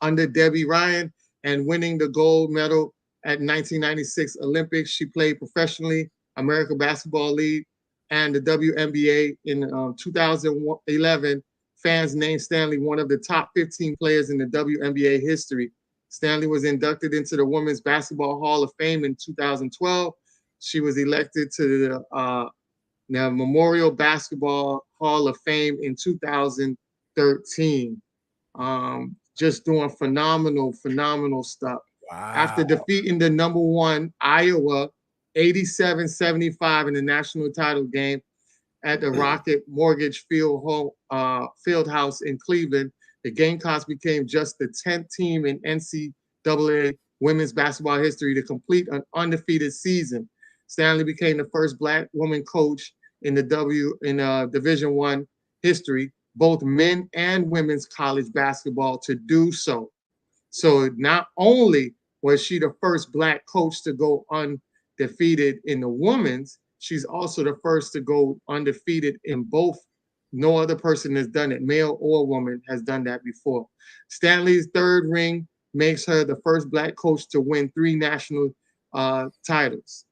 under Debbie Ryan and winning the gold medal at 1996 Olympics, she played professionally, American Basketball League, and the WNBA. In 2011, fans named Staley one of the top 15 players in the WNBA history. Staley was inducted into the Women's Basketball Hall of Fame in 2012. She was elected to the Memorial Basketball Hall of Fame in 2013. Just doing phenomenal stuff. Wow. After defeating the #1 Iowa 87-75 in the national title game, at the Rocket Mortgage Field House in Cleveland. The Gamecocks became just the 10th team in NCAA women's basketball history to complete an undefeated season. Stanley became the first Black woman coach in Division I history, both men and women's college basketball, to do so. So not only was she the first Black coach to go undefeated in the women's, she's also the first to go undefeated in both. No other person has done it, male or woman, has done that before. Stanley's third ring makes her the first Black coach to win 3 national titles.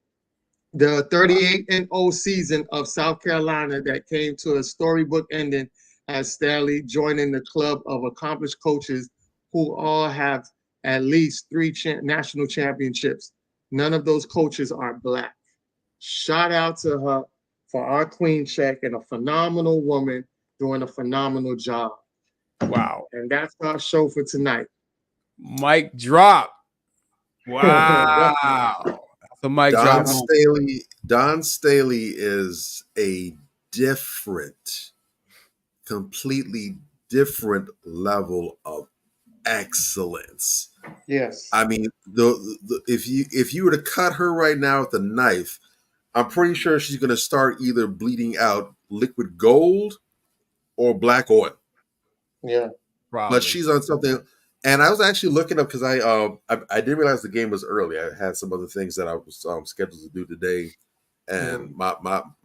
The 38-0 season of South Carolina that came to a storybook ending has Stanley joining the club of accomplished coaches who all have at least 3 national championships. None of those coaches are Black. Shout out to her for our queen check, and a phenomenal woman doing a phenomenal job. Wow. And that's our show for tonight. Mic drop. Wow. That's a mic drop. Don Staley is a completely different level of excellence. Yes. I mean, if you were to cut her right now with a knife, I'm pretty sure she's going to start either bleeding out liquid gold or black oil. Yeah, probably. But she's on something. And I was actually looking up because I didn't realize the game was early. I had some other things that I was scheduled to do today, and my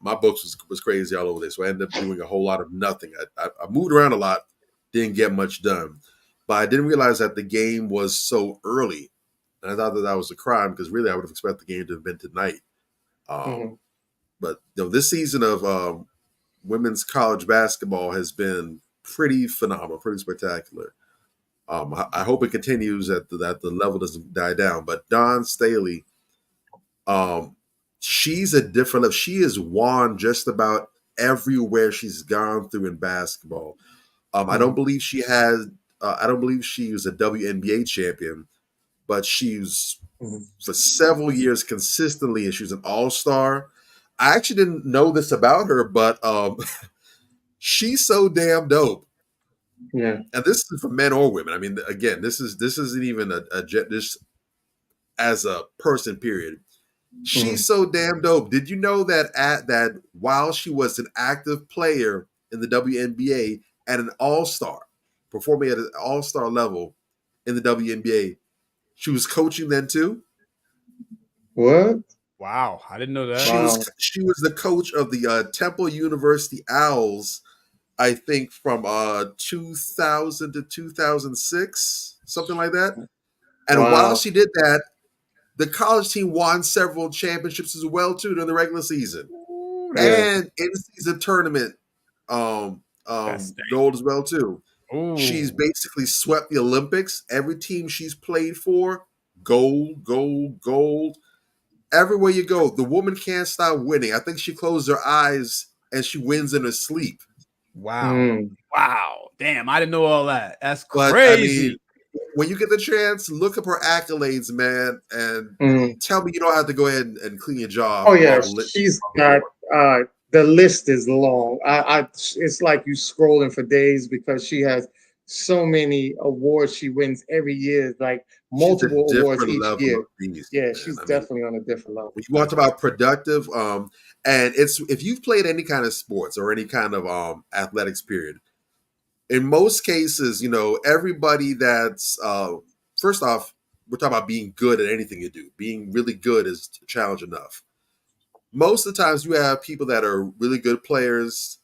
books was crazy all over this. So I ended up doing a whole lot of nothing. I moved around a lot, didn't get much done, but I didn't realize that the game was so early, and I thought that was a crime because really I would have expected the game to have been tonight. But this season of women's college basketball has been pretty phenomenal, pretty spectacular. I hope it continues that the level doesn't die down. But Dawn Staley, she's a different level. She has won just about everywhere she's gone through in basketball. I don't believe she has. I don't believe she was a WNBA champion, but she's for several years consistently, and she was an all-star. I actually didn't know this about her, but she's so damn dope. Yeah, and this is for men or women. I mean, again, this isn't even this as a person. Period. She's so damn dope. Did you know that while she was an active player in the WNBA and an all-star, performing at an all-star level in the WNBA, she was coaching then too? What? Wow, I didn't know that. She was the coach of the Temple University Owls, I think from 2000 to 2006, something like that. And while she did that, the college team won several championships as well too during the regular season, and in-season tournament gold as well too. Ooh. She's basically swept the Olympics. Every team she's played for, gold, gold, gold. Everywhere you go, the woman can't stop winning. I think she closes her eyes and she wins in her sleep. Wow. Wow. Damn, I didn't know all that. That's crazy. But, I mean, when you get the chance, look up her accolades, man, and tell me you don't have to go ahead and clean your job. Oh, yeah. She's got the list is long. It's like you scrolling for days because she has so many awards she wins every year, like multiple awards each year. Yeah, she's definitely on a different level. You want to talk about productive, and it's if you've played any kind of sports or any kind of athletics period, in most cases, everybody that's first off, we're talking about being good at anything you do. Being really good is a challenge enough. Most of the times you have people that are really good players,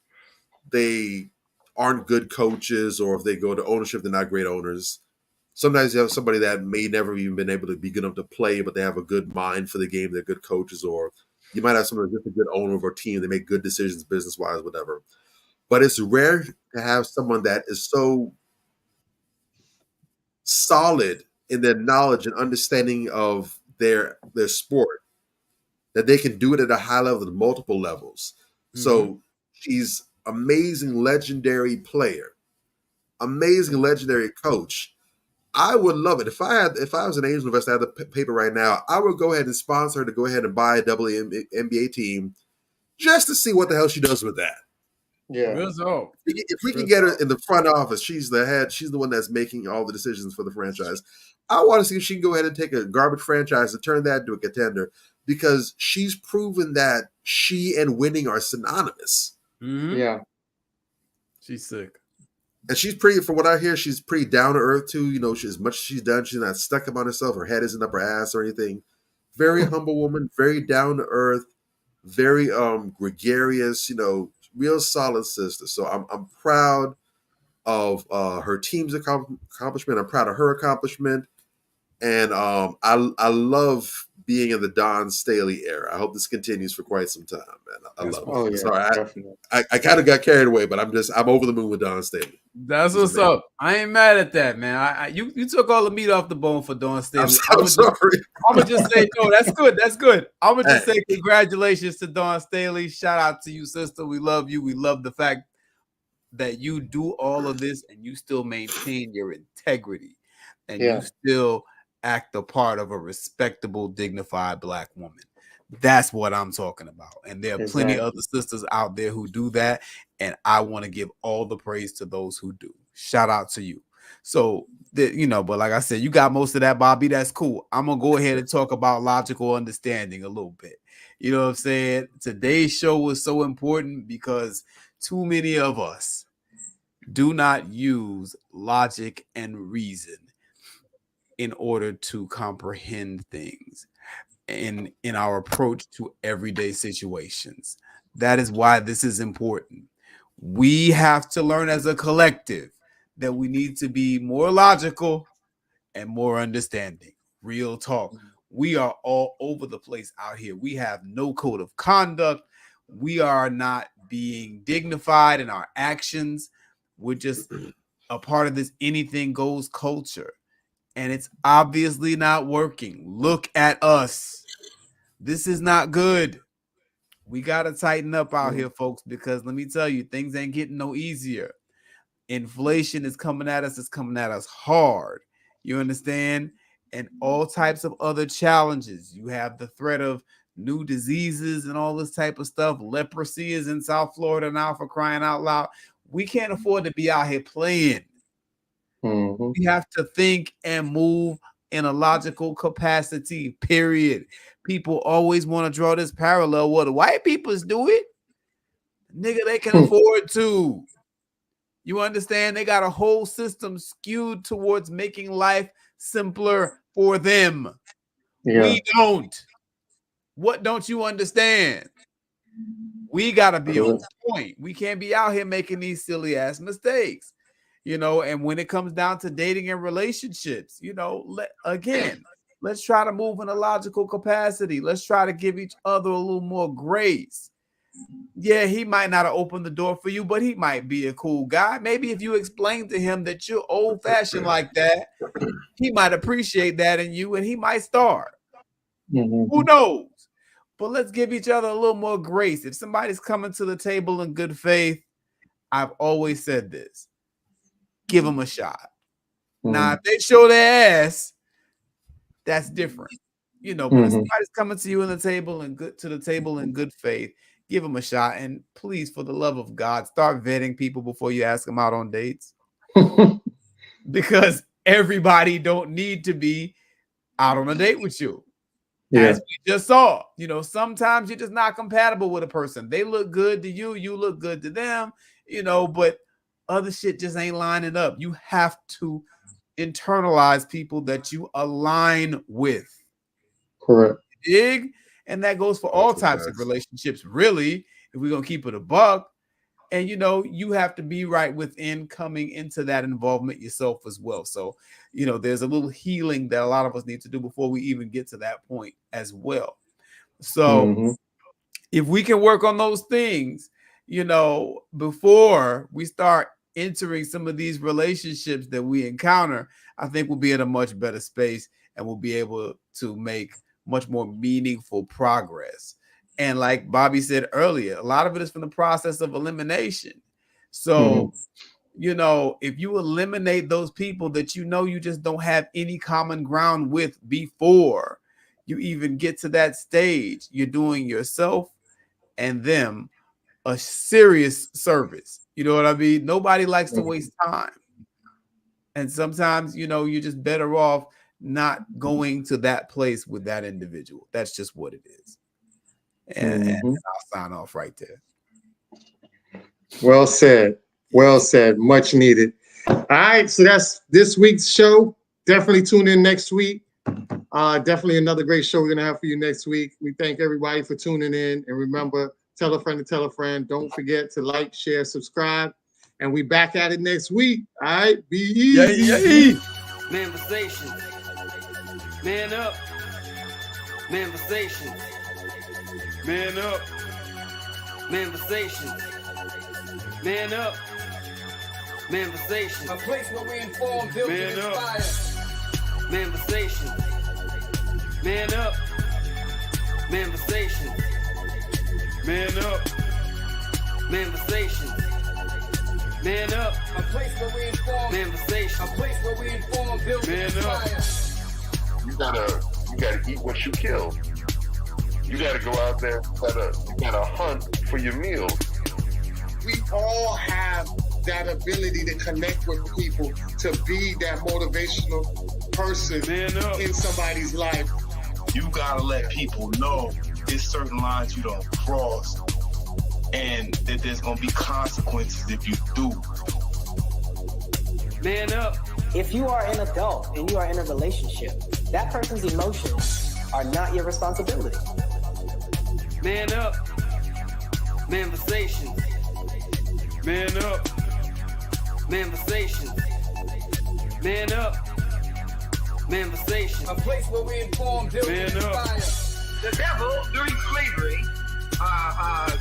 they aren't good coaches, or if they go to ownership, they're not great owners. Sometimes you have somebody that may never even been able to be good enough to play, but they have a good mind for the game. They're good coaches, or you might have somebody that's just a good owner of a team. They make good decisions business-wise, whatever. But it's rare to have someone that is so solid in their knowledge and understanding of their sport that they can do it at a high level at multiple levels. So she's amazing, legendary player, amazing, legendary coach. I would love it if I was an angel investor, I had the paper right now. I would go ahead and sponsor her to go ahead and buy a WNBA team just to see what the hell she does with that. Yeah. If we can get her in the front office, she's the head. She's the one that's making all the decisions for the franchise. I want to see if she can go ahead and take a garbage franchise and turn that into a contender, because she's proven that she and winning are synonymous. Yeah. She's sick. And she's pretty, from what I hear, she's pretty down to earth too. You know, as much as she's done, she's not stuck up on herself. Her head isn't up her ass or anything. Very humble woman, very down to earth, very gregarious, you know, real solid sister. So I'm proud of her team's accomplishment. I'm proud of her accomplishment. And I love being in the Dawn Staley era. I hope this continues for quite some time, man. I love it. Oh, yeah, sorry, I kind of got carried away, but I'm over the moon with Dawn Staley. That's what's up. I ain't mad at that, man. You took all the meat off the bone for Dawn Staley. I'm sorry. I'm gonna just say, no, that's good. That's good. I'm gonna just say congratulations to Dawn Staley. Shout out to you, sister. We love you. We love the fact that you do all of this and you still maintain your integrity and you still act the part of a respectable, dignified Black woman. That's what I'm talking about. And there are plenty of other sisters out there who do that. And I want to give all the praise to those who do. Shout out to you. So, but like I said, you got most of that, Bobby. That's cool. I'm going to go ahead and talk about logical understanding a little bit. You know what I'm saying? Today's show was so important because too many of us do not use logic and reason in order to comprehend things in our approach to everyday situations. That is why this is important. We have to learn as a collective that we need to be more logical and more understanding. Real talk. We are all over the place out here. We have no code of conduct. We are not being dignified in our actions. We're just a part of this anything goes culture. And it's obviously not working. Look at us. This is not good. We got to tighten up out here, folks, because let me tell you, things ain't getting no easier. Inflation is coming at us. It's coming at us hard. You understand? And all types of other challenges. You have the threat of new diseases and all this type of stuff. Leprosy is in South Florida now, for crying out loud. We can't afford to be out here playing. We have to think and move in a logical capacity, period. People always want to draw this parallel. Well, the white peoples do it. Nigga, they can afford to. You understand? They got a whole system skewed towards making life simpler for them. We don't. What don't you understand? We got to be on point. We can't be out here making these silly ass mistakes. And when it comes down to dating and relationships, let's try to move in a logical capacity. Let's try to give each other a little more grace. Yeah, he might not have opened the door for you, but he might be a cool guy. Maybe if you explain to him that you're old-fashioned like that, he might appreciate that in you and he might start. Who knows? But let's give each other a little more grace. If somebody's coming to the table in good faith, I've always said this. Give them a shot. Now, if they show their ass, that's different. But if somebody's coming to you in the table and in good faith, give them a shot. And please, for the love of God, start vetting people before you ask them out on dates. Because everybody don't need to be out on a date with you. As we just saw, sometimes you're just not compatible with a person. They look good to you, you look good to them, but other shit just ain't lining up. You have to internalize people that you align with. Correct. Dig? And that goes for all types of relationships, really, if we're going to keep it a buck. And, you have to be right within coming into that involvement yourself as well. So, there's a little healing that a lot of us need to do before we even get to that point as well. So if we can work on those things, before we start entering some of these relationships that we encounter, I think we'll be in a much better space and we'll be able to make much more meaningful progress. And like Bobby said earlier, a lot of it is from the process of elimination. So, if you eliminate those people that you just don't have any common ground with before you even get to that stage, you're doing yourself and them a serious service. You know what I mean? Nobody likes to waste time. And sometimes, you know, you're just better off not going to that place with that individual. That's just what it is. And I'll sign off right there. Well said. Well said. Much needed. All right. So that's this week's show. Definitely tune in next week. Definitely another great show we're going to have for you next week. We thank everybody for tuning in. And remember, tell a friend to tell a friend. Don't forget to like, share, subscribe. And we back at it next week. All right. Be easy. Manifestation. Man up. Manifestation. Man up. Manifestation. Man up. Manifestation. A place where we inform, build, and inspire. Manifestation. Man up. Manifestation. Man up. Manifestation. Man up. A place where we inform. Manifestation. A place where we inform, build, and inspire. You gotta eat what you kill. You gotta go out there. You gotta hunt for your meals. We all have that ability to connect with people, to be that motivational person in somebody's life. You gotta let people know there's certain lines you don't cross, and that there's gonna be consequences if you do. Man up. If you are an adult and you are in a relationship, that person's emotions are not your responsibility. Man up. Manifestation. Man up. Manifestation. Man up. Manifestation. A place where we inform, build, and inspire. The devil, during slavery,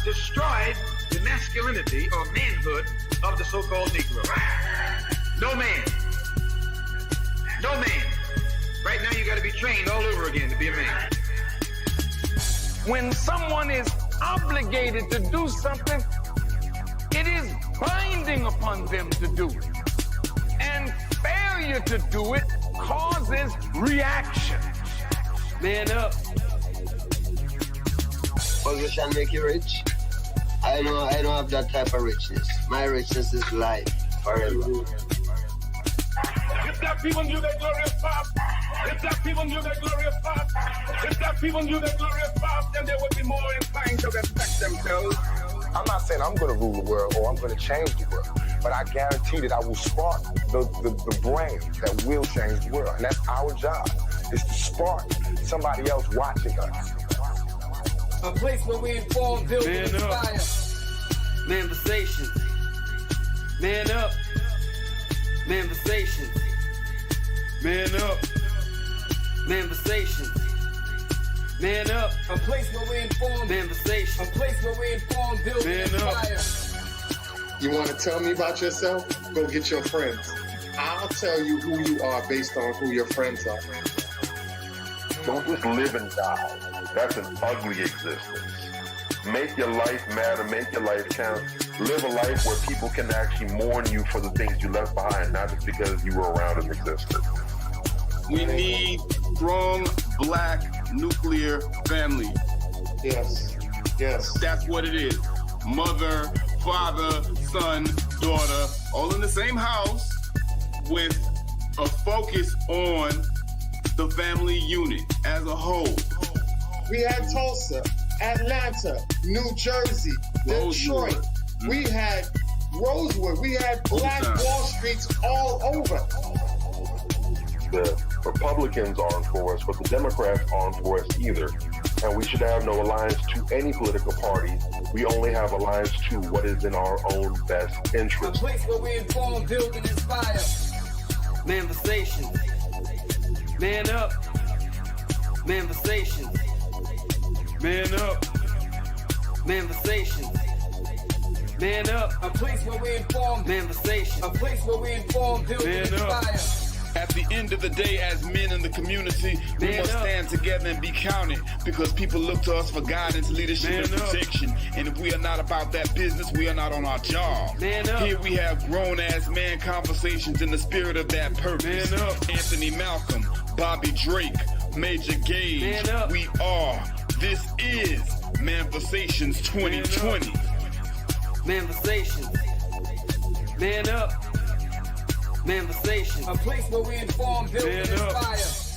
destroyed the masculinity or manhood of the so-called Negro. No man. No man. Right now you got to be trained all over again to be a man. When someone is obligated to do something, it is binding upon them to do it. And failure to do it causes reaction. Man up. Position make you rich. I don't have that type of richness. My richness is life forever. If that people knew that glorious path, if that people knew that glorious path, if that people knew that glorious path, then they would be more inclined to respect themselves. I'm not saying I'm going to rule the world or I'm going to change the world, but I guarantee that I will spark the brain that will change the world. And that's our job, is to spark somebody else watching us. A place where we inform, build, and inspire. Manifestation. Man up. Manifestation. Man up. Manifestation. Man up. A place where we inform. Manifestation. A place where we inform, build, and inspire. You want to tell me about yourself? Go get your friends. I'll tell you who you are based on who your friends are. Don't just live and die. That's an ugly existence. Make your life matter. Make your life count. Live a life where people can actually mourn you for the things you left behind, not just because you were around and existed. We need strong black nuclear family. Yes. Yes. That's what it is. Mother, father, son, daughter, all in the same house with a focus on the family unit as a whole. We had Tulsa, Atlanta, New Jersey, Detroit. We had Rosewood. We had Black Wall Streets all over. The Republicans aren't for us, but the Democrats aren't for us either. And we should have no alliance to any political party. We only have alliance to what is in our own best interest. A place where we inform, build, and inspire. Manifestation. Man up. Manifestation. Man up. Manifestation. Man up. A place where we inform. Manifestation. A place where we inform, build, and inspire. At the end of the day, as men in the community, we must stand together and be counted, because people look to us for guidance, leadership, and protection. And if we are not about that business, we are not on our job. Here we have grown-ass man conversations in the spirit of that purpose. Anthony Malcolm, Bobby Drake, Major Gage. We are. This is Manifestations 2020. Manifestations. Man up. Manifestations. A place where we inform, build, and Man up. inspire.